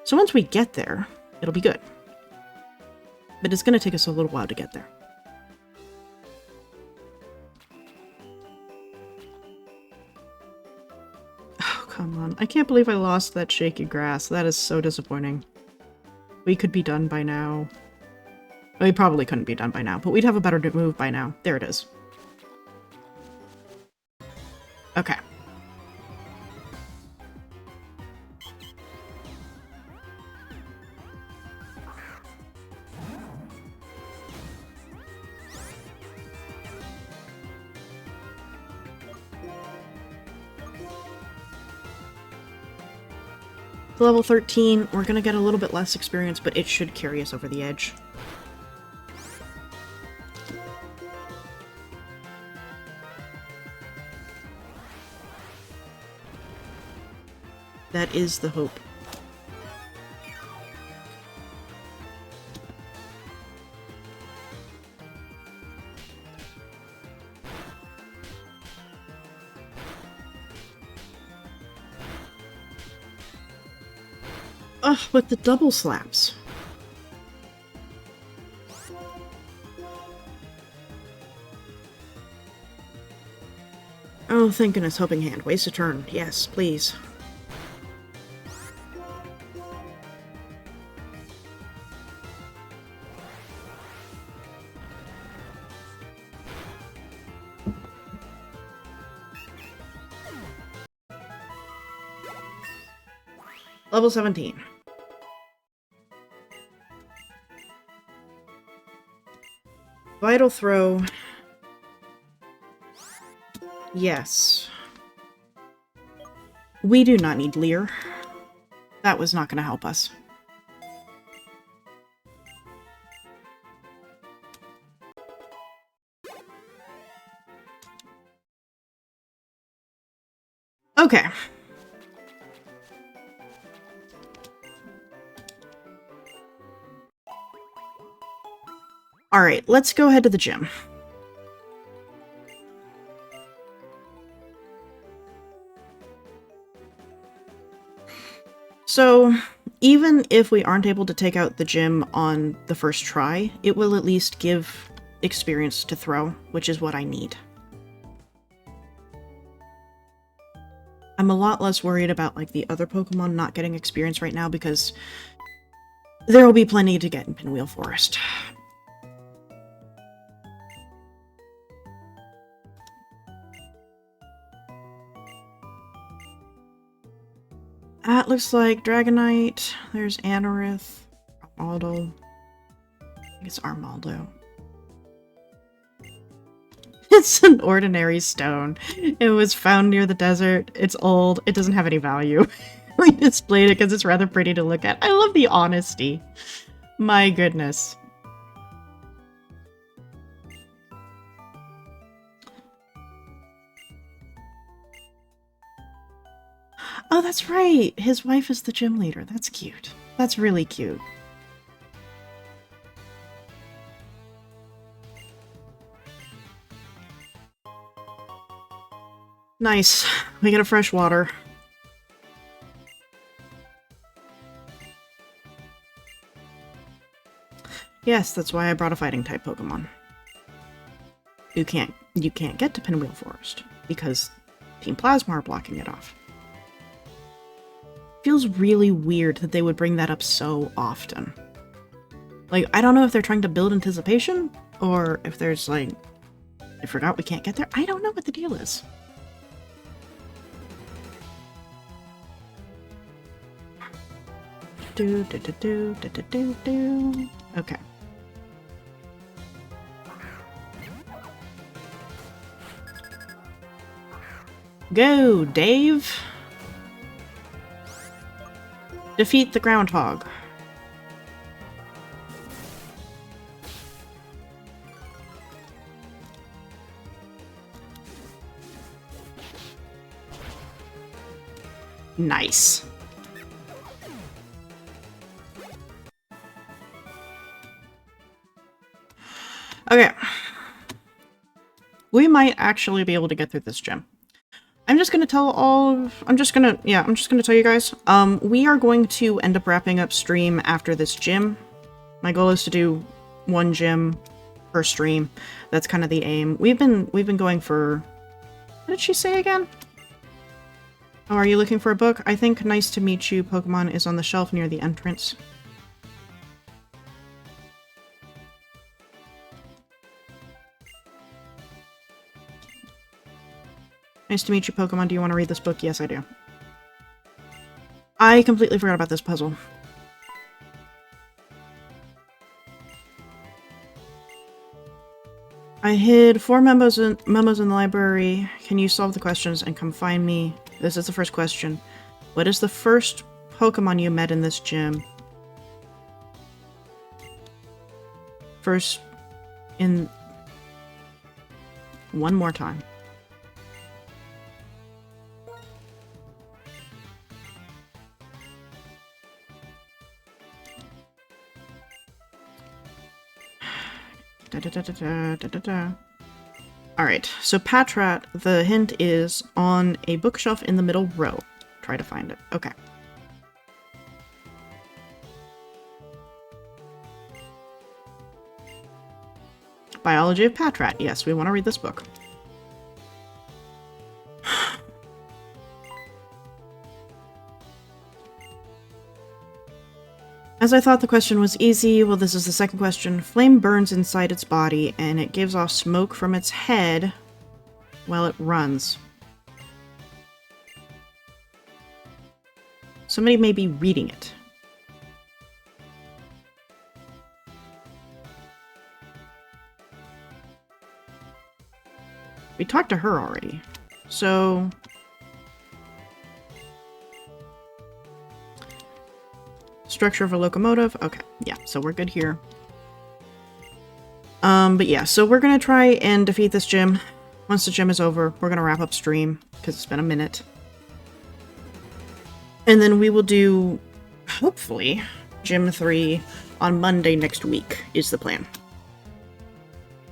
[SPEAKER 1] So once we get there, it'll be good. But it's going to take us a little while to get there. Oh, come on. I can't believe I lost that shaky grass. That is so disappointing. We could be done by now. We probably couldn't be done by now, but we'd have a better move by now. There it is. Okay. Level 13, we're gonna get a little bit less experience, but it should carry us over the edge. That is the hope. Ugh, with the double slaps. Oh, thank goodness, Helping Hand. Waste a turn. Yes, please. Level 17. Vital Throw. Yes. We do not need Leer. That was not going to help us. Okay. Alright, let's go ahead to the gym. So, even if we aren't able to take out the gym on the first try, it will at least give experience to throw, which is what I need. I'm a lot less worried about, like, the other Pokemon not getting experience right now because there will be plenty to get in Pinwheel Forest. That looks like Dragonite. There's Anorith. Armaldo. I think it's Armaldo. It's an ordinary stone. It was found near the desert. It's old. It doesn't have any value. We displayed it because it's rather pretty to look at. I love the honesty. My goodness. Oh, that's right! His wife is the gym leader. That's cute. That's really cute. Nice. We get a fresh water. Yes, that's why I brought a fighting type Pokemon. You can't get to Pinwheel Forest because Team Plasma are blocking it off. Feels really weird that they would bring that up so often. Like, I don't know if they're trying to build anticipation, or if there's like, I forgot we can't get there. I don't know what the deal is. Okay. Go, Dave! Defeat the groundhog. Nice. Okay. We might actually be able to get through this gym. I'm just gonna tell you guys, we are going to end up wrapping up stream after this gym. My goal is to do one gym per stream. That's kind of the aim. We've been going for, what did she say again? Oh, are you looking for a book? I think Nice to Meet You Pokemon is on the shelf near the entrance. Nice to meet you, Pokemon. Do you want to read this book? Yes, I do. I completely forgot about this puzzle. I hid 4 memos in the library. Can you solve the questions and come find me? This is the first question. What is the first Pokemon you met in this gym? First in... One more time. Alright, so Patrat, the hint is on a bookshelf in the middle row. Try to find it. Okay. Biology of Patrat. Yes, we want to read this book. As I thought the question was easy, well, this is the second question. Flame burns inside its body, and it gives off smoke from its head while it runs. Somebody may be reading it. We talked to her already, so... Structure of a locomotive. Okay, yeah, so we're good here. But yeah, so we're gonna try and defeat this gym. Once the gym is over, we're gonna wrap up stream, because it's been a minute. And then we will do, hopefully, Gym 3 on Monday next week, is the plan.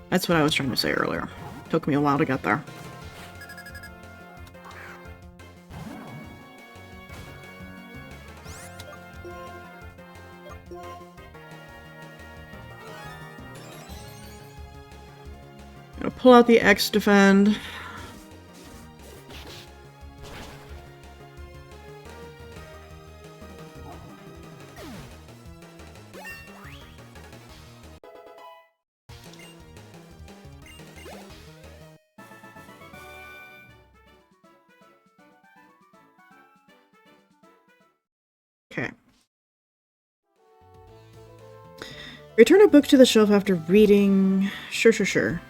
[SPEAKER 1] That's what I was trying to say earlier. Took me a while to get there. Gonna pull out the X defend. Okay. Return a book to the shelf after reading. Sure.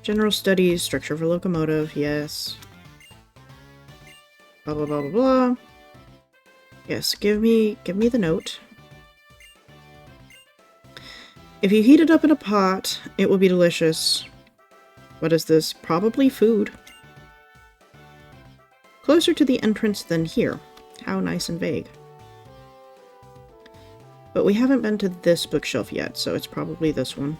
[SPEAKER 1] General studies, structure of a locomotive, yes. Blah blah blah blah blah. Yes, give me the note. If you heat it up in a pot, it will be delicious. What is this? Probably food. Closer to the entrance than here. How nice and vague. But we haven't been to this bookshelf yet, so it's probably this one.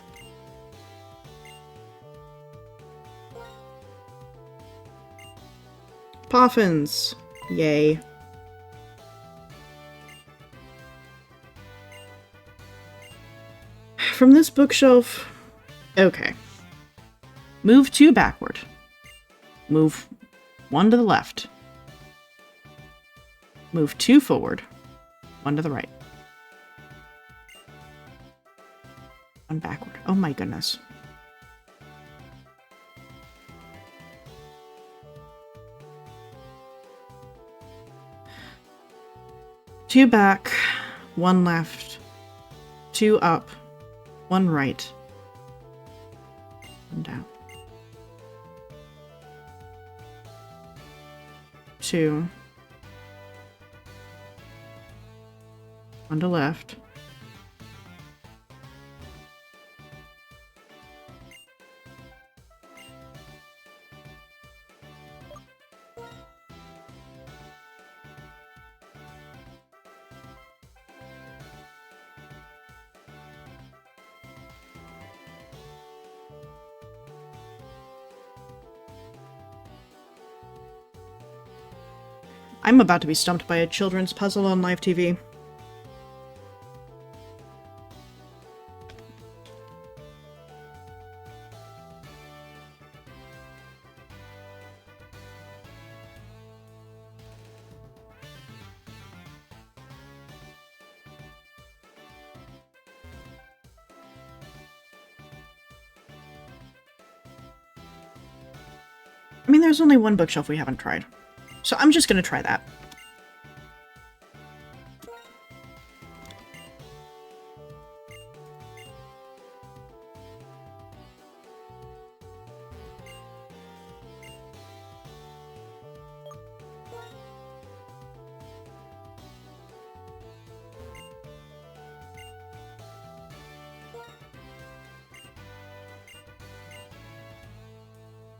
[SPEAKER 1] Poffins! Yay. From this bookshelf... Okay. Move 2 backward. Move 1 to the left. Move 2 forward. 1 to the right. 1 backward. Oh my goodness. Two back, 1 left, 2 up, 1 right, 1 down. 2. 1 to left. I'm about to be stumped by a children's puzzle on live TV. I mean, there's only 1 bookshelf we haven't tried. So I'm just gonna try that.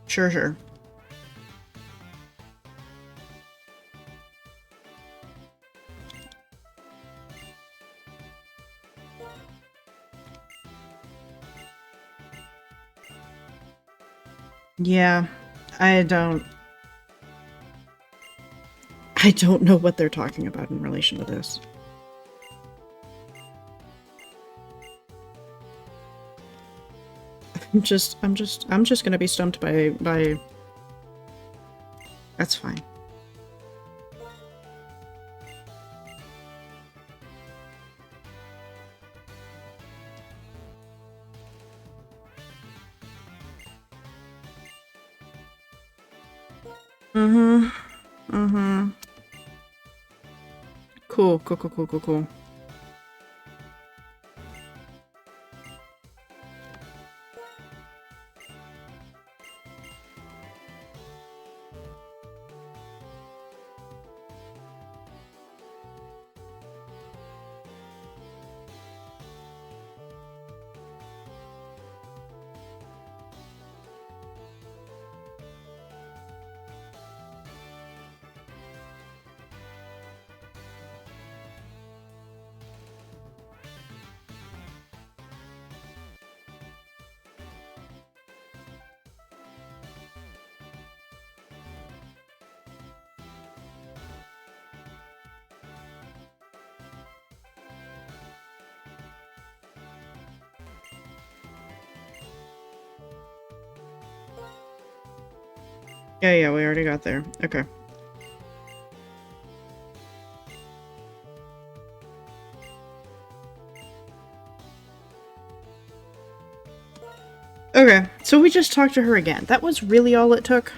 [SPEAKER 1] Sure. Yeah, I don't know what they're talking about in relation to this. I'm just gonna be stumped by... That's fine. Mm-hmm. Mm-hmm. Cool, cool, cool, cool, cool, cool. Yeah, we already got there. Okay. Okay, so we just talked to her again. That was really all it took?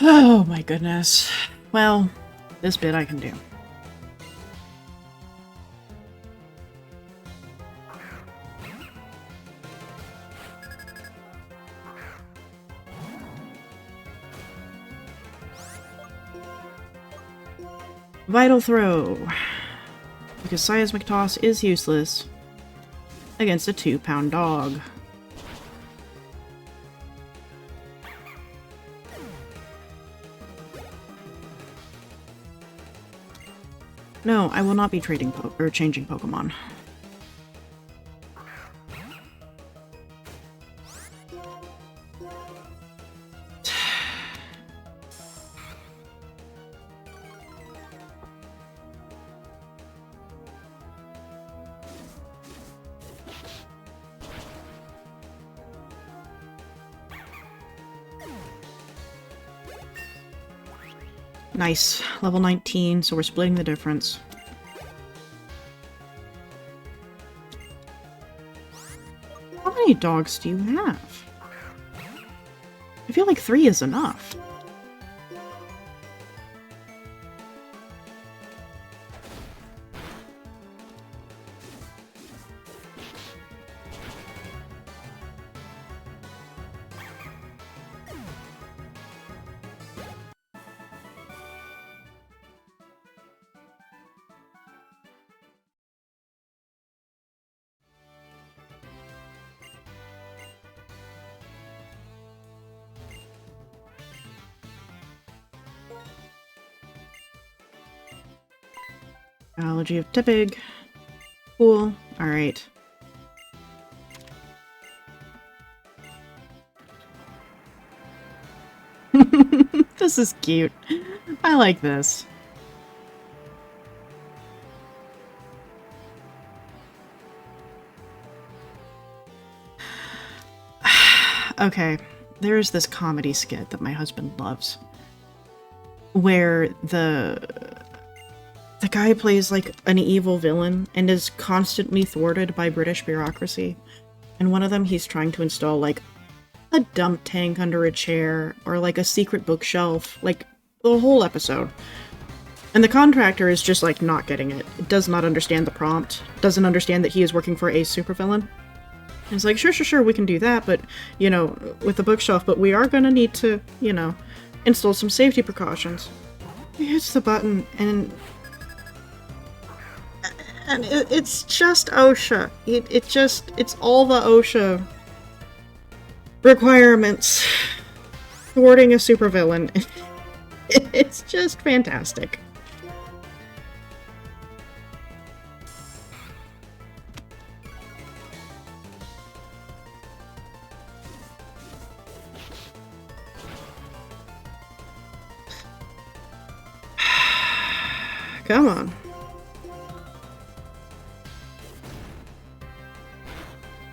[SPEAKER 1] Oh my goodness. Well, this bit I can do. Vital throw. Because seismic toss is useless against a 2-pound dog. No, I will not be trading or changing Pokemon. Nice. Level 19, so we're splitting the difference. How many dogs do you have? I feel like 3 is enough. Biology of Tippig. Cool. Alright. This is cute. I like this. Okay, there's this comedy skit that my husband loves, where the guy plays like an evil villain and is constantly thwarted by British bureaucracy. And one of them, he's trying to install like a dump tank under a chair or like a secret bookshelf, like the whole episode. And the contractor is just like not getting it. It does not understand the prompt, doesn't understand that he is working for a supervillain. It's like, sure, we can do that, but, you know, with the bookshelf, but we are gonna need to, you know, install some safety precautions. He hits the button, and it's just OSHA. It's all the OSHA requirements. Thwarting a supervillain. It's just fantastic. Come on.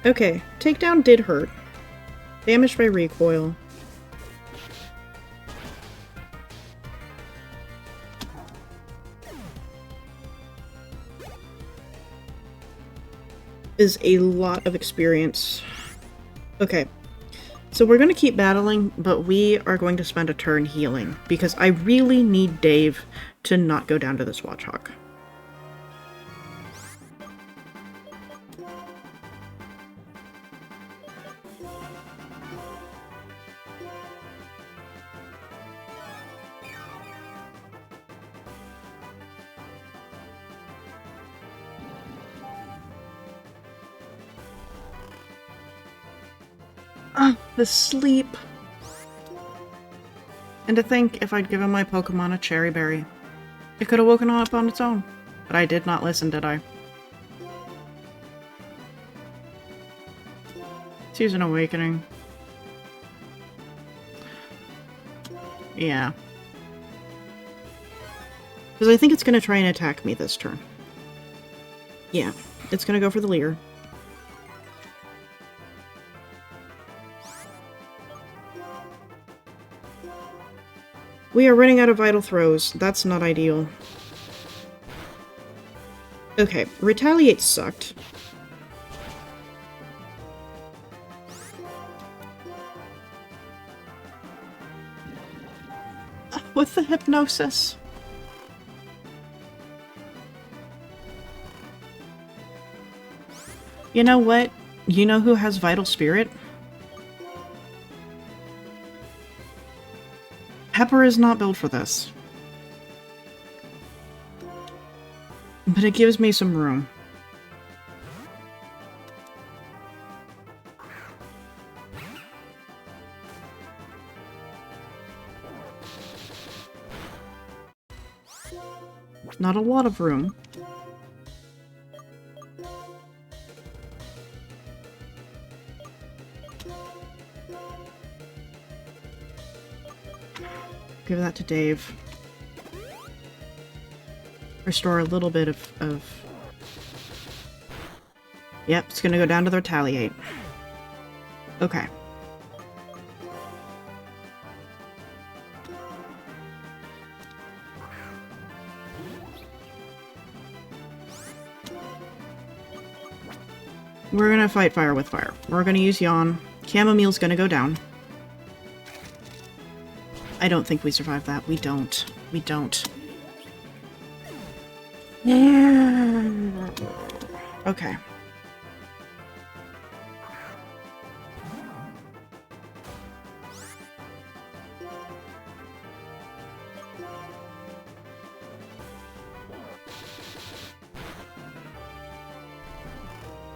[SPEAKER 1] Okay, takedown did hurt. Damaged by recoil. Is a lot of experience. Okay. So we're going to keep battling, but we are going to spend a turn healing, because I really need Dave to not go down to this Watchhawk. Ah, the sleep. And to think, if I'd given my Pokemon a Cherry Berry, it could have woken up on its own. But I did not listen, did I? Season Awakening. Yeah. Because I think it's going to try and attack me this turn. Yeah, it's going to go for the Leer. We are running out of Vital Throws. That's not ideal. Okay, Retaliate sucked. With the Hypnosis. You know what? You know who has Vital Spirit? Pepper is not built for this. But it gives me some room. Not a lot of room. Give that to Dave. Restore a little bit of... Yep, it's gonna go down to the Retaliate. Okay. We're gonna fight fire with fire. We're gonna use Yawn. Chamomile's gonna go down. I don't think we survive that. We don't. We don't. Okay.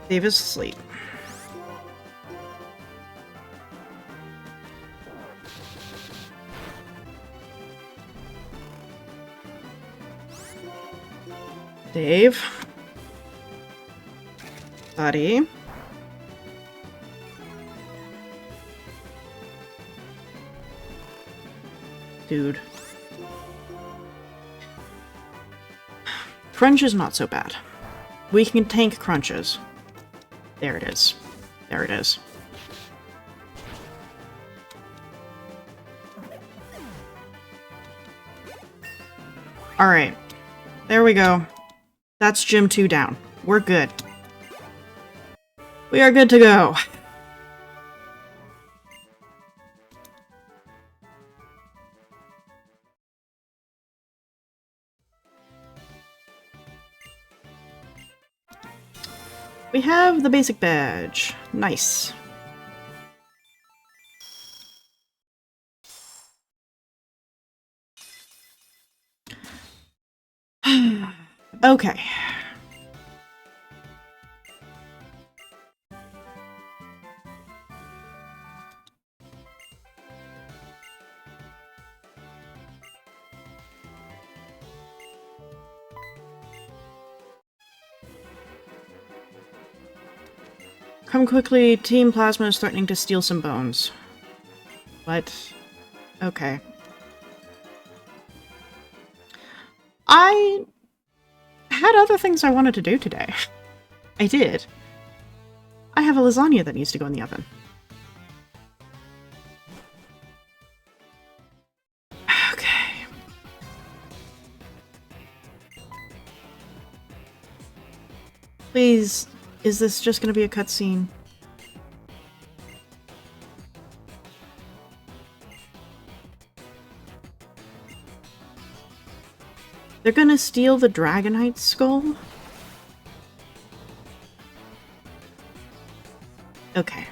[SPEAKER 1] Dave is asleep. Dave. Buddy. Dude. Crunch is not so bad. We can tank crunches. There it is. There it is. Alright. There we go. That's Gym 2 down. We're good. We are good to go. We have the basic badge. Nice. Okay. Come quickly, Team Plasma is threatening to steal some bones. What? Okay. I had other things I wanted to do today. I did. I have a lasagna that needs to go in the oven. Okay. Please, is this just gonna be a cutscene? They're gonna steal the Dragonite skull? Okay.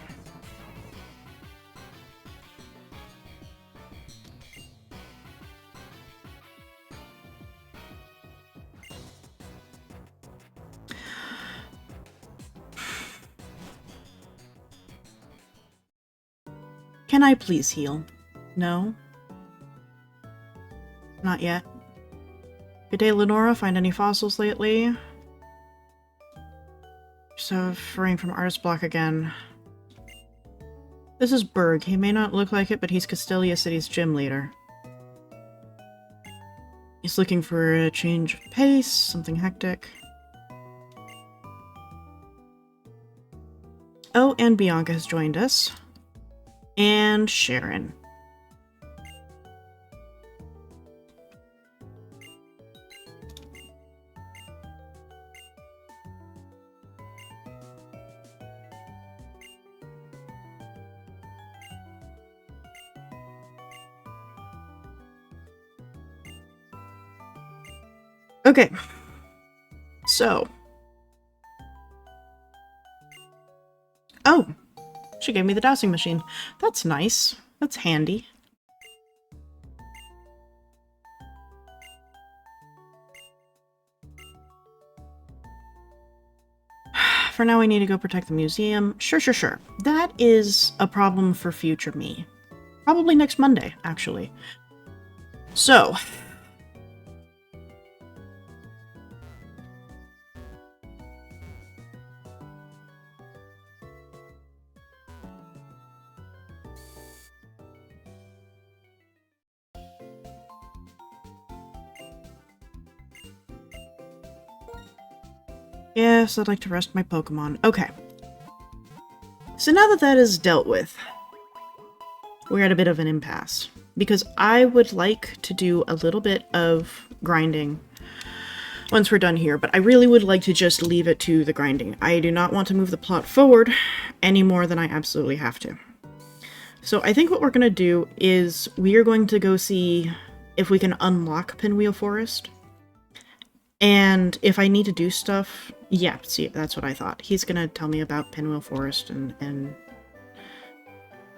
[SPEAKER 1] Can I please heal? No? Not yet. Good day, Lenora. Find any fossils lately? Suffering from artist block again. This is Berg. He may not look like it, but he's Castelia City's gym leader. He's looking for a change of pace, something hectic. Oh, and Bianca has joined us. And Sharon. Okay, so. Oh, she gave me the dowsing machine. That's nice. That's handy. For now, we need to go protect the museum. Sure. That is a problem for future me. Probably next Monday, actually. So. Yes, I'd like to rest my Pokemon. Okay. So now that that is dealt with, we're at a bit of an impasse. Because I would like to do a little bit of grinding once we're done here, but I really would like to just leave it to the grinding. I do not want to move the plot forward any more than I absolutely have to. So I think what we're going to do is we are going to go see if we can unlock Pinwheel Forest. And if I need to do stuff, yeah, see, that's what I thought. He's gonna tell me about Pinwheel Forest and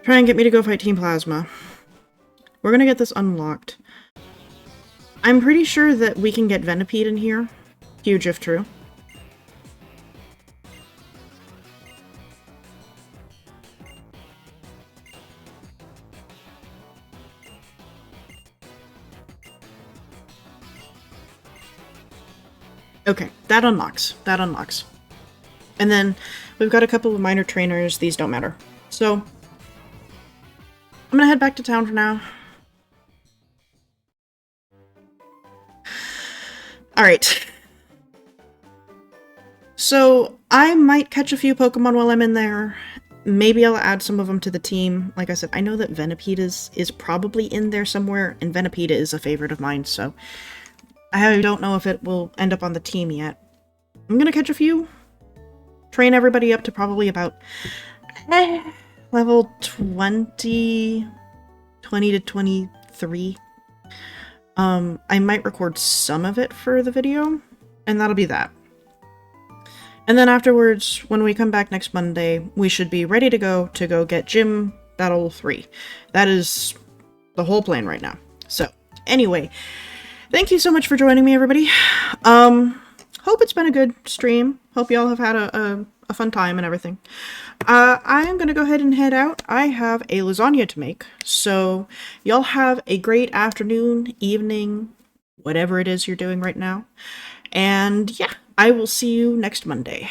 [SPEAKER 1] try and get me to go fight Team Plasma. We're gonna get this unlocked. I'm pretty sure that we can get Venipede in here. Huge if true. Okay, that unlocks. That unlocks. And then we've got a couple of minor trainers. These don't matter. So I'm gonna head back to town for now. Alright. So I might catch a few Pokemon while I'm in there. Maybe I'll add some of them to the team. Like I said, I know that Venipede is probably in there somewhere, and Venipede is a favorite of mine, so I don't know if it will end up on the team yet. I'm gonna catch a few. Train everybody up to probably about level 20 to 23. I might record some of it for the video, and that'll be that. And then afterwards, when we come back next Monday, we should be ready to go get Gym Battle 3. That is the whole plan right now. So, anyway, thank you so much for joining me, everybody. Hope it's been a good stream. Hope y'all have had a fun time and everything. I am going to go ahead and head out. I have a lasagna to make, so y'all have a great afternoon, evening, whatever it is you're doing right now. And yeah, I will see you next Monday.